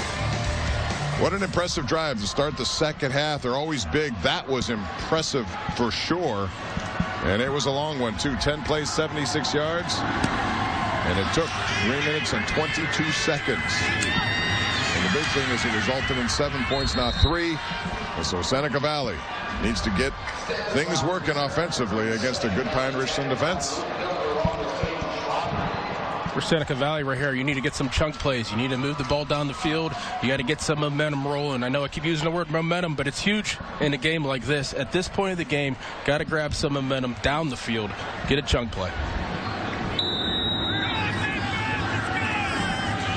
[SPEAKER 10] What an impressive drive to start the second half. They're always big. That was impressive for sure. And it was a long one, too. 10 plays, 76 yards. And it took 3 minutes and 22 seconds. And the big thing is it resulted in 7 points, not 3. And so Seneca Valley needs to get things working offensively against a good Pine-Richland defense.
[SPEAKER 11] For Seneca Valley right here, you need to get some chunk plays. You need to move the ball down the field. You got to get some momentum rolling. I know I keep using the word momentum, but it's huge in a game like this. At this point of the game, got to grab some momentum down the field. Get a chunk play.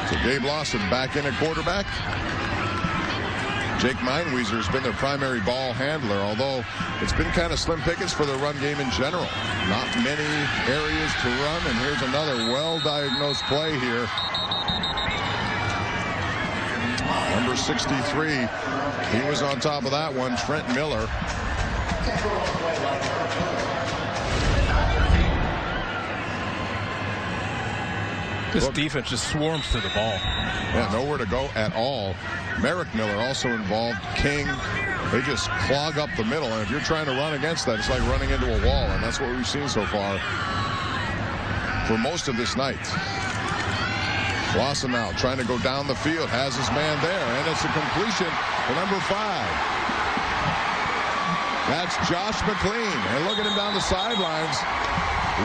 [SPEAKER 10] So Gabe Lawson back in at quarterback. Jake Meinweiser has been their primary ball handler, although it's been kind of slim pickings for the run game in general. Not many areas to run, and here's another well-diagnosed play here. Number 63, he was on top of that one, Trent Miller.
[SPEAKER 11] This defense just swarms to the ball.
[SPEAKER 10] Yeah, nowhere to go at all. Merrick Miller also involved. King, they just clog up the middle. And if you're trying to run against that, it's like running into a wall. And that's what we've seen so far for most of this night. Lawson now trying to go down the field, has his man there. And it's a completion for number 5. That's Josh McLean. And look at him down the sidelines.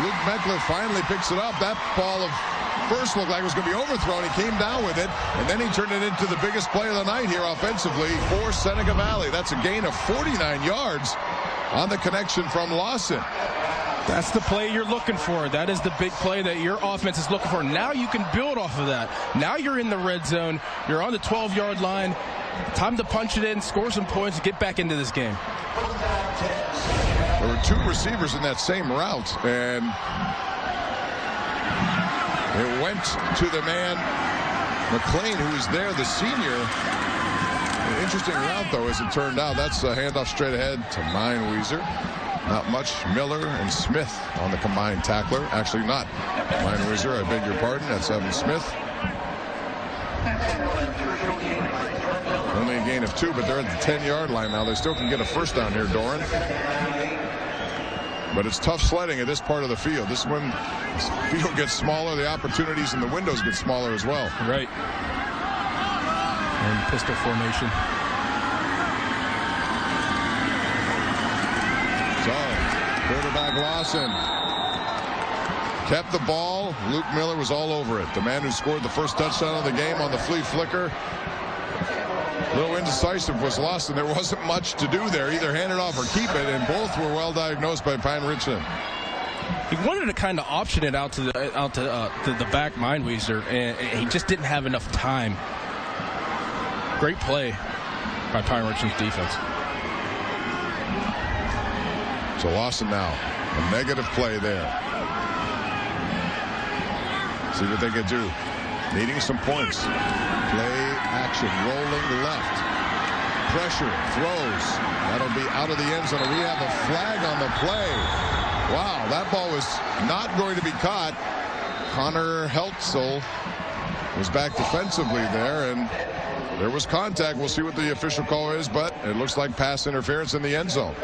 [SPEAKER 10] Luke Meckler finally picks it up. That ball of first looked like it was going to be overthrown. He came down with it, and then he turned it into the biggest play of the night here offensively for Seneca Valley. That's a gain of 49 yards on the connection from Lawson.
[SPEAKER 11] That's the play you're looking for. That is the big play that your offense is looking for. Now you can build off of that. Now you're in the red zone. You're on the 12-yard line. Time to punch it in, score some points, get back into this game.
[SPEAKER 10] There were 2 receivers in that same route, and it went to the man, McLean, who was there, the senior. An interesting route, though, as it turned out. That's a handoff straight ahead to Meinweiser. Not much. Miller and Smith on the combined tackler. Actually not. Meinweiser, I beg your pardon. That's Evan Smith. Only a gain of 2, but they're at the 10-yard line now. They still can get a first down here, Doran. But it's tough sledding at this part of the field. This is when the field gets smaller, the opportunities and the windows get smaller as well.
[SPEAKER 11] Right. And pistol formation.
[SPEAKER 10] So, quarterback Lawson kept the ball. Luke Miller was all over it. The man who scored the first touchdown of the game on the flea flicker. A little indecisive was lost, and there wasn't much to do there. Either hand it off or keep it, and both were well diagnosed by Pine-Richland.
[SPEAKER 11] He wanted to kind of option it out to the back Meinweiser, and he just didn't have enough time. Great play by Pine-Richland's defense.
[SPEAKER 10] So Lawson now, a negative play there. See what they can do. Needing some points. Play action, rolling left. Pressure, throws. That'll be out of the end zone. We have a flag on the play. Wow, that ball was not going to be caught. Connor Heltzel was back defensively there, and there was contact. We'll see what the official call is, but it looks like pass interference in the end zone.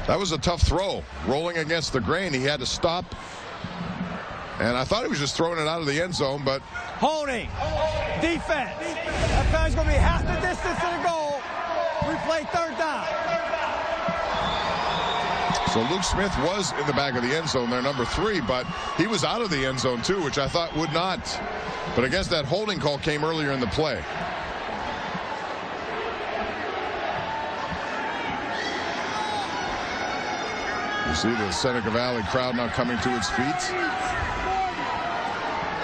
[SPEAKER 10] That was a tough throw. Rolling against the grain, he had to stop. And I thought he was just throwing it out of the end zone, but...
[SPEAKER 2] Holding. Defense. That guy's going to be half the distance to the goal. Replay third down.
[SPEAKER 10] So Luke Smith was in the back of the end zone there, number 3, but he was out of the end zone too, which I thought would not. But I guess that holding call came earlier in the play. You see the Seneca Valley crowd now coming to its feet.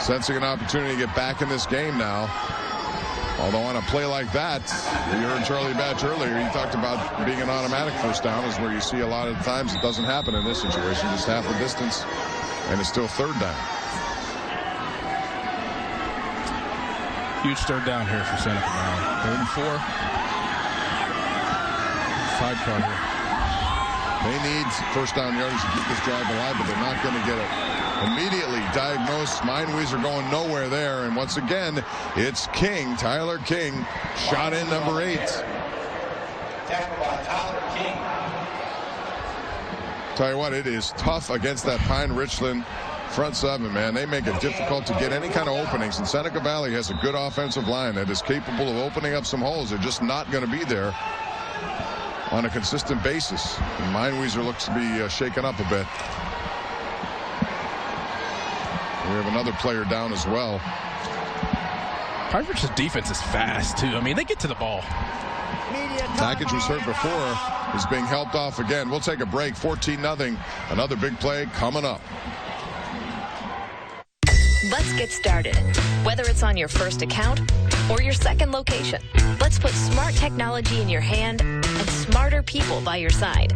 [SPEAKER 10] Sensing an opportunity to get back in this game now. Although on a play like that, you heard Charlie Batch earlier, he talked about being an automatic first down is where you see a lot of times it doesn't happen in this situation. Just half the distance, and it's still third down.
[SPEAKER 11] Huge third down here for Seneca Valley. 3rd and 4. Sidecar here.
[SPEAKER 10] They need first down yardage to keep this drive alive, but they're not going to get it. Immediately diagnosed. Meinweiser going nowhere there. And once again, it's King, Tyler King, shot in number 8.
[SPEAKER 2] Tackled by Tyler King.
[SPEAKER 10] Tell you what, it is tough against that Pine-Richland front 7, man. They make it difficult to get any kind of openings. And Seneca Valley has a good offensive line that is capable of opening up some holes. They're just not going to be there on a consistent basis. And Meinweiser looks to be shaken up a bit. We have another player down as well.
[SPEAKER 11] Pine-Richland's defense is fast, too. I mean, they get to the ball.
[SPEAKER 10] Package was hurt before is being helped off again. We'll take a break. 14-0. Another big play coming up.
[SPEAKER 4] Let's get started. Whether it's on your first account or your second location, let's put smart technology in your hand and smarter people by your side.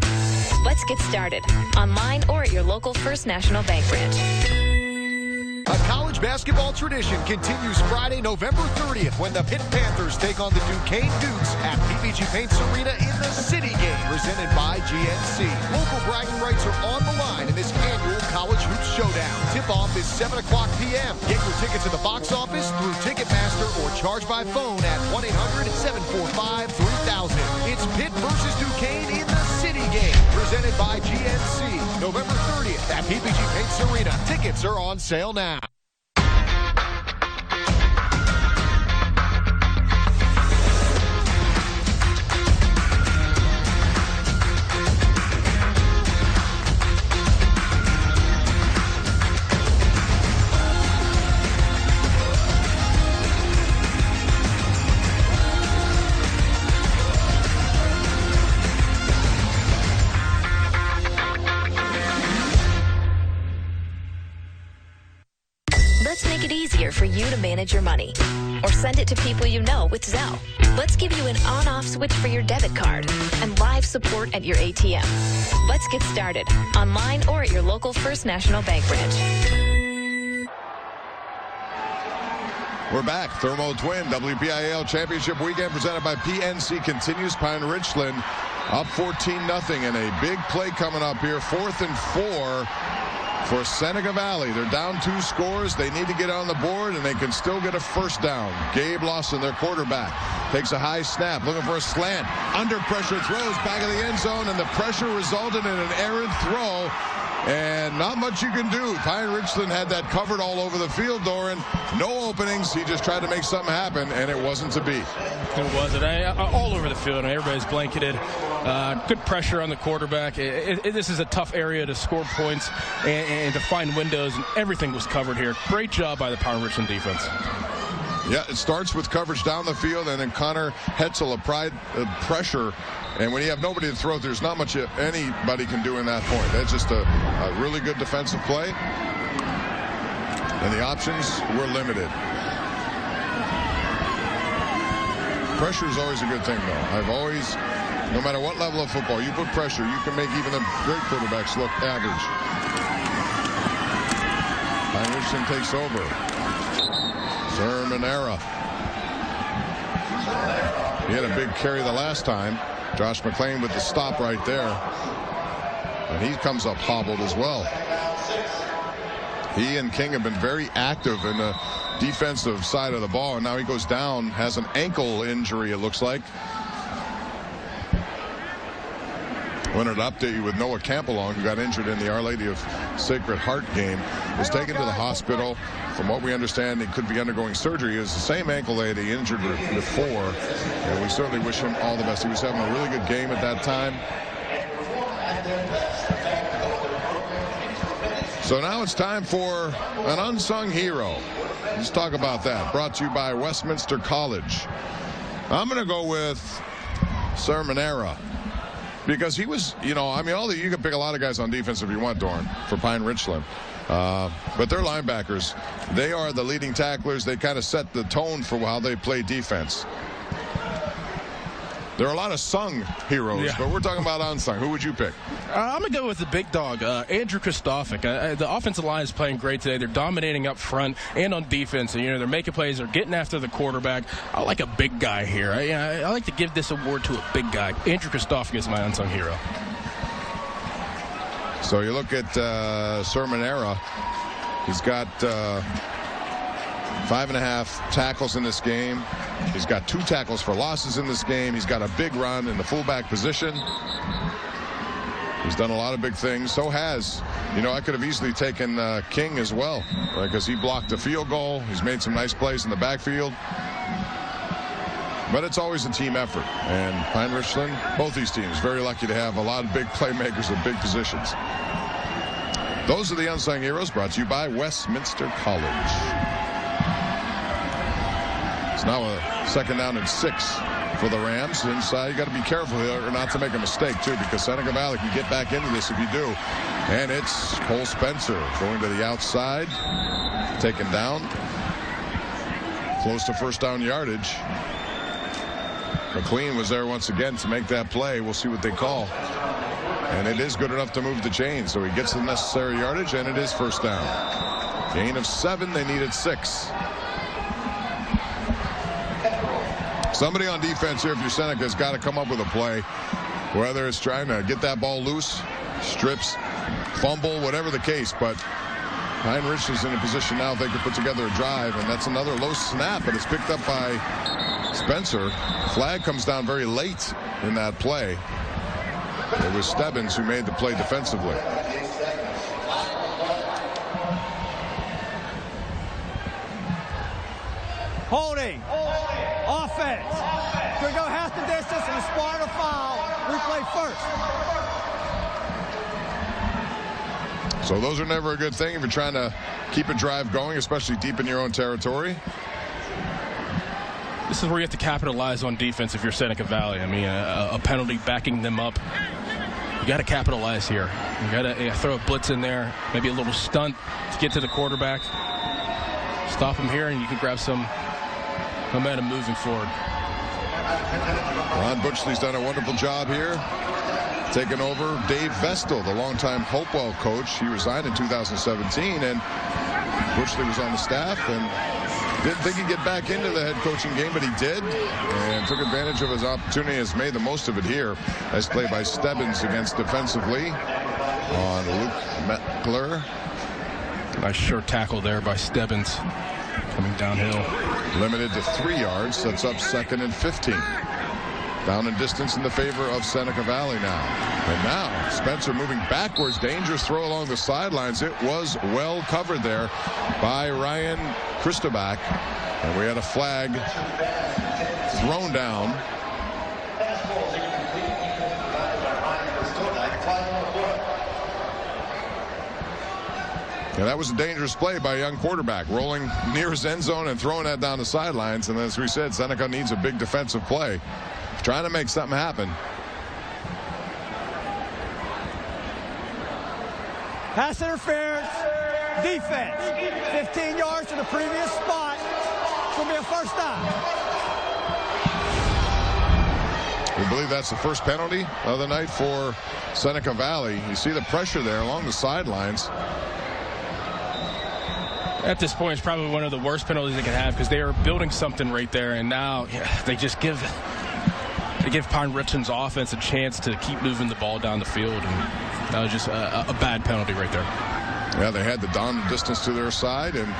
[SPEAKER 4] Let's get started online or at your local First National Bank branch.
[SPEAKER 14] A college basketball tradition continues Friday, November 30th when the Pitt Panthers take on the Duquesne Dukes at PPG Paints Arena in the City Game, presented by GNC. Local bragging rights are on the line in this annual College Hoops Showdown. Tip-off is 7 o'clock p.m. Get your tickets at the box office through Ticketmaster or charge by phone at 1-800-745-3000. It's Pitt versus Duquesne in the City Game, presented by GNC. November 30th at PPG Paints Arena. Tickets are on sale now.
[SPEAKER 4] For you to manage your money or send it to people you know with Zelle. Let's give you an on-off switch for your debit card and live support at your ATM. Let's get started online or at your local First National Bank branch.
[SPEAKER 10] We're back. Thermo Twin WPIAL Championship Weekend presented by PNC continues. Pine-Richland up 14-0, and a big play coming up here. 4th and 4 for Seneca Valley. They're down 2 scores. They need to get on the board, and they can still get a first down. Gabe Lawson, their quarterback, takes a high snap, looking for a slant. Under pressure, throws back of the end zone, and the pressure resulted in an errant throw. And not much you can do. Pine-Richland had that covered all over the field, Doran. No openings. He just tried to make something happen, and it wasn't to be.
[SPEAKER 11] It wasn't. All over the field. Everybody's blanketed. Good pressure on the quarterback. This is a tough area to score points and to find windows, and everything was covered here. Great job by the Pine-Richland defense.
[SPEAKER 10] Yeah, it starts with coverage down the field, and then Connor Hetzel applied pressure. And when you have nobody to throw, there's not much anybody can do in that point. That's just a really good defensive play. And the options were limited. Pressure is always a good thing, though. I've always, no matter what level of football, you put pressure, you can make even the great quarterbacks look average. Pine-Richland takes over. Sermonera. He had a big carry the last time. Josh McClain with the stop right there. And he comes up hobbled as well. He and King have been very active in the defensive side of the ball, and now he goes down, has an ankle injury, it looks like. Wanted to update you with Noah Campbellong, who got injured in the Our Lady of Sacred Heart game, was taken to the hospital. From what we understand, he could be undergoing surgery. It was the same ankle that he injured before, and we certainly wish him all the best. He was having a really good game at that time. So now it's time for an unsung hero. Let's talk about that. Brought to you by Westminster College. I'm going to go with Sermonera. Because he was, you know, I mean, you can pick a lot of guys on defense if you want, Dorn, for Pine-Richland. But they're linebackers. They are the leading tacklers. They kind of set the tone for how they play defense. There are a lot of sung heroes, but we're talking about unsung. Who would you pick?
[SPEAKER 11] I'm going to go with the big dog, Andrew Kristofic. The offensive line is playing great today. They're dominating up front and on defense. And, you know, they're making plays. They're getting after the quarterback. I like a big guy here. I like to give this award to a big guy. Andrew Kristofic is my unsung hero.
[SPEAKER 10] So you look at Sermonera. He's got 5.5 tackles in this game. He's got 2 tackles for losses in this game. He's got a big run in the fullback position. He's done a lot of big things. So has, you know, I could have easily taken King as well, because he blocked a field goal. He's made some nice plays in the backfield. But it's always a team effort. And Pine-Richland, both these teams, very lucky to have a lot of big playmakers at big positions. Those are the unsung heroes, brought to you by Westminster College. It's now a 2nd down and 6 for the Rams. Inside, you got to be careful here not to make a mistake, too, because Seneca Valley can get back into this if you do. And it's Cole Spencer going to the outside, taken down, close to first down yardage. McLean was there once again to make that play. We'll see what they call. And it is good enough to move the chain, so he gets the necessary yardage, and it is first down. Gain of 7. They needed 6. Somebody on defense here, if you're Seneca, has got to come up with a play, whether it's trying to get that ball loose, strips, fumble, whatever the case. But Heinrich is in a position now they can put together a drive, and that's another low snap, but it's picked up by Spencer. Flag comes down very late in that play. It was Stebbins who made the play defensively.
[SPEAKER 2] Holding. Offense. We're going to go half the distance and spot a foul. Replay first.
[SPEAKER 10] So those are never a good thing if you're trying to keep a drive going, especially deep in your own territory.
[SPEAKER 11] This is where you have to capitalize on defense if you're Seneca Valley. I mean, a penalty backing them up. You got to capitalize here. You got to throw a blitz in there, maybe a little stunt to get to the quarterback. Stop him here, and you can grab some momentum moving forward.
[SPEAKER 10] Ron Butchley's done a wonderful job here, taking over Dave Vestal, the longtime Hopewell coach. He resigned in 2017, and Butchley was on the staff, and Didn't think he'd get back into the head coaching game, but he did, and took advantage of his opportunity. Has made the most of it here. Nice play by Stebbins against defensively on Luke Meckler.
[SPEAKER 11] Nice short tackle there by Stebbins coming downhill.
[SPEAKER 10] Limited to 3 yards. Sets up 2nd and 15. Down in distance in the favor of Seneca Valley now. And now Spencer moving backwards. Dangerous throw along the sidelines. It was well covered there by Ryan Christoback. And we had a flag thrown down. Yeah, that was a dangerous play by a young quarterback, rolling near his end zone and throwing that down the sidelines. And as we said, Seneca needs a big defensive play. Trying to make something happen.
[SPEAKER 2] Pass interference, defense. 15 yards to the previous spot. It's going to be a first down.
[SPEAKER 10] We believe that's the first penalty of the night for Seneca Valley. You see the pressure there along the sidelines.
[SPEAKER 11] At this point, it's probably one of the worst penalties they can have because they are building something right there, and now they just give Pine-Richland's offense a chance to keep moving the ball down the field, and that was just a bad penalty right there.
[SPEAKER 10] Yeah, they had the down distance to their side, and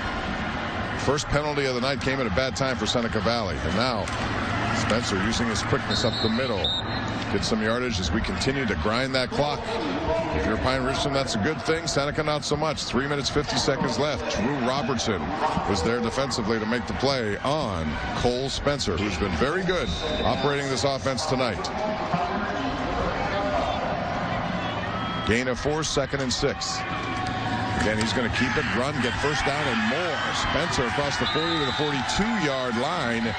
[SPEAKER 10] first penalty of the night came at a bad time for Seneca Valley. And now Spencer using his quickness up the middle. Gets some yardage as we continue to grind that clock. If you're Pine-Richland, that's a good thing. Seneca, not so much. 3 minutes, 50 seconds left. Drew Robertson was there defensively to make the play on Cole Spencer, who's been very good operating this offense tonight. Gain of 4, 2nd and 6. Again, he's going to keep it, run, get first down and more. Spencer across the 40 to the 42-yard line.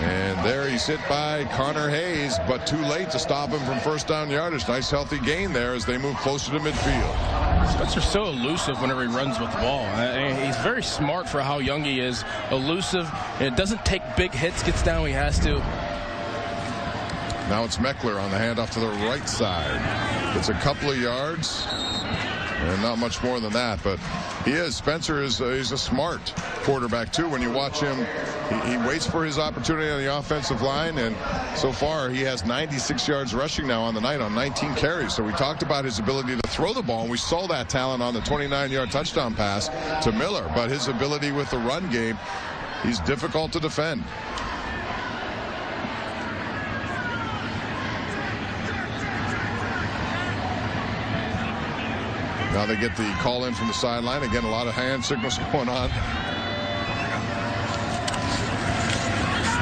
[SPEAKER 10] And there he's hit by Connor Hayes, but too late to stop him from first down yardage. Nice healthy gain there as they move closer to midfield.
[SPEAKER 11] Spencer's so elusive whenever he runs with the ball. He's very smart for how young he is. Elusive, and it doesn't take big hits, gets down when he has to.
[SPEAKER 10] Now it's Meckler on the handoff to the right side. It's a couple of yards. And not much more than that, but Spencer is he's a smart quarterback too. When you watch him, he waits for his opportunity on the offensive line, and so far he has 96 yards rushing now on the night on 19 carries. So we talked about his ability to throw the ball, and we saw that talent on the 29-yard touchdown pass to Miller, but his ability with the run game, he's difficult to defend. Now they get the call in from the sideline. Again, a lot of hand signals going on.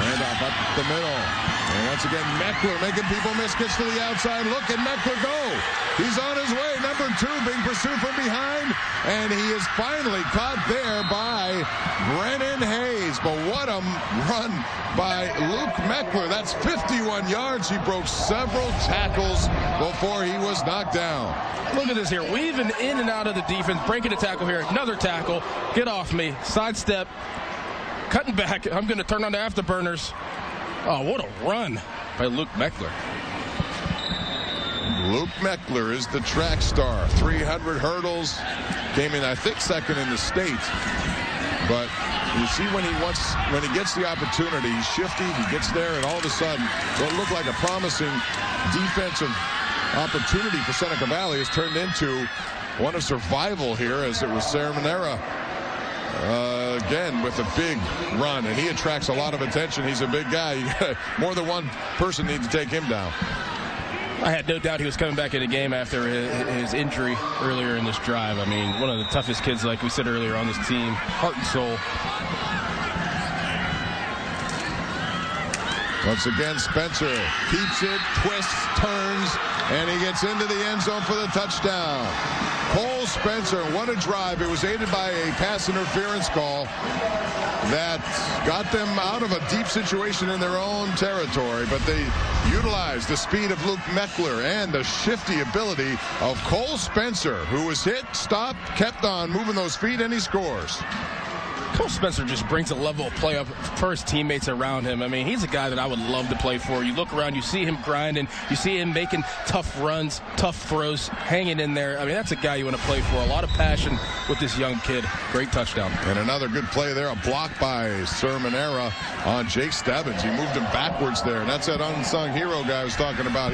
[SPEAKER 10] Handoff up the middle. And once again, Meckler making people miss. Gets to the outside. Look at Meckler go. He's on his way. Number 2 being pursued from behind. And he is finally caught there by Brennan Hayes. But what a run by Luke Meckler. That's 51 yards. He broke several tackles before he was knocked down.
[SPEAKER 11] Look at this here. Weaving in and out of the defense. Breaking a tackle here. Another tackle. Get off me. Sidestep. Cutting back. I'm going to turn on the afterburners. Oh, what a run by Luke Meckler.
[SPEAKER 10] Luke Meckler is the track star. 300 hurdles. Came in, I think, 2nd in the state. But you see when he gets the opportunity, he's shifty, he gets there, and all of a sudden, what looked like a promising defensive opportunity for Seneca Valley has turned into one of survival here, as it was Sermonera again with a big run, and he attracts a lot of attention. He's a big guy. More than one person needs to take him down.
[SPEAKER 11] I had no doubt he was coming back in the game after his injury earlier in this drive. I mean, one of the toughest kids, like we said earlier, on this team. Heart and soul.
[SPEAKER 10] Once again, Spencer keeps it, twists, turns, and he gets into the end zone for the touchdown. Cole Spencer, what a drive. It was aided by a pass interference call that got them out of a deep situation in their own territory, but they utilized the speed of Luke Meckler and the shifty ability of Cole Spencer, who was hit, stopped, kept on moving those feet, and he scores.
[SPEAKER 11] Cole Spencer just brings a level of play up for his teammates around him. I mean, he's a guy that I would love to play for. You look around, you see him grinding, you see him making tough runs, tough throws, hanging in there. I mean, that's a guy you want to play for. A lot of passion with this young kid. Great touchdown.
[SPEAKER 10] And another good play there, a block by Sermonera on Jake Stebbins. He moved him backwards there, and that's that unsung hero guy I was talking about.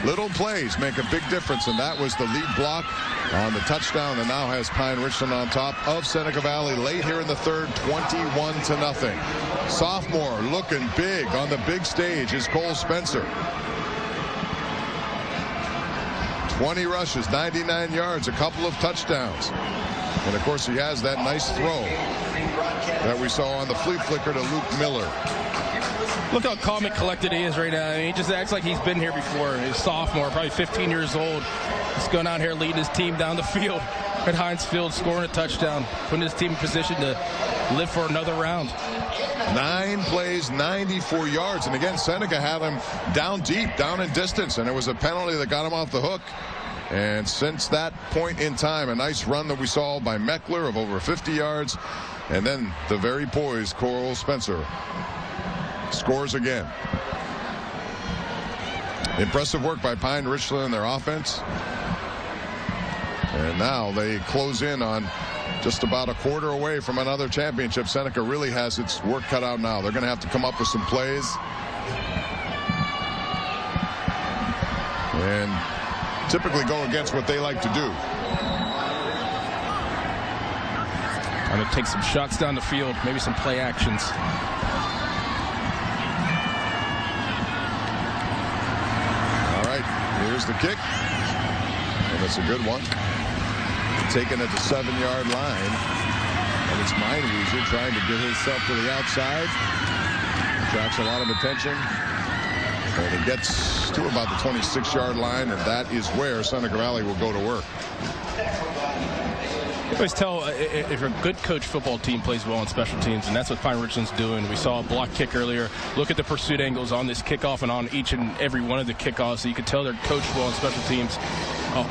[SPEAKER 10] Little plays make a big difference, and that was the lead block on the touchdown, and now has Pine-Richland on top of Seneca Valley late here in the third, 21-0. Sophomore looking big on the big stage is Cole Spencer. 20 rushes, 99 yards, a couple of touchdowns. And, of course, he has that nice throw that we saw on the flea flicker to Luke Miller.
[SPEAKER 11] Look how calm and collected he is right now. I mean, he just acts like he's been here before. He's a sophomore, probably 15 years old. He's going out here leading his team down the field at Heinz Field, scoring a touchdown, putting his team in position to live for another round.
[SPEAKER 10] 9 plays, 94 yards. And again, Seneca had him down deep, down in distance, and it was a penalty that got him off the hook. And since that point in time, a nice run that we saw by Meckler of over 50 yards. And then the very poised Cole Spencer scores again. Impressive work by Pine-Richland and their offense. And now they close in on just about a quarter away from another championship. Seneca really has its work cut out now. They're going to have to come up with some plays. And typically go against what they like to do.
[SPEAKER 11] I'm going to take some shots down the field, maybe some play actions.
[SPEAKER 10] All right, here's the kick. And it's a good one. Taken at the 7-yard line. And it's Meinwieser trying to get himself to the outside. Attracts a lot of attention. And he gets to about the 26-yard line, and that is where Seneca Valley will go to work.
[SPEAKER 11] I always tell if a good coach football team plays well on special teams, and that's what Pine-Richland's doing. We saw a block kick earlier. Look at the pursuit angles on this kickoff and on each and every one of the kickoffs. So you can tell they're coached well on special teams.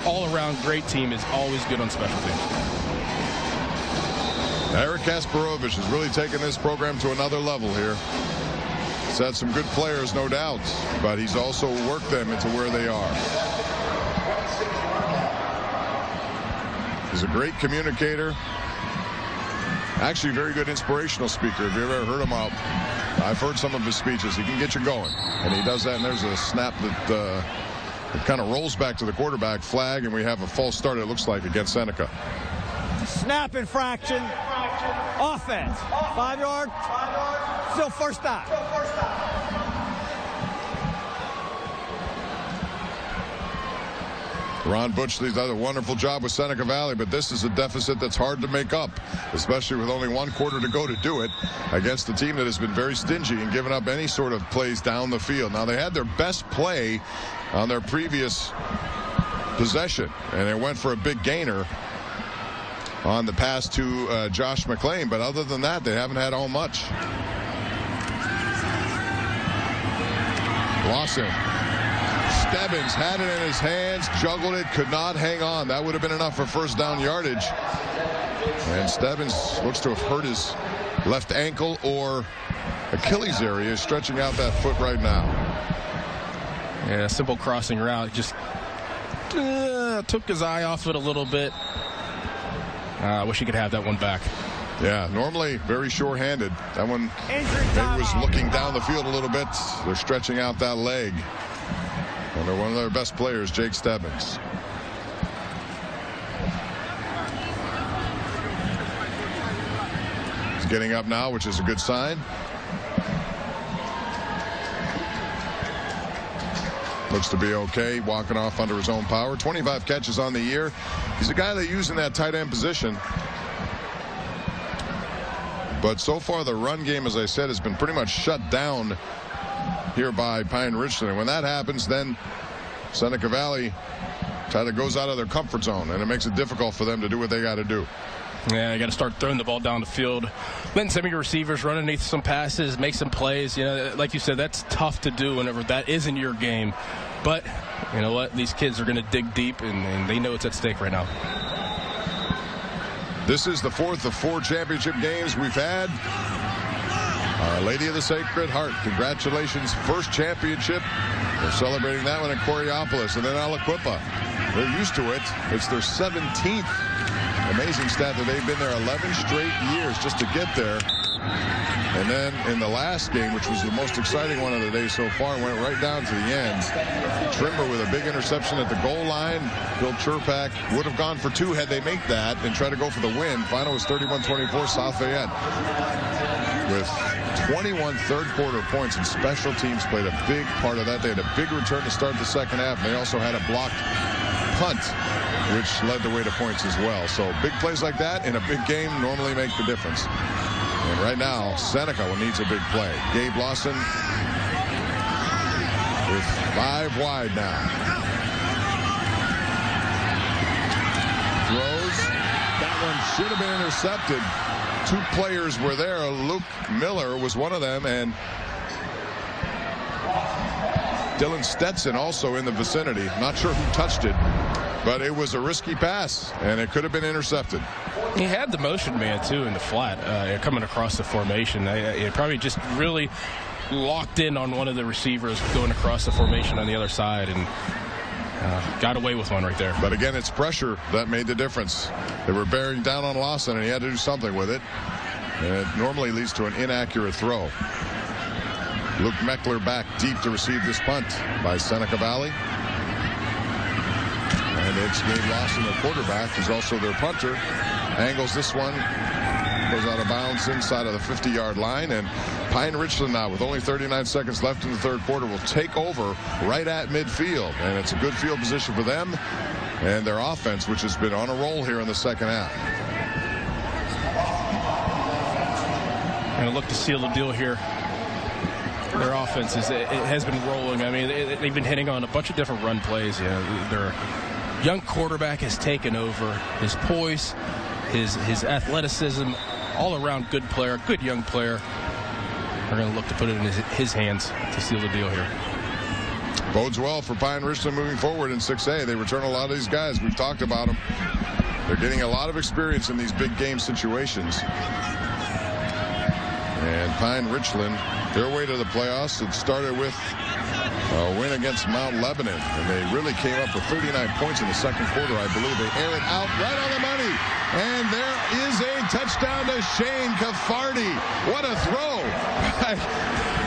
[SPEAKER 11] All-around great team is always good on special teams.
[SPEAKER 10] Eric Kasparovich has really taken this program to another level here. He's had some good players, no doubt, but he's also worked them into where they are. He's a great communicator. Actually, a very good inspirational speaker. If you've ever heard him out, I've heard some of his speeches. He can get you going, and he does that. And there's a snap that it kind of rolls back to the quarterback flag, and we have a false start, it looks like, against Seneca.
[SPEAKER 2] Snap infraction. Offense. 5 yard. Still first down.
[SPEAKER 10] Ron Butchley's done a wonderful job with Seneca Valley, but this is a deficit that's hard to make up, especially with only 1 quarter to go to do it against a team that has been very stingy and given up any sort of plays down the field. Now, they had their best play on their previous possession, and it went for a big gainer on the pass to Josh McLean, but other than that, they haven't had all much. Lawson. Stebbins had it in his hands, juggled it, could not hang on. That would have been enough for first down yardage. And Stebbins looks to have hurt his left ankle or Achilles area, stretching out that foot right now.
[SPEAKER 11] Yeah, simple crossing route. Just took his eye off it a little bit. I wish he could have that one back.
[SPEAKER 10] Yeah, normally very sure-handed. That one maybe was looking down the field a little bit. They're stretching out that leg. And they're one of their best players, Jake Stebbins. He's getting up now, which is a good sign. Looks to be okay, walking off under his own power. 25 catches on the year. He's a guy they use in that tight end position. But so far, the run game, as I said, has been pretty much shut down here by Pine-Richland. And when that happens, then Seneca Valley kind of goes out of their comfort zone, and it makes it difficult for them to do what they got to do.
[SPEAKER 11] Yeah, you got to start throwing the ball down the field, letting some of your receivers run underneath some passes, make some plays. You know, like you said, that's tough to do whenever that isn't your game. But you know what? These kids are going to dig deep, and they know it's at stake right now.
[SPEAKER 10] This is the fourth of 4 championship games we've had. Our Lady of the Sacred Heart, congratulations, first championship. They're celebrating that one in Coraopolis, and then Aliquippa. They're used to it. It's their 17th. Amazing stat that they've been there 11 straight years just to get there. And then in the last game, which was the most exciting one of the day so far, went right down to the end. Trimber with a big interception at the goal line. Bill Churpak would have gone for 2 had they made that and try to go for the win. Final was 31-24 South Fayette. With 21 third-quarter points, and special teams played a big part of that. They had a big return to start the second half, and they also had a blocked punt, which led the way to points as well. So big plays like that in a big game normally make the difference. And right now, Seneca needs a big play. Gabe Lawson with 5 wide now. Throws. That one should have been intercepted. 2 players were there. Luke Miller was one of them, and Dylan Stetson also in the vicinity. Not sure who touched it, but it was a risky pass, and it could have been intercepted.
[SPEAKER 11] He had the motion man, too, in the flat, coming across the formation. It probably just really locked in on one of the receivers going across the formation on the other side, and got away with one right there.
[SPEAKER 10] But again, it's pressure that made the difference. They were bearing down on Lawson, and he had to do something with it. And it normally leads to an inaccurate throw. Luke Meckler back deep to receive this punt by Seneca Valley. And it's Gabe Lawson, the quarterback, who's also their punter. Angles this one. Goes out of bounds inside of the 50-yard line. And Pine-Richland now, with only 39 seconds left in the third quarter, will take over right at midfield. And it's a good field position for them and their offense, which has been on a roll here in the second half.
[SPEAKER 11] And look to seal the deal here. Their offense it has been rolling. I mean, they've been hitting on a bunch of different run plays. Their young quarterback has taken over. His poise, his athleticism, all around good player, good young player. We're going to look to put it in his hands to seal the deal here.
[SPEAKER 10] Bodes well for Pine-Richland moving forward in 6A. They return a lot of these guys. We've talked about them. They're getting a lot of experience in these big game situations. And Pine-Richland, their way to the playoffs, it started with a win against Mount Lebanon, and they really came up with 39 points in the second quarter, I believe. They air it out right on the money, and there is a touchdown to Shane Caffardi. What a throw by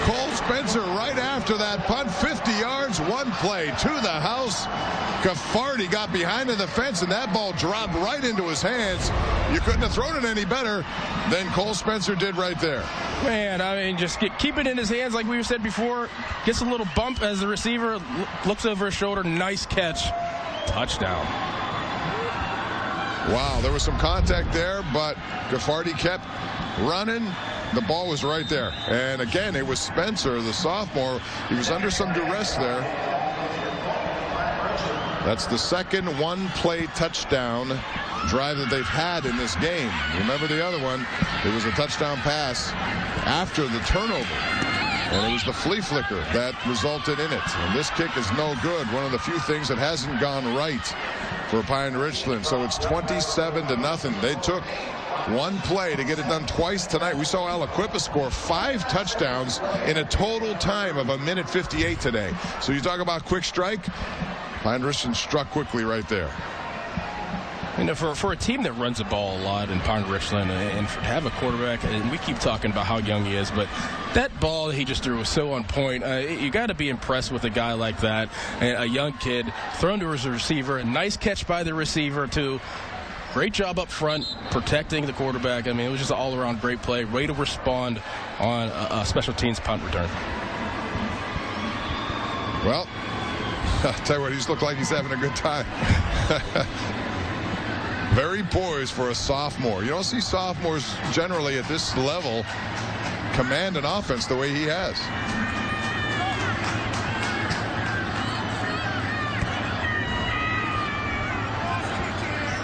[SPEAKER 10] Cole Spencer right after that punt. 50 yards, 1 play to the house. Caffardi got behind the fence, and that ball dropped right into his hands. You couldn't have thrown it any better than Cole Spencer did right there.
[SPEAKER 11] Man, I mean, just keep it in his hands like we said before. Gets a little bump as the receiver looks over his shoulder. Nice catch. Touchdown.
[SPEAKER 10] Wow, there was some contact there, but Caffardi kept running. The ball was right there. And again, it was Spencer, the sophomore. He was under some duress there. That's the second 1-play touchdown drive that they've had in this game. Remember the other one? It was a touchdown pass after the turnover. And it was the flea flicker that resulted in it. And this kick is no good. One of the few things that hasn't gone right for Pine-Richland. So it's 27-0. They took 1 play to get it done twice tonight. We saw Aliquippa score 5 touchdowns in a total time of 1:58 today. So you talk about quick strike. Pine-Richland struck quickly right there.
[SPEAKER 11] You know, for a team that runs the ball a lot in Pine-Richland, and to have a quarterback, and we keep talking about how young he is, but that ball that he just threw was so on point. You got to be impressed with a guy like that, a young kid thrown to his receiver. A nice catch by the receiver, too. Great job up front protecting the quarterback. I mean, it was just an all-around great play. Way to respond on a special teams punt return.
[SPEAKER 10] Well, I'll tell you what, he's looked like he's having a good time. Very poised for a sophomore. You don't see sophomores generally at this level command an offense the way he has.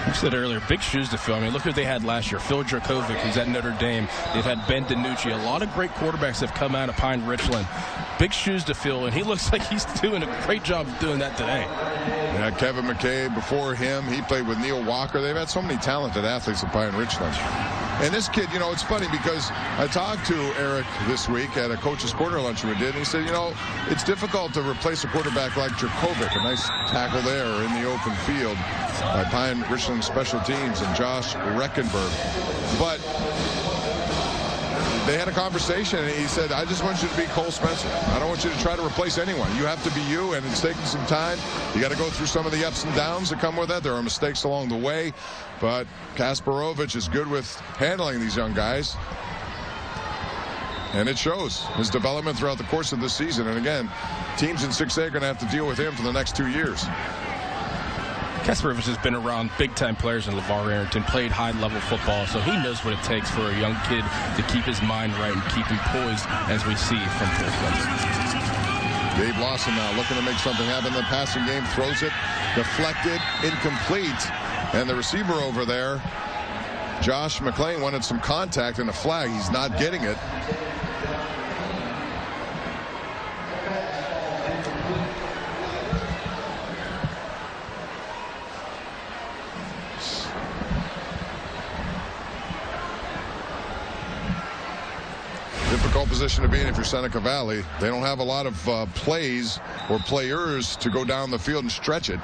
[SPEAKER 11] I said earlier, big shoes to fill. I mean, look who they had last year. Phil Dracovic, who's at Notre Dame. They've had Ben DiNucci. A lot of great quarterbacks have come out of Pine-Richland. Big shoes to fill, and he looks like he's doing a great job of doing that today.
[SPEAKER 10] Yeah, Kevin McKay before him. He played with Neil Walker. They've had so many talented athletes at Pine-Richland. And this kid, you know, it's funny because I talked to Eric this week at a coach's corner luncheon we did, and he said, you know, it's difficult to replace a quarterback like Dracovic. A nice tackle there in the open field by Pine-Richland special teams and Josh Reckenberg. But they had a conversation, and he said, I just want you to be Cole Spencer. I don't want you to try to replace anyone. You have to be you, and it's taking some time. You got to go through some of the ups and downs that come with that. There are mistakes along the way, but Kasparovich is good with handling these young guys. And it shows his development throughout the course of this season. And again, teams in 6A are going to have to deal with him for the next 2 years.
[SPEAKER 11] Kasparovich has been around big-time players in LeVar Arrington, played high-level football, so he knows what it takes for a young kid to keep his mind right and keep him poised, as we see from Cole Spencer.
[SPEAKER 10] Dave Lawson now looking to make something happen in the passing game, throws it, deflected, incomplete, and the receiver over there, Josh McLean, wanted some contact and a flag. He's not getting it. Difficult position to be in if you're Seneca Valley. They don't have a lot of plays or players to go down the field and stretch it.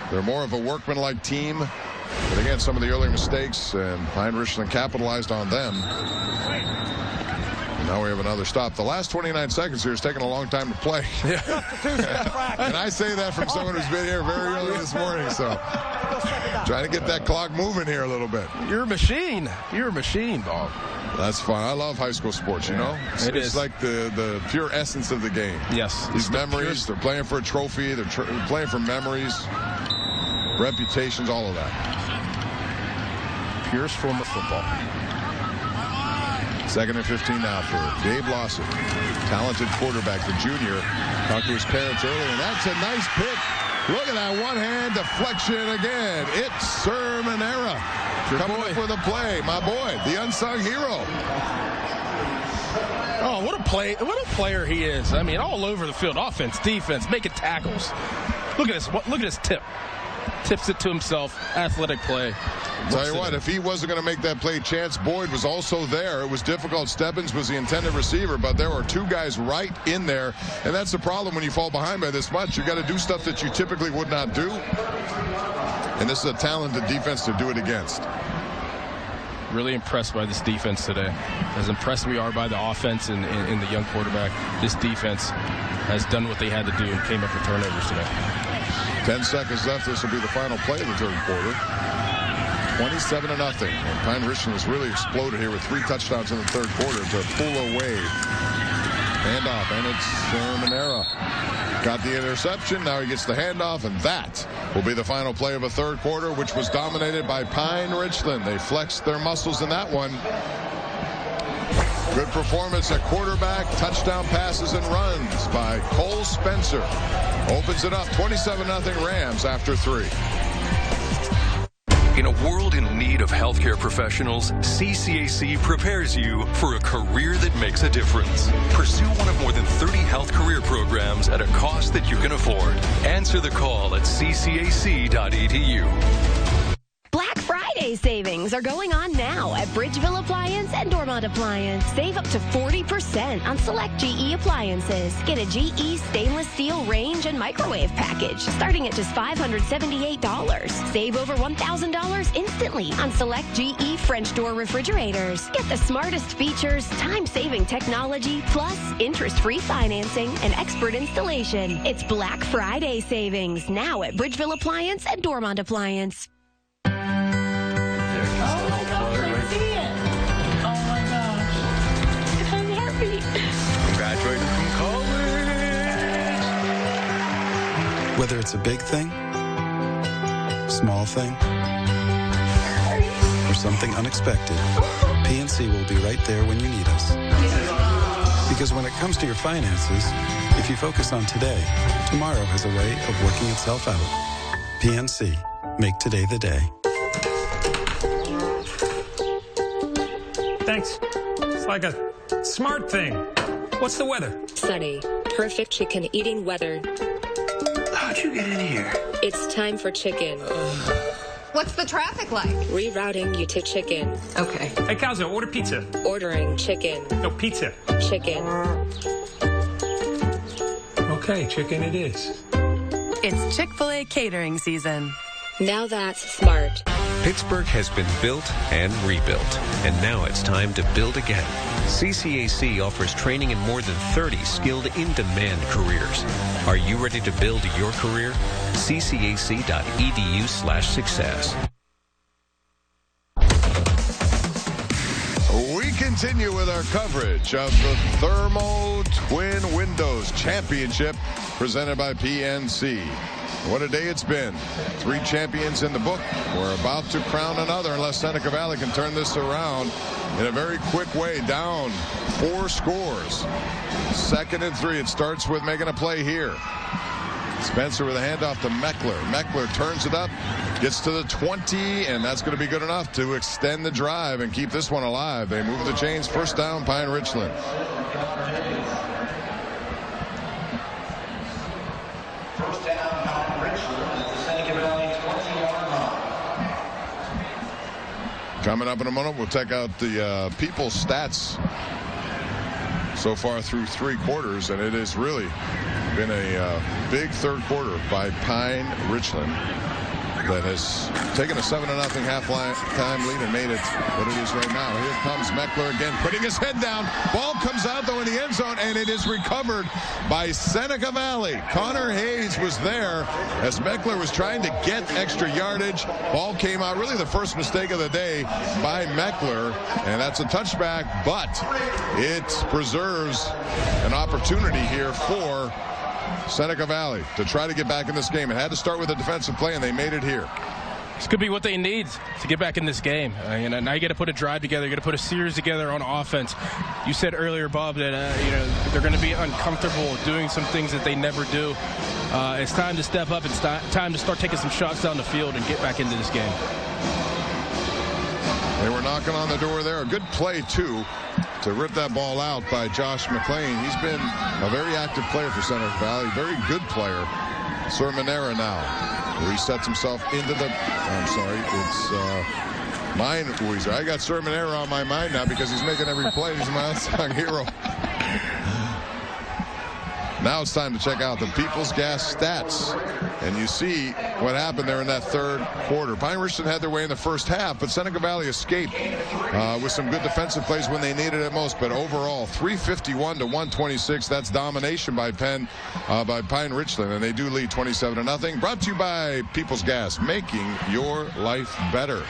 [SPEAKER 10] They're more of a workmanlike team. But again, some of the earlier mistakes, and Pine-Richland capitalized on them. And now we have another stop. The last 29 seconds here is taking a long time to play. Yeah. And I say that from someone who's been here very early this morning. So trying to get that clock moving here a little bit.
[SPEAKER 11] You're a machine. You're a machine, Bob.
[SPEAKER 10] That's fun. I love high school sports, you know. It's like the pure essence of the game.
[SPEAKER 11] Yes.
[SPEAKER 10] These memories, they're playing for a trophy. They're playing for memories, reputations, all of that.
[SPEAKER 11] Purest form of football.
[SPEAKER 10] 2nd and 15 now for Dave Lawson. Talented quarterback, the junior. Talked to his parents earlier, and that's a nice pick. Look at that one-hand deflection again. It's Sir Manera coming up with a play. My boy, the unsung hero.
[SPEAKER 11] Oh, what a player he is. I mean, all over the field, offense, defense, making tackles. Look at this. Look at his tip. Tips it to himself. Athletic play.
[SPEAKER 10] Tell you what, if he wasn't going to make that play, Chance Boyd was also there. It was difficult. Stebbins was the intended receiver, but there were two guys right in there. And that's the problem when you fall behind by this much. You got to do stuff that you typically would not do. And this is a talented defense to do it against.
[SPEAKER 11] Really impressed by this defense today. As impressed we are by the offense and the young quarterback, this defense has done what they had to do and came up with turnovers today.
[SPEAKER 10] 10 seconds left. This will be the final play of the third quarter. 27-0. And Pine-Richland has really exploded here with 3 touchdowns in the third quarter to pull away. Handoff, and it's Manera. Got the interception. Now he gets the handoff, and that will be the final play of a third quarter, which was dominated by Pine-Richland. They flexed their muscles in that one. Good performance at quarterback, touchdown passes and runs by Cole Spencer. Opens it up, 27-0 Rams after 3.
[SPEAKER 27] In a world in need of healthcare professionals, CCAC prepares you for a career that makes a difference. Pursue one of more than 30 health career programs at a cost that you can afford. Answer the call at ccac.edu.
[SPEAKER 6] Black Friday savings are going on now at Bridgeville Appliance and Dormont Appliance. Save up to 40% on select GE appliances. Get a GE stainless steel range and microwave package starting at just $578. Save over $1,000 instantly on select GE French door refrigerators. Get the smartest features, time-saving technology, plus interest-free financing and expert installation. It's Black Friday savings now at Bridgeville Appliance and Dormont Appliance.
[SPEAKER 27] Graduated from college.
[SPEAKER 7] Whether it's a big thing, small thing, or something unexpected, PNC will be right there when you need us. Because when it comes to your finances, if you focus on today, tomorrow has a way of working itself out. PNC, make today the day.
[SPEAKER 3] Thanks. It's like a smart thing. What's the weather?
[SPEAKER 15] Sunny. Perfect chicken eating weather.
[SPEAKER 3] How'd you get in here?
[SPEAKER 15] It's time for chicken.
[SPEAKER 20] What's the traffic like?
[SPEAKER 15] Rerouting you to chicken.
[SPEAKER 20] Okay.
[SPEAKER 3] Hey, Calzo, order pizza.
[SPEAKER 15] Ordering chicken.
[SPEAKER 3] No, pizza.
[SPEAKER 15] Chicken.
[SPEAKER 3] Okay, chicken it is.
[SPEAKER 21] It's Chick-fil-A catering season.
[SPEAKER 15] Now that's smart.
[SPEAKER 27] Pittsburgh has been built and rebuilt, and now it's time to build again. CCAC offers training in more than 30 skilled, in-demand careers. Are you ready to build your career? ccac.edu/success.
[SPEAKER 10] We continue with our coverage of the Thermo Twin Windows Championship presented by PNC. What a day it's been. 3 champions in the book. We're about to crown another unless Seneca Valley can turn this around in a very quick way. Down 4 scores. 2nd and 3. It starts with making a play here. Spencer with a handoff to Meckler. Meckler turns it up, gets to the 20, and that's going to be good enough to extend the drive and keep this one alive. They move the chains. First down, Pine-Richland.
[SPEAKER 18] First down, Pine-Richland at the Seneca Valley 20-yard line.
[SPEAKER 10] Coming up in a moment, we'll check out the people's stats so far through 3 quarters, and it has really been a big third quarter by Pine-Richland that has taken a 7-0 halftime lead and made it what it is right now. Here comes Meckler again, putting his head down. Ball comes out, though, in the end zone, and it is recovered by Seneca Valley. Connor Hayes was there as Meckler was trying to get extra yardage. Ball came out, really the first mistake of the day by Meckler, and that's a touchback, but it preserves an opportunity here for Seneca Valley to try to get back in this game. It had to start with a defensive play, and they made it here.
[SPEAKER 11] This could be what they need to get back in this game. Now you got to put a drive together. You got to put a series together on offense. You said earlier, Bob, that they're going to be uncomfortable doing some things that they never do. It's time to step up. It's time to start taking some shots down the field and get back into this game.
[SPEAKER 10] They were knocking on the door there. A good play, too, to rip that ball out by Josh McLean. He's been a very active player for Seneca Valley. Very good player. Sermonera now. Resets himself into the... I'm sorry. It's mine, Weezer. I got Sermonera on my mind now because he's making every play. He's my unsung hero. Now it's time to check out the People's Gas stats. And you see what happened there in that third quarter. Pine-Richland had their way in the first half, but Seneca Valley escaped with some good defensive plays when they needed it most. But overall, 351 to 126. That's domination by Pine-Richland, and they do lead 27-0. Brought to you by People's Gas, making your life better.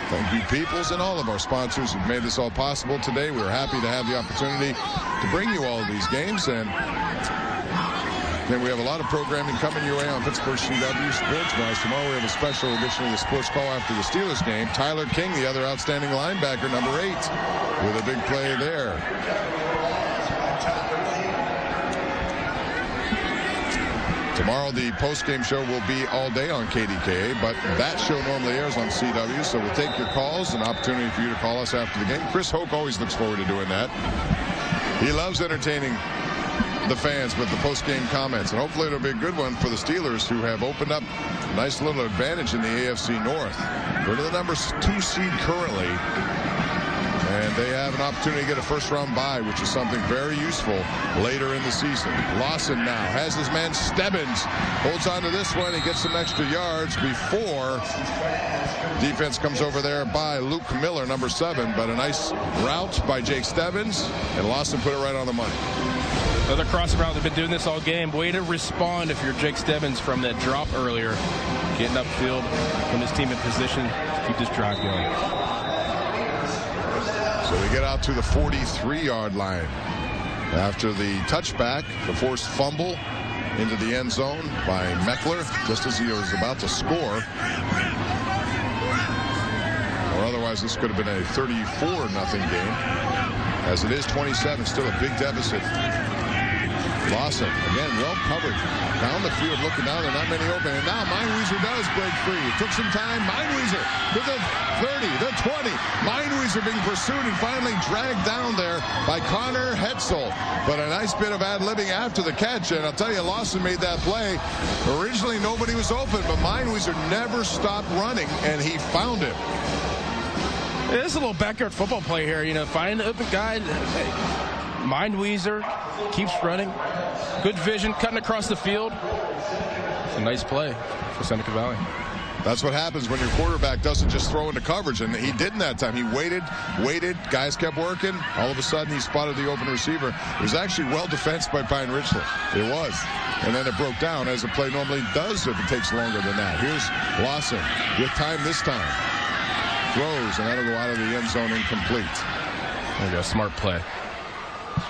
[SPEAKER 10] Thank you, Peoples, and all of our sponsors who've made this all possible today. We're happy to have the opportunity to bring you all of these games. And then we have a lot of programming coming your way on Pittsburgh CW Sports Wise. Tomorrow we have a special edition of the Sports Call after the Steelers game. Tyler King, the other outstanding linebacker, number 8, with a big play there. Tomorrow the post-game show will be all day on KDKA, but that show normally airs on CW, so we'll take your calls, an opportunity for you to call us after the game. Chris Hoke always looks forward to doing that. He loves entertaining the fans with the post-game comments, and hopefully it'll be a good one for the Steelers, who have opened up a nice little advantage in the AFC North. They're the number 2 seed currently, and they have an opportunity to get a first-round bye, which is something very useful later in the season. Lawson now has his man Stebbins, holds on to this one. He gets some extra yards before defense comes over there by Luke Miller, number 7, but a nice route by Jake Stebbins, and Lawson put it right on the money.
[SPEAKER 11] Another crossing route. They've been doing this all game. Way to respond if you're Jake Stebbins from that drop earlier. Getting upfield, putting his team in position to keep this drive going.
[SPEAKER 10] So they get out to the 43-yard line. After the touchback, the forced fumble into the end zone by Meckler, just as he was about to score. Or otherwise, this could have been a 34-0 game. As it is 27, still a big deficit Lawson, again, well covered. Down the field, looking down, there not many open. And now Meinweiser does break free. It took some time. Meinweiser to the 30, the 20. Meinweiser being pursued and finally dragged down there by Connor Hetzel. But a nice bit of ad-libbing after the catch. And I'll tell you, Lawson made that play. Originally, nobody was open, but Meinweiser never stopped running, and he found him.
[SPEAKER 11] It is a little backyard football play here. You know, find the open guy. Meinweiser keeps running. Good vision, cutting across the field. It's a nice play for Seneca Valley.
[SPEAKER 10] That's what happens when your quarterback doesn't just throw into coverage, and he didn't that time. He waited, guys kept working. All of a sudden, he spotted the open receiver. It was actually well defensed by Pine-Richland. It was. And then it broke down, as a play normally does if it takes longer than that. Here's Lawson with time this time. Throws, and that'll go out of the end zone incomplete.
[SPEAKER 11] There you go, smart play.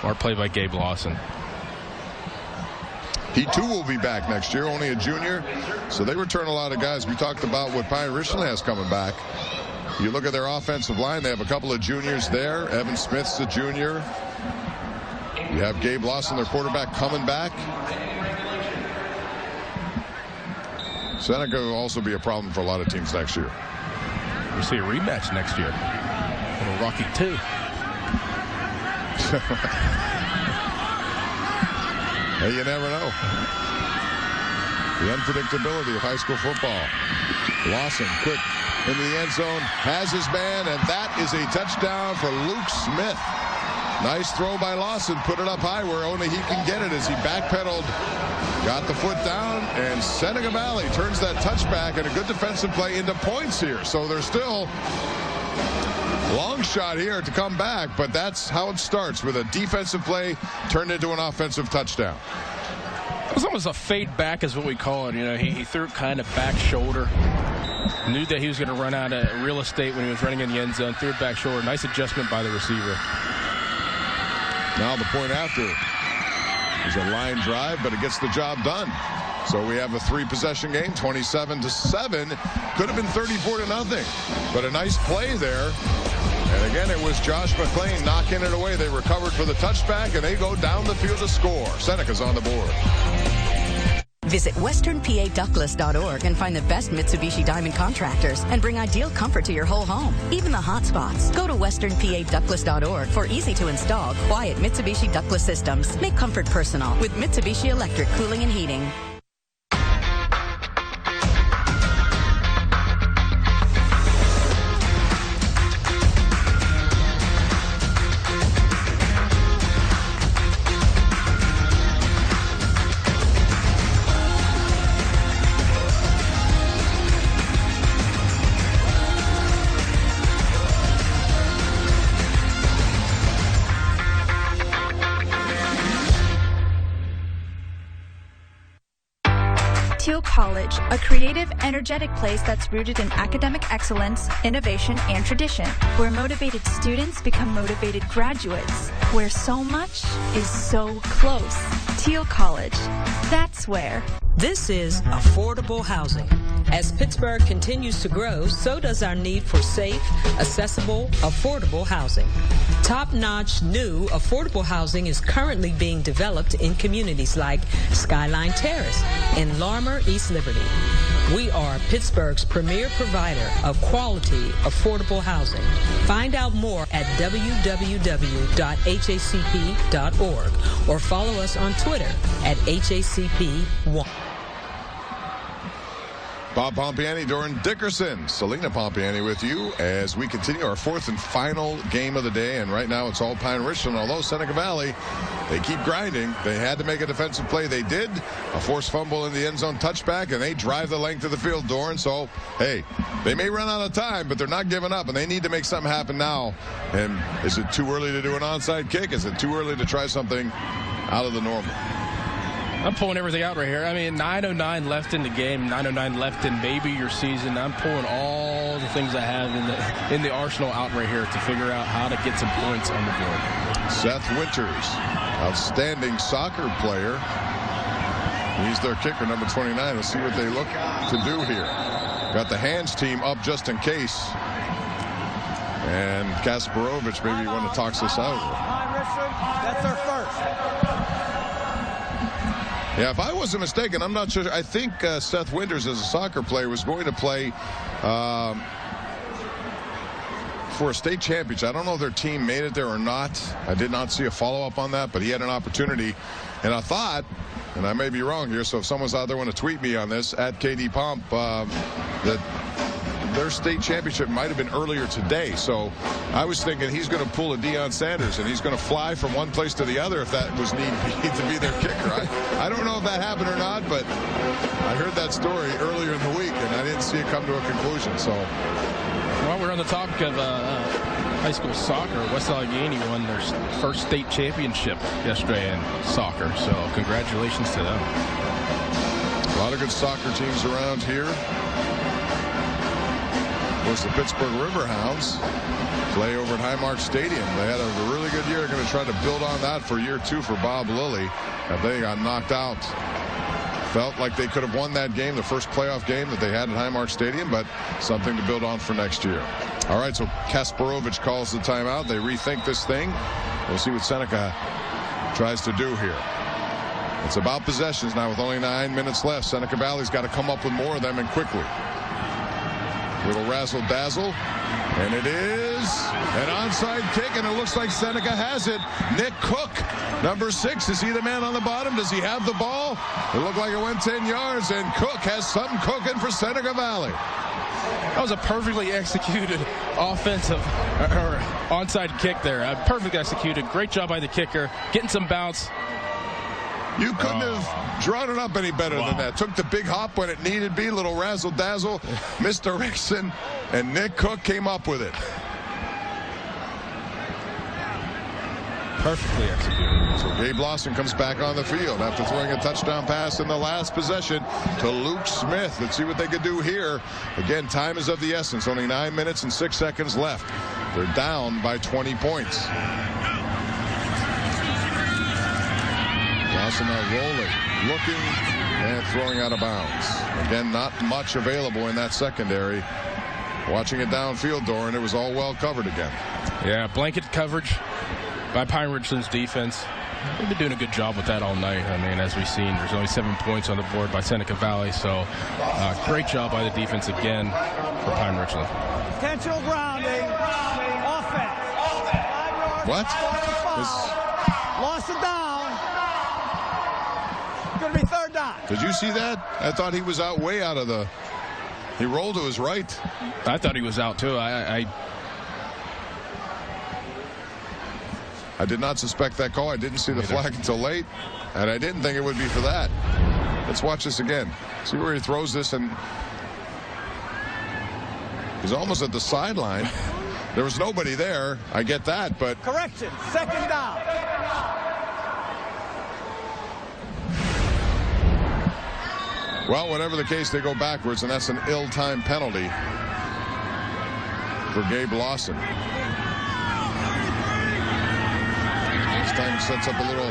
[SPEAKER 11] Smart play by Gabe Lawson.
[SPEAKER 10] He, too, will be back next year, only a junior. So they return a lot of guys. We talked about what Pine-Richland has coming back. You look at their offensive line, they have a couple of juniors there. Evan Smith's a junior. You have Gabe Lawson, their quarterback, coming back. Seneca will also be a problem for a lot of teams next year.
[SPEAKER 11] We'll see a rematch next year. Little Rocky 2.
[SPEAKER 10] Hey, you never know. The unpredictability of high school football. Lawson, quick into the end zone, has his man, and that is a touchdown for Luke Smith. Nice throw by Lawson, put it up high where only he can get it as he backpedaled, got the foot down, and Seneca Valley turns that touchback and a good defensive play into points here. So they're still long shot here to come back, but that's how it starts, with a defensive play turned into an offensive touchdown.
[SPEAKER 11] It was almost a fade back is what we call it. You know, he threw it kind of back shoulder. Knew that he was going to run out of real estate when he was running in the end zone. Threw it back shoulder. Nice adjustment by the receiver.
[SPEAKER 10] Now the point after is a line drive, but it gets the job done. So we have a 3-possession game, 27-7. Could have been 34-0, but a nice play there. And again, it was Josh McClain knocking it away. They recovered for the touchback, and they go down the field to score. Seneca's on the board.
[SPEAKER 5] Visit westernpadouglas.org and find the best Mitsubishi Diamond contractors and bring ideal comfort to your whole home, even the hot spots. Go to westernpadouglas.org for easy-to-install, quiet Mitsubishi Douglas systems. Make comfort personal with Mitsubishi Electric Cooling and Heating.
[SPEAKER 9] College, a creative, energetic place that's rooted in academic excellence, innovation, and tradition, where motivated students become motivated graduates, where so much is so close. Teal College, that's where.
[SPEAKER 12] This is affordable housing. As Pittsburgh continues to grow, so does our need for safe, accessible, affordable housing. Top-notch, new, affordable housing is currently being developed in communities like Skyline Terrace and Larmer, East Liberty. We are Pittsburgh's premier provider of quality, affordable housing. Find out more at www.hacp.org or follow us on Twitter at HACP1.
[SPEAKER 10] Bob Pompiani, Doran Dickerson, Selena Pompiani with you as we continue our 4th and final game of the day. And right now it's all Pine-Richland. Although Seneca Valley, they keep grinding. They had to make a defensive play. They did. A forced fumble in the end zone touchback, and they drive the length of the field, Doran. So, hey, they may run out of time, but they're not giving up, and they need to make something happen now. And is it too early to do an onside kick? Is it too early to try something out of the normal?
[SPEAKER 11] I'm pulling everything out right here. I mean, 9:09 left in the game, 9:09 left in maybe your season. I'm pulling all the things I have in the arsenal out right here to figure out how to get some points on the board.
[SPEAKER 10] Seth Winters, outstanding soccer player. He's their kicker, number 29. Let's see what they look to do here. Got the hands team up just in case. And Kasparovich, maybe you want to toss this out.
[SPEAKER 2] That's our first.
[SPEAKER 10] Yeah, if I wasn't mistaken, I'm not sure. I think Seth Winters, as a soccer player, was going to play for a state championship. I don't know if their team made it there or not. I did not see a follow-up on that, but he had an opportunity. And I thought, and I may be wrong here, so if someone's out there want to tweet me on this, at KD Pomp, that their state championship might have been earlier today. So I was thinking he's going to pull a Deion Sanders and he's going to fly from one place to the other if that was need to be their kicker. I don't know if that happened or not, but I heard that story earlier in the week and I didn't see it come to a conclusion. So,
[SPEAKER 11] well, we're on the topic of high school soccer. West Allegheny won their first state championship yesterday in soccer. So congratulations to them.
[SPEAKER 10] A lot of good soccer teams around here. Of course, the Pittsburgh Riverhounds play over at Highmark Stadium. They had a really good year. They're going to try to build on that for year 2 for Bob Lilly. And they got knocked out. Felt like they could have won that game, the first playoff game that they had at Highmark Stadium, but something to build on for next year. All right, so Kasparovich calls the timeout. They rethink this thing. We'll see what Seneca tries to do here. It's about possessions now with only 9 minutes left. Seneca Valley's got to come up with more of them and quickly. Little razzle-dazzle, and it is an onside kick, and it looks like Seneca has it. Nick Cook, number 6, is he the man on the bottom? Does he have the ball? It looked like it went 10 yards, and Cook has something cooking for Seneca Valley.
[SPEAKER 11] That was a perfectly executed offensive or onside kick there. Perfectly executed. Great job by the kicker, getting some bounce.
[SPEAKER 10] You couldn't have drawn it up any better than that. Took the big hop when it needed to be, little razzle-dazzle, misdirection, and Nick Cook came up with it.
[SPEAKER 11] Perfectly executed.
[SPEAKER 10] So Gabe Lawson comes back on the field after throwing a touchdown pass in the last possession to Luke Smith. Let's see what they could do here. Again, time is of the essence. Only 9 minutes and 6 seconds left. They're down by 20 points. Lawson now rolling, looking, and throwing out of bounds. Again, not much available in that secondary. Watching it downfield, Doran, it was all well covered again.
[SPEAKER 11] Yeah, blanket coverage by Pine-Richland's defense. They've been doing a good job with that all night. I mean, as we've seen, there's only 7 points on the board by Seneca Valley. So, great job by the defense again for Pine-Richland.
[SPEAKER 2] Intentional grounding. Offense.
[SPEAKER 10] What?
[SPEAKER 2] Lost it down. Going to be third down.
[SPEAKER 10] Did you see that? I thought he was out way out of the... He rolled to his right.
[SPEAKER 11] I thought he was out, too. I
[SPEAKER 10] did not suspect that call. I didn't see the flag until late, and I didn't think it would be for that. Let's watch this again. See where he throws this, and he's almost at the sideline. There was nobody there. I get that, but...
[SPEAKER 2] Correction. Second down.
[SPEAKER 10] Well, whatever the case, they go backwards, and that's an ill-timed penalty for Gabe Lawson. This time he sets up a little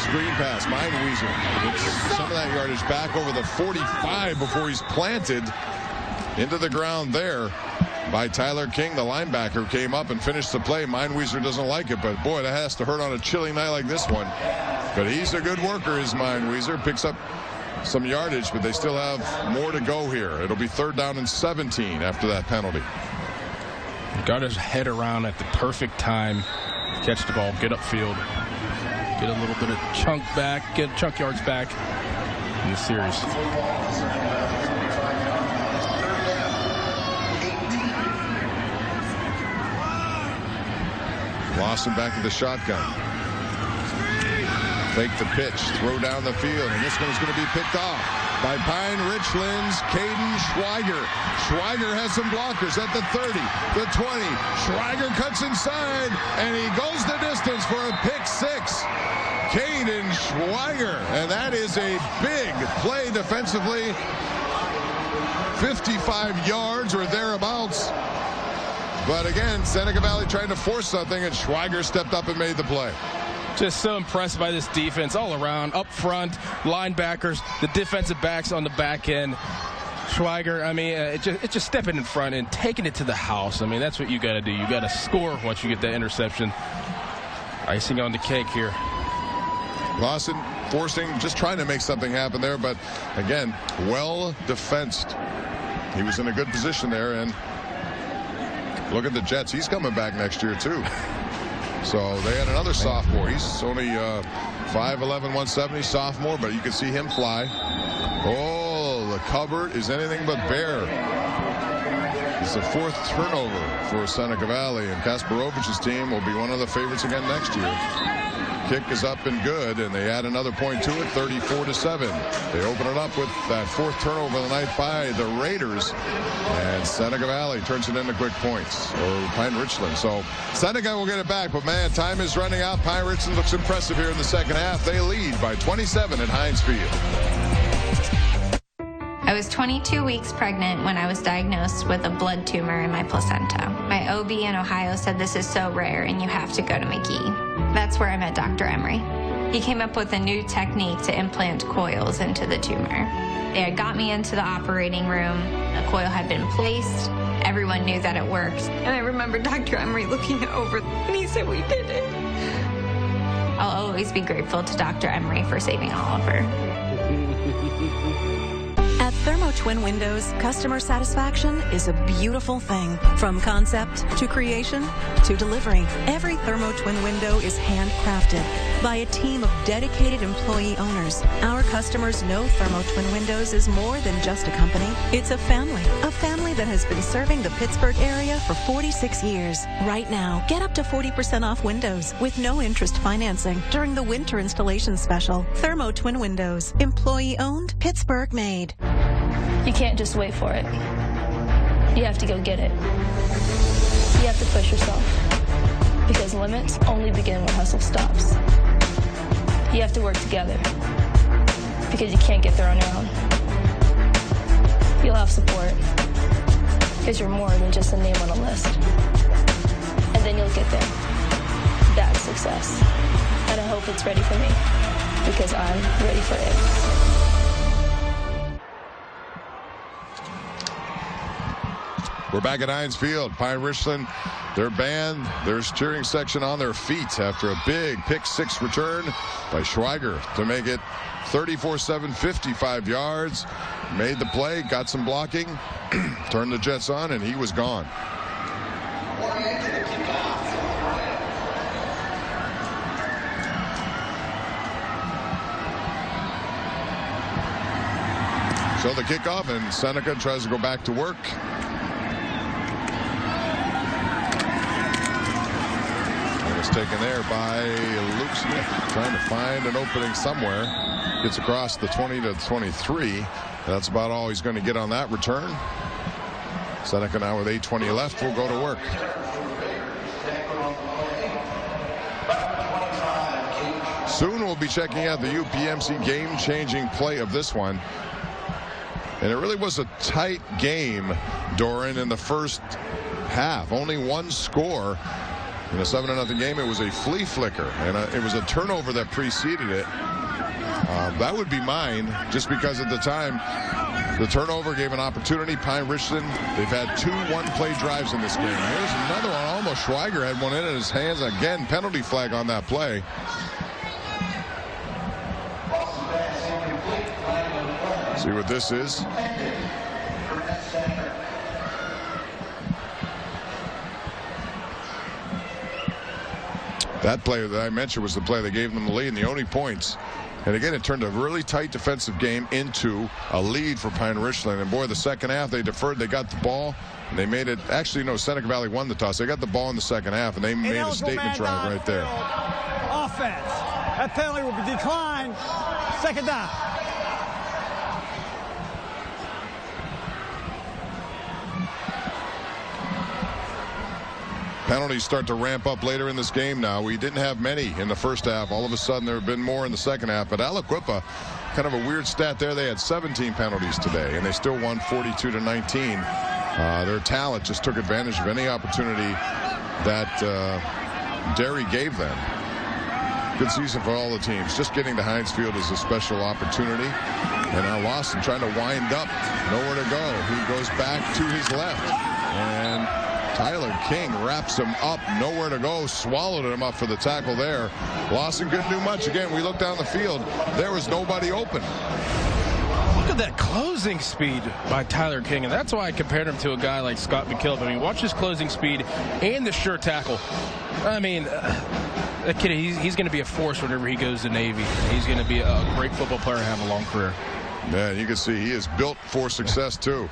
[SPEAKER 10] screen pass. Mineweezer gets some of that yardage back over the 45 before he's planted into the ground there by Tyler King. The linebacker came up and finished the play. Mineweezer doesn't like it, but boy, that has to hurt on a chilly night like this one. But he's a good worker, is Mineweezer. Picks up some yardage, but they still have more to go here. It'll be 3rd down and 17 after that penalty.
[SPEAKER 11] Got his head around at the perfect time. Catch the ball, get upfield, get a little bit of chunk back, get chunk yards back in the series.
[SPEAKER 10] Lawson back to the shotgun. Fake the pitch, throw down the field, and this one's going to be picked off by Pine-Richland's Caden Schweiger. Schweiger has some blockers at the 30, the 20. Schweiger cuts inside, and he goes the distance for a pick 6. Caden Schweiger, and that is a big play defensively. 55 yards or thereabouts. But again, Seneca Valley trying to force something, and Schweiger stepped up and made the play.
[SPEAKER 11] Just so impressed by this defense all around, up front, linebackers, the defensive backs on the back end. Schweiger, I mean, it's just stepping in front and taking it to the house. I mean, that's what you got to do. You got to score once you get that interception. Icing on the cake here.
[SPEAKER 10] Lawson just trying to make something happen there. But again, well defensed. He was in a good position there. And look at the Jets. He's coming back next year, too. So they had another sophomore. He's only 5'11", 170, sophomore, but you can see him fly. Oh, the cupboard is anything but bare. It's the 4th turnover for Seneca Valley, and Kasparovich's team will be one of the favorites again next year. Kick is up and good, and they add another point to it, 34-7. They open it up with that 4th turnover of the night by the Raiders, and Seneca Valley turns it into quick points, or Pine-Richland. So Seneca will get it back, but man, time is running out. Pine-Richland looks impressive here in the second half. They lead by 27 at Heinz Field.
[SPEAKER 8] I was 22 weeks pregnant when I was diagnosed with a blood tumor in my placenta. My OB in Ohio said this is so rare and you have to go to McGee. That's where I met Dr. Emery. He came up with a new technique to implant coils into the tumor. They had got me into the operating room. A coil had been placed. Everyone knew that it worked. And I remember Dr. Emery looking over and he said, "We did it." I'll always be grateful to Dr. Emery for saving Oliver.
[SPEAKER 1] At Thermo Twin Windows, customer satisfaction is a beautiful thing. From concept to creation to delivery, every Thermo Twin window is handcrafted by a team of dedicated employee owners. Our customers know Thermo Twin Windows is more than just a company. It's a family that has been serving the Pittsburgh area for 46 years. Right now, get up to 40% off windows with no interest financing during the winter installation special. Thermo Twin Windows, employee owned, Pittsburgh made.
[SPEAKER 13] You can't just wait for it. You have to go get it. You have to push yourself. Because limits only begin when hustle stops. You have to work together. Because you can't get there on your own. You'll have support. Because you're more than just a name on a list. And then you'll get there. That's success. And I hope it's ready for me. Because I'm ready for it.
[SPEAKER 10] We're back at Heinz Field. Pine-Richland, their band, their cheering section on their feet after a big pick six return by Schweiger to make it 34-7, 55 yards. Made the play, got some blocking, turned the Jets on, and he was gone. So the kickoff, and Seneca tries to go back to work. And it's taken there by Luke Smith, trying to find an opening somewhere. Gets across the 20 to 23. That's about all he's going to get on that return. Seneca now with 8:20 left will go to work. Soon we'll be checking out the UPMC game-changing play of this one. And it really was a tight game, Doran, in the first half. Only one score in a 7-0 game. It was a flea flicker, and it was a turnover that preceded it. That would be mine, just because at the time the turnover gave an opportunity. Pine-Richland, they've had 2 one-play drives in this game. Here's another one. Almost Schweiger had one in his hands. Again, penalty flag on that play. See what this is. That play that I mentioned was the play that gave them the lead and the only points. And again, it turned a really tight defensive game into a lead for Pine-Richland. And boy, the second half, they deferred. They got the ball, and they made it. Actually, no, Seneca Valley won the toss. They got the ball in the second half, and they made a statement drive right there.
[SPEAKER 2] Offense. That penalty will be declined. Second down.
[SPEAKER 10] Penalties start to ramp up later in this game now. We didn't have many in the first half. All of a sudden, there have been more in the second half. But Aliquippa, kind of a weird stat there. They had 17 penalties today, and they still won 42-19. Their talent just took advantage of any opportunity that Derry gave them. Good season for all the teams. Just getting to Heinz Field is a special opportunity. And now Lawson trying to wind up. Nowhere to go. He goes back to his left. And Tyler King wraps him up, nowhere to go, swallowed him up for the tackle there. Lawson couldn't do much. Again, we looked down the field. There was nobody open.
[SPEAKER 11] Look at that closing speed by Tyler King, and that's why I compared him to a guy like Scott McKillop. I mean, watch his closing speed and the sure tackle. I mean, that kid, he's going to be a force whenever he goes to Navy. He's going to be a great football player and have a long career.
[SPEAKER 10] Yeah, you can see he is built for success, too.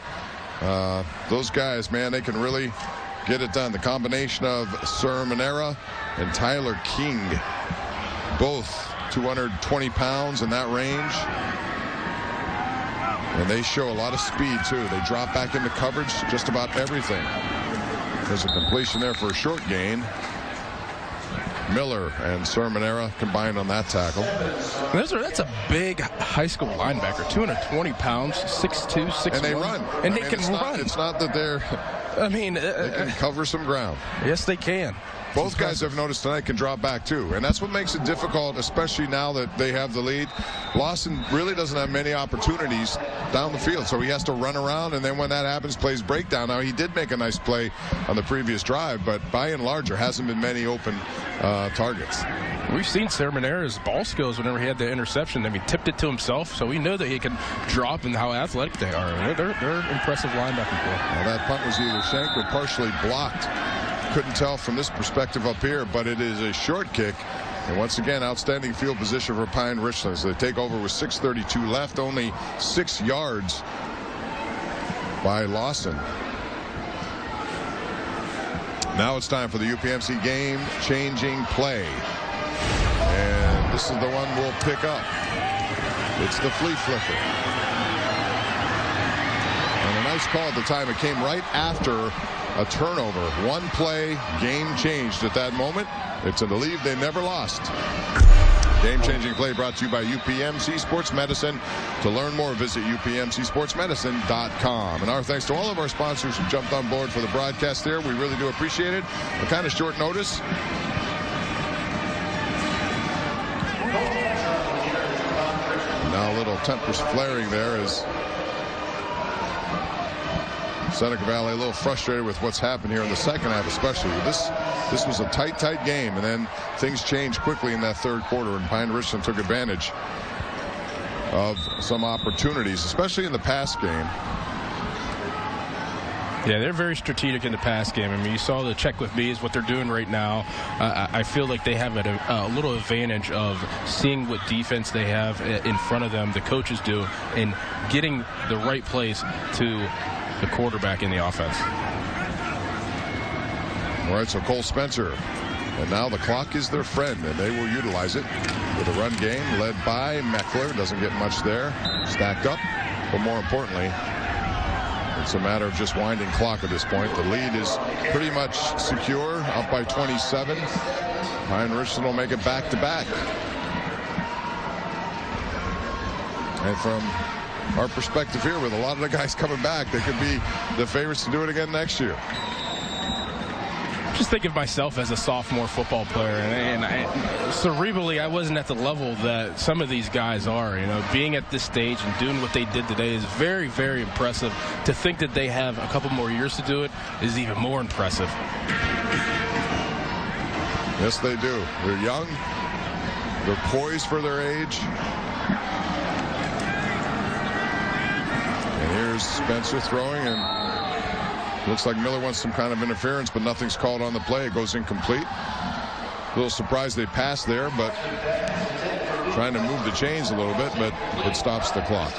[SPEAKER 10] Those guys, man, they can really get it done. The combination of Sir Manera and Tyler King, both 220 pounds in that range. And they show a lot of speed, too. They drop back into coverage, just about everything. There's a completion there for a short gain. Miller and Sir Manera combined on that tackle.
[SPEAKER 11] That's a big high school linebacker, 220 pounds, 6'2", 6'1".
[SPEAKER 10] And they run.
[SPEAKER 11] And they can run.
[SPEAKER 10] It's not that they're...
[SPEAKER 11] I mean...
[SPEAKER 10] they can cover some ground.
[SPEAKER 11] Yes, they can.
[SPEAKER 10] Both guys I've noticed tonight can drop back, too. And that's what makes it difficult, especially now that they have the lead. Lawson really doesn't have many opportunities down the field, so he has to run around, and then when that happens, plays breakdown. Now, he did make a nice play on the previous drive, but by and large, there hasn't been many open targets.
[SPEAKER 11] We've seen Sir Manera's ball skills whenever he had the interception. I mean, tipped it to himself, so we know that he can drop and how athletic they are. They're impressive linebacking play.
[SPEAKER 10] Now, that punt was either shanked or partially blocked. Couldn't tell from this perspective up here, but it is a short kick. And once again, outstanding field position for Pine-Richland. So they take over with 6:32 left, only 6 yards by Lawson. Now it's time for the UPMC game-changing play. And this is the one we'll pick up. It's the flea flicker. And a nice call at the time. It came right after a turnover. One play, game changed at that moment. It's a lead they never lost. Game-changing play brought to you by UPMC Sports Medicine. To learn more, visit upmcsportsmedicine.com. And our thanks to all of our sponsors who jumped on board for the broadcast there. We really do appreciate it. A kind of short notice. Now a little tempers flaring there as Seneca Valley a little frustrated with what's happened here in the second half, especially. This was a tight game, and then things changed quickly in that third quarter, and Pine-Richland took advantage of some opportunities, especially in the pass game.
[SPEAKER 11] Yeah, they're very strategic in the pass game. I mean, you saw the check with me is what they're doing right now. I feel like they have a little advantage of seeing what defense they have in front of them, the coaches do, and getting the right plays to the quarterback in the offense.
[SPEAKER 10] All right, so Cole Spencer. And now the clock is their friend, and they will utilize it with a run game led by Meckler. Doesn't get much there. Stacked up, but more importantly, it's a matter of just winding clock at this point. The lead is pretty much secure, up by 27. Pine-Richland will make it back-to-back. And from our perspective here, with a lot of the guys coming back, they could be the favorites to do it again next year.
[SPEAKER 11] Just think of myself as a sophomore football player, and cerebrally, I wasn't at the level that some of these guys are. You know, being at this stage and doing what they did today is very, very impressive. To think that they have a couple more years to do it is even more impressive.
[SPEAKER 10] Yes, they do. They're young. They're poised for their age. And here's Spencer throwing, and looks like Miller wants some kind of interference, but nothing's called on the play. It goes incomplete. A little surprised they passed there, but trying to move the chains a little bit, but it stops the clock.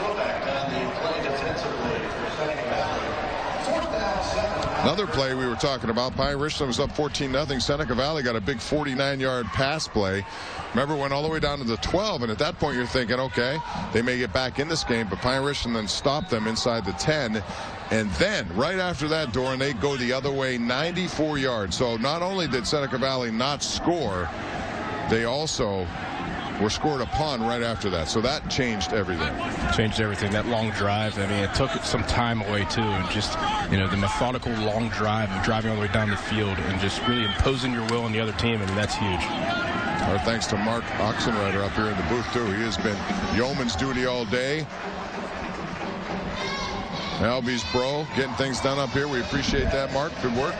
[SPEAKER 10] Another play we were talking about, Pine-Richland was up 14-0. Seneca Valley got a big 49-yard pass play. Remember, went all the way down to the 12, and at that point you're thinking, okay, they may get back in this game, but Pine-Richland then stopped them inside the 10. And then, right after that, Doran, they go the other way, 94 yards. So not only did Seneca Valley not score, they also were scored upon right after that. So that changed everything.
[SPEAKER 11] Changed everything. That long drive, I mean, it took some time away, too. And just, you know, the methodical long drive of driving all the way down the field and just really imposing your will on the other team, I mean, that's huge.
[SPEAKER 10] Our thanks to Mark Oxenrider up here in the booth, too. He has been yeoman's duty all day. Albies Bro getting things done up here. We appreciate that, Mark. Good work.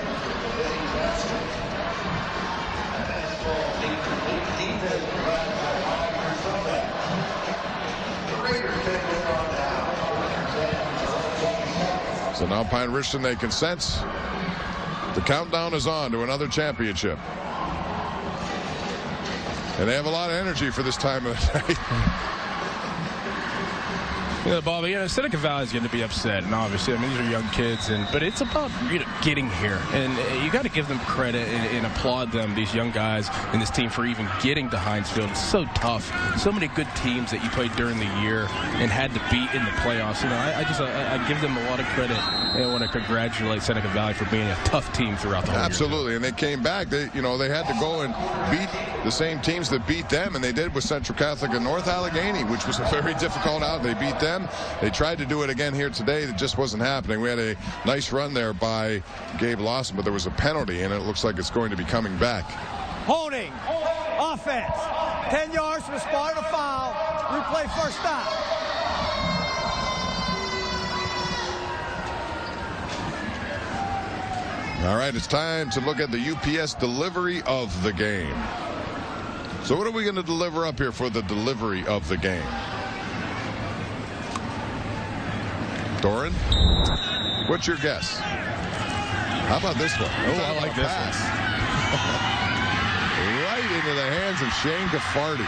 [SPEAKER 10] So now Pine-Richland, they can sense the countdown is on to another championship. And they have a lot of energy for this time of the night.
[SPEAKER 11] Bobby, Seneca Valley is going to be upset, and obviously, these are young kids, but it's about getting here, and you got to give them credit and applaud them, these young guys and this team, for even getting to Heinz Field. It's so tough. So many good teams that you played during the year and had to beat in the playoffs. I give them a lot of credit, and I want to congratulate Seneca Valley for being a tough team throughout the whole year.
[SPEAKER 10] Absolutely, and they came back. They had to go and beat the same teams that beat them, and they did with Central Catholic and North Allegheny, which was a very difficult out. They beat them. They tried to do it again here today. It just wasn't happening. We had a nice run there by Gabe Lawson, but there was a penalty, and it looks like it's going to be coming back.
[SPEAKER 2] Holding. Offense. 10 yards from the spot of the foul. Replay first down.
[SPEAKER 10] All right, it's time to look at the UPS delivery of the game. So what are we going to deliver up here for the delivery of the game? Doran, what's your guess? How about this one?
[SPEAKER 11] Oh, I like this one.
[SPEAKER 10] Right into the hands of Shane Gaffarty.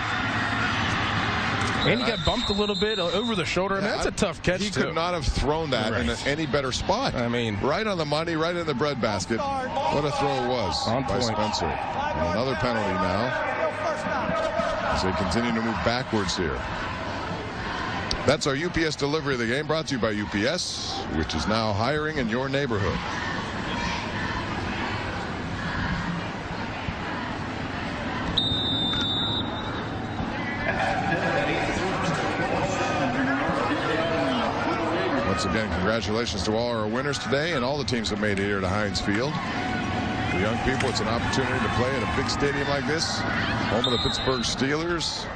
[SPEAKER 11] And he got bumped a little bit over the shoulder, and that's a tough catch,
[SPEAKER 10] He could not have thrown that in any better spot. Right on the money, right in the breadbasket. What a throw it was by Spencer. And another penalty now as they continue to move backwards here. That's our UPS delivery of the game, brought to you by UPS, which is now hiring in your neighborhood. Once again, congratulations to all our winners today and all the teams that made it here to Heinz Field. For young people, it's an opportunity to play in a big stadium like this, home of the Pittsburgh Steelers.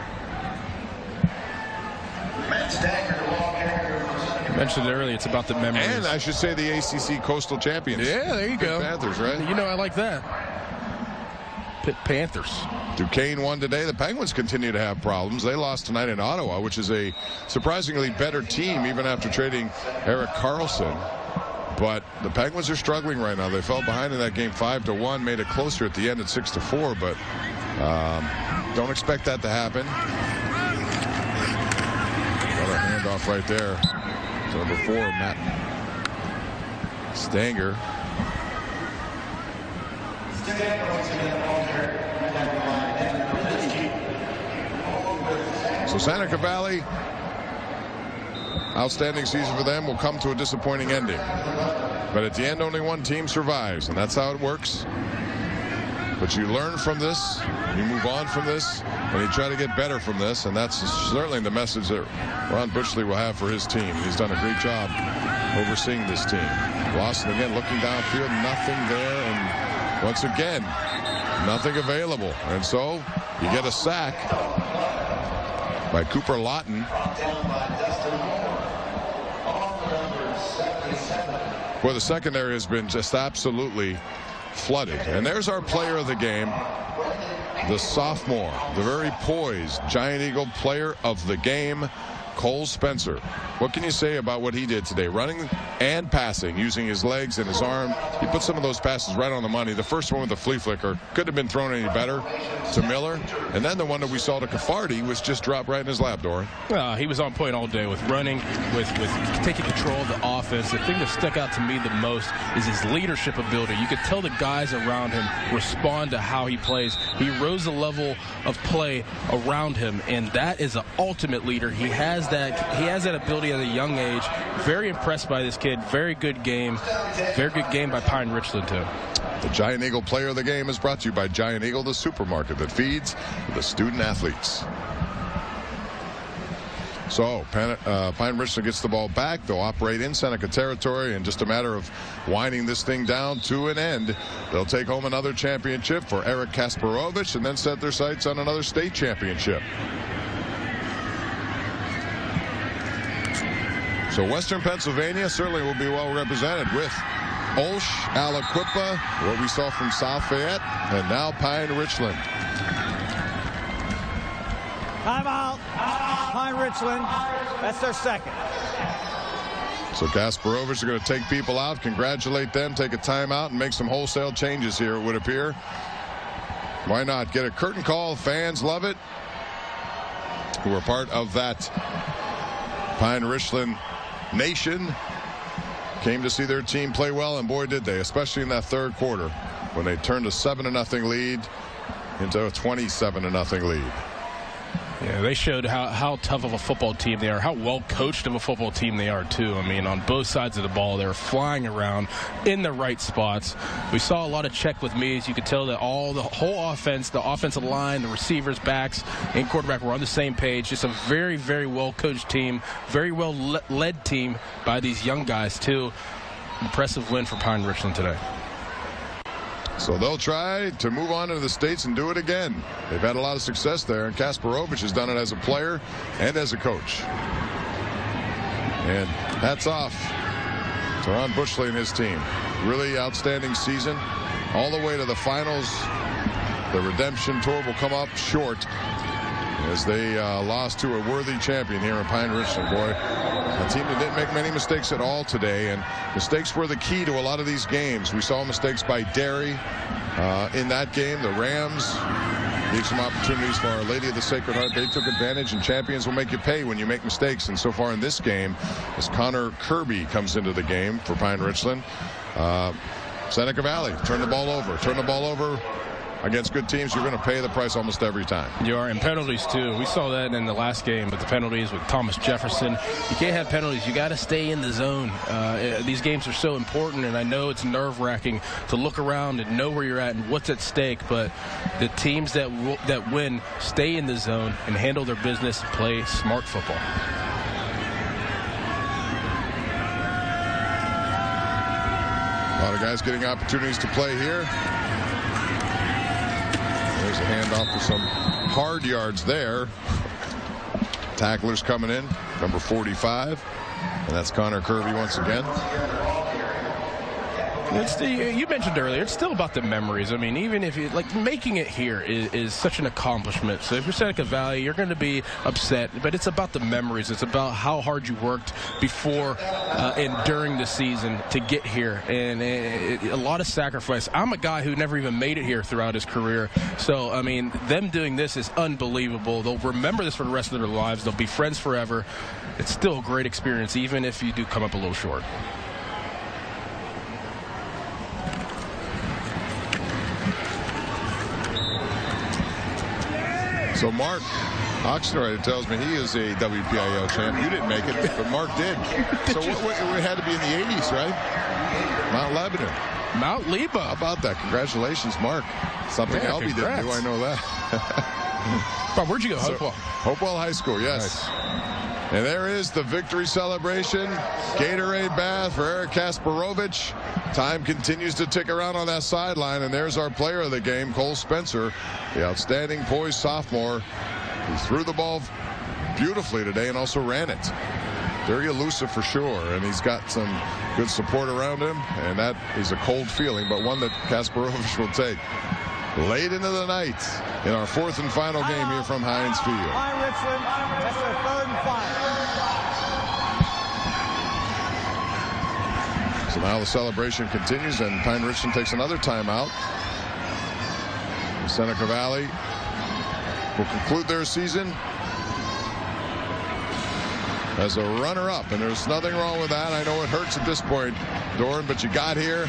[SPEAKER 11] I mentioned it earlier, it's about the memories.
[SPEAKER 10] And I should say the ACC Coastal Champions.
[SPEAKER 11] Yeah, there you go.
[SPEAKER 10] Panthers, right?
[SPEAKER 11] I like that. Pitt Panthers.
[SPEAKER 10] Duquesne won today. The Penguins continue to have problems. They lost tonight in Ottawa, which is a surprisingly better team, even after trading Eric Carlson. But the Penguins are struggling right now. They fell behind in that game 5-1, made it closer at the end at 6-4, but don't expect that to happen. Another handoff right there. Number 4, Matt Stanger. So Seneca Valley, outstanding season for them, will come to a disappointing ending. But at the end, only one team survives, and that's how it works. But you learn from this, you move on from this, and you try to get better from this, and that's certainly the message that Ron Bushley will have for his team. He's done a great job overseeing this team. Lawson again looking downfield, nothing there, and once again, nothing available. And so you get a sack by Cooper Lawton. Well, the secondary has been just absolutely flooded. And there's our player of the game, the sophomore, the very poised Giant Eagle player of the game, Cole Spencer. What can you say about what he did today? Running and passing, using his legs and his arm. He put some of those passes right on the money. The first one with the flea flicker couldn't have been thrown any better to Miller. And then the one that we saw to Gaffarty was just dropped right in his lap, Doran.
[SPEAKER 11] He was on point all day with running, with taking control of the offense. The thing that stuck out to me the most is his leadership ability. You could tell the guys around him respond to how he plays. He rose the level of play around him, and that is an ultimate leader. He has that ability at a young age. Very impressed by this kid. Very good game. Very good game by Pine-Richland, too.
[SPEAKER 10] The Giant Eagle player of the game is brought to you by Giant Eagle, the supermarket that feeds the student athletes. So Pine-Richland gets the ball back. They'll operate in Seneca territory, and just a matter of winding this thing down to an end. They'll take home another championship for Eric Kasparovich and then set their sights on another state championship. So Western Pennsylvania certainly will be well represented with Olsh, Aliquippa, what we saw from South Fayette, and now Pine-Richland.
[SPEAKER 2] Timeout. Pine-Richland. That's their second.
[SPEAKER 10] So Kasparovich is going to take people out, congratulate them, take a timeout, and make some wholesale changes here, it would appear. Why not? Get a curtain call. Fans love it, who are part of that Pine-Richland nation. Came to see their team play well, and boy did they, especially in that third quarter when they turned a 7-0 lead into a 27-0 lead.
[SPEAKER 11] Yeah, they showed how tough of a football team they are, how well coached of a football team they are too. I mean, on both sides of the ball, they were flying around in the right spots. We saw a lot of check with me's. You could tell that the whole offense, the offensive line, the receivers, backs, and quarterback were on the same page. Just a very, very well coached team, very well led team by these young guys too. Impressive win for Pine-Richland today.
[SPEAKER 10] So they'll try to move on into the States and do it again. They've had a lot of success there, and Kasparovich has done it as a player and as a coach. And hats off to Ron Bushley and his team. Really outstanding season. All the way to the finals. The redemption tour will come up short as they lost to a worthy champion here in Pine-Richland. Boy, a team that didn't make many mistakes at all today, and mistakes were the key to a lot of these games. We saw mistakes by Derry in that game. The Rams gave some opportunities for Our Lady of the Sacred Heart. They took advantage, and champions will make you pay when you make mistakes. And so far in this game, as Connor Kirby comes into the game for Pine-Richland, Seneca Valley turn the ball over. Against good teams, you're going to pay the price almost every time.
[SPEAKER 11] You are, and penalties too. We saw that in the last game with the penalties with Thomas Jefferson. You can't have penalties. You got to stay in the zone. These games are so important, and I know it's nerve-wracking to look around and know where you're at and what's at stake, but the teams that win stay in the zone and handle their business and play smart football.
[SPEAKER 10] A lot of guys getting opportunities to play here. There's a handoff for some hard yards there. Tacklers coming in, number 45. And that's Connor Kirby once again.
[SPEAKER 11] You mentioned earlier, it's still about the memories. I mean, even if making it here is such an accomplishment. So if you're Seneca Valley, you're going to be upset, but it's about the memories. It's about how hard you worked before and during the season to get here, and a lot of sacrifice. I'm a guy who never even made it here throughout his career. So, I mean, them doing this is unbelievable. They'll remember this for the rest of their lives. They'll be friends forever. It's still a great experience, even if you do come up a little short.
[SPEAKER 10] So Mark Oxenrider tells me he is a WPIAL champ. You didn't make it, but Mark did. So it had to be in the 80s, right? Mount Lebanon.
[SPEAKER 11] Mount Leba.
[SPEAKER 10] How about that? Congratulations, Mark. Something Albie didn't do. I know that.
[SPEAKER 11] Bob, where'd you go? Hopewell.
[SPEAKER 10] Hopewell High School, yes. Nice. And there is the victory celebration. Gatorade bath for Eric Kasparovich. Time continues to tick around on that sideline, and there's our player of the game, Cole Spencer, the outstanding poised sophomore who threw the ball beautifully today and also ran it. Very elusive for sure, and he's got some good support around him, and that is a cold feeling, but one that Kasparovich will take. Late into the night in our fourth and final game here from Heinz Field.
[SPEAKER 2] Pine-Richland, that's their third and final.
[SPEAKER 10] So now the celebration continues, and Pine-Richland takes another timeout. Seneca Valley will conclude their season as a runner-up, and there's nothing wrong with that. I know it hurts at this point, Doran, but you got here,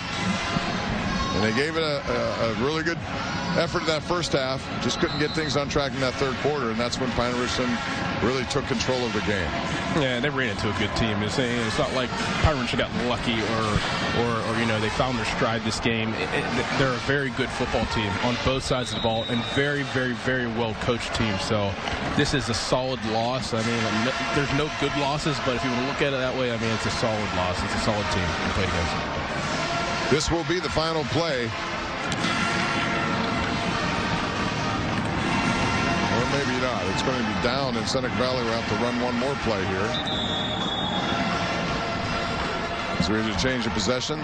[SPEAKER 10] and they gave it a really good effort in that first half. Just couldn't get things on track in that third quarter, and that's when Pine-Richland really took control of the game.
[SPEAKER 11] Yeah, they ran into a good team. It's not like Pine-Richland got lucky or you know, they found their stride this game. They're a very good football team on both sides of the ball, and very, very, very well coached team. So this is a solid loss. I mean, there's no good losses, but if you want to look at it that way, I mean, it's a solid loss. It's a solid team to play against.
[SPEAKER 10] This will be the final play. Or maybe not. It's going to be down, and Seneca Valley will have to run one more play here. So we're going to change the possession,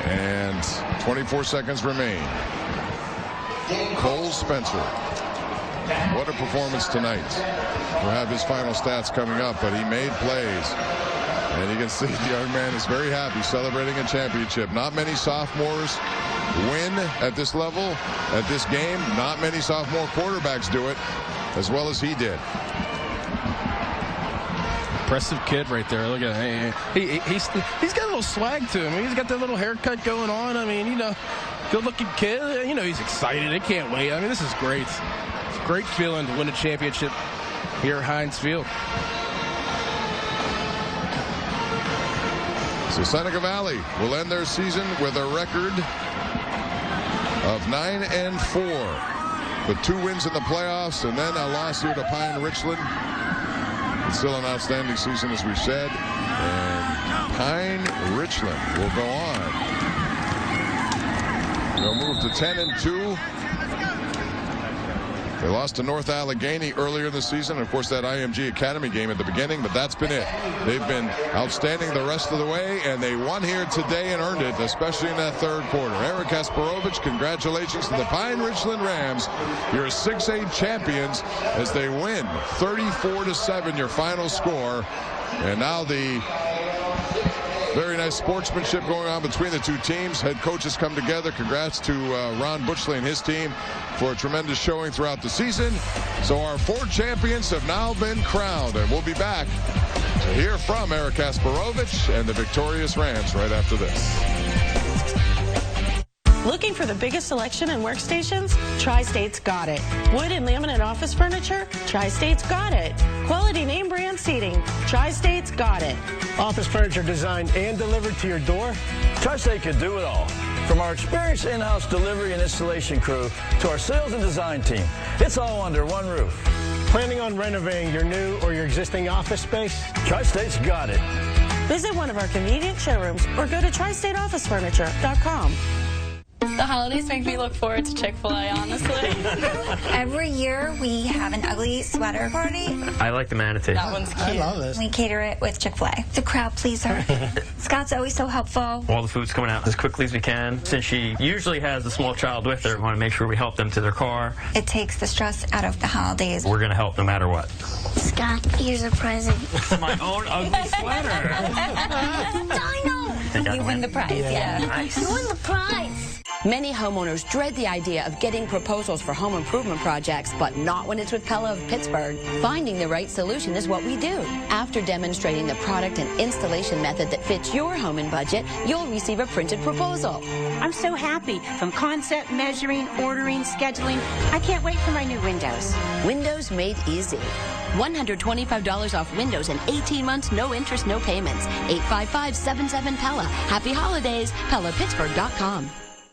[SPEAKER 10] and 24 seconds remain. Cole Spencer What a performance tonight. We'll have his final stats coming up, but he made plays. And you can see the young man is very happy celebrating a championship. Not many sophomores win at this level, at this game. Not many sophomore quarterbacks do it as well as he did.
[SPEAKER 11] Impressive kid right there. Look at him. He's got a little swag to him. He's got that little haircut going on. I mean, good-looking kid. He's excited. He can't wait. I mean, this is great. It's a great feeling to win a championship here at Heinz Field.
[SPEAKER 10] So Seneca Valley will end their season with a record of 9-4, with 2 wins in the playoffs and then a loss here to Pine-Richland. It's still an outstanding season, as we've said, and Pine-Richland will go on. They'll move to 10-2. They lost to North Allegheny earlier in the season. Of course, that IMG Academy game at the beginning, but that's been it. They've been outstanding the rest of the way, and they won here today and earned it, especially in that third quarter. Eric Kasparovich, congratulations to the Pine-Richland Rams. You're 6A champions as they win 34-7, your final score. And now the very nice sportsmanship going on between the two teams. Head coaches come together. Congrats to Ron Butchley and his team for a tremendous showing throughout the season. So our 4 champions have now been crowned, and we'll be back to hear from Eric Kasparovich and the victorious Rams right after this.
[SPEAKER 16] Looking for the biggest selection in workstations? Tri-State's got it. Wood and laminate office furniture? Tri-State's got it. Quality name brand seating? Tri-State's got it.
[SPEAKER 2] Office furniture designed and delivered to your door?
[SPEAKER 17] Tri-State can do it all. From our experienced in-house delivery and installation crew to our sales and design team, it's all under one roof.
[SPEAKER 2] Planning on renovating your new or your existing office space?
[SPEAKER 17] Tri-State's got it.
[SPEAKER 16] Visit one of our convenient showrooms or go to tristateofficefurniture.com.
[SPEAKER 22] The holidays make me look forward to Chick-fil-A, honestly.
[SPEAKER 23] Every year we have an ugly sweater party.
[SPEAKER 24] I like the manatee.
[SPEAKER 22] That one's cute.
[SPEAKER 2] I love this.
[SPEAKER 23] We cater it with Chick-fil-A. The crowd pleaser. Scott's always so helpful.
[SPEAKER 24] All the food's coming out as quickly as we can. Since she usually has a small child with her, we want to make sure we help them to their car.
[SPEAKER 23] It takes the stress out of the holidays.
[SPEAKER 24] We're going to help no matter what.
[SPEAKER 23] Scott, here's a present.
[SPEAKER 24] My own ugly sweater.
[SPEAKER 23] Dino! You win the prize, yeah.
[SPEAKER 24] Nice.
[SPEAKER 23] You win the prize.
[SPEAKER 5] Many homeowners dread the idea of getting proposals for home improvement projects, but not when it's with Pella of Pittsburgh. Finding the right solution is what we do. After demonstrating the product and installation method that fits your home and budget, you'll receive a printed proposal.
[SPEAKER 25] I'm so happy. From concept, measuring, ordering, scheduling, I can't wait for my new windows.
[SPEAKER 5] Windows made easy. $125 off windows and 18 months, no interest, no payments. 855-77-PELLA. Happy holidays. PellaPittsburgh.com.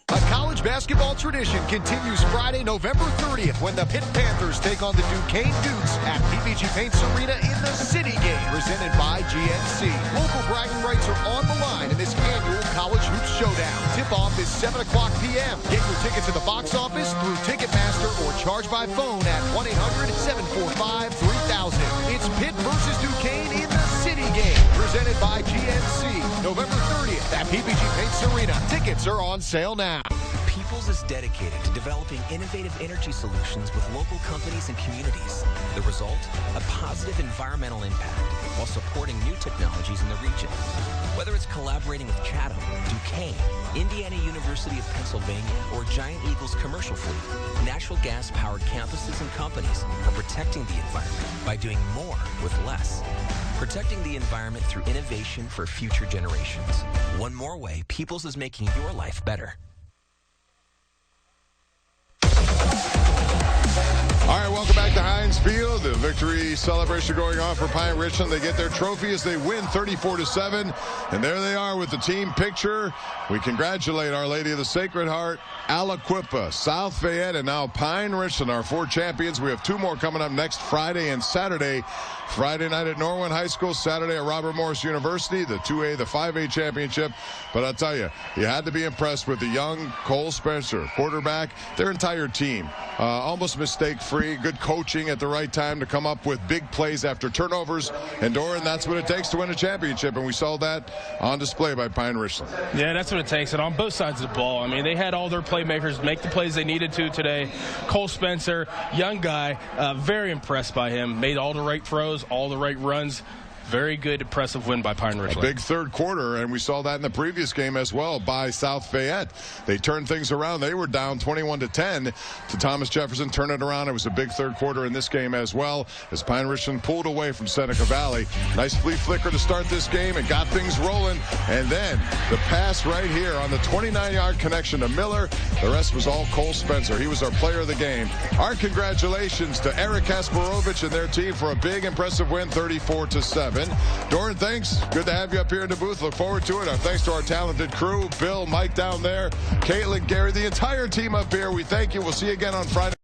[SPEAKER 14] A college basketball tradition continues Friday, November 30th, when the Pitt Panthers take on the Duquesne Dukes at PPG Paints Arena in the City Game, presented by GNC. Local bragging rights are on the line in this annual College Hoops Showdown. Tip-off is 7 o'clock p.m. Get your tickets at the box office through Ticketmaster or charge by phone at 1-800-745-3000. It's Pitt versus Duquesne in the City Game, presented by GNC. November 30th at PPG Paints Arena. Tickets are on sale now.
[SPEAKER 26] Peoples is dedicated to developing innovative energy solutions with local companies and communities. The result? A positive environmental impact while supporting new technologies in the region. Whether it's collaborating with Chatham, Duquesne, Indiana University of Pennsylvania, or Giant Eagle's commercial fleet, natural gas-powered campuses and companies are protecting the environment by doing more with less. Protecting the environment through innovation for future generations. One more way Peoples is making your life better.
[SPEAKER 10] All right, welcome back to Heinz Field. The victory celebration going on for Pine-Richland. They get their trophy as they win 34-7. And there they are with the team picture. We congratulate Our Lady of the Sacred Heart, Aliquippa, South Fayette, and now Pine-Richland, our 4 champions. We have 2 more coming up next Friday and Saturday. Friday night at Norwin High School, Saturday at Robert Morris University, the 2A, the 5A championship. But I'll tell you, you had to be impressed with the young Cole Spencer, quarterback, their entire team. Almost mistake-free, good coaching at the right time. to come up with big plays after turnovers. And, Doran, that's what it takes to win a championship, and we saw that on display by Pine-Richland.
[SPEAKER 11] Yeah, that's what it takes, and on both sides of the ball. I mean, they had all their playmakers make the plays they needed to today. Cole Spencer, young guy, very impressed by him. Made all the right throws, all the right runs. Very good, impressive win by Pine-Richland.
[SPEAKER 10] A big third quarter, and we saw that in the previous game as well by South Fayette. They turned things around. They were down 21-10 to Thomas Jefferson. Turn it around. It was a big third quarter in this game as well as Pine-Richland pulled away from Seneca Valley. Nice flea flicker to start this game and got things rolling. And then the pass right here on the 29-yard connection to Miller. The rest was all Cole Spencer. He was our player of the game. Our congratulations to Eric Kasparovich and their team for a big, impressive win, 34-7. Doran, thanks. Good to have you up here in the booth. Look forward to it. Our thanks to our talented crew, Bill, Mike down there, Caitlin, Gary, the entire team up here. We thank you. We'll see you again on Friday.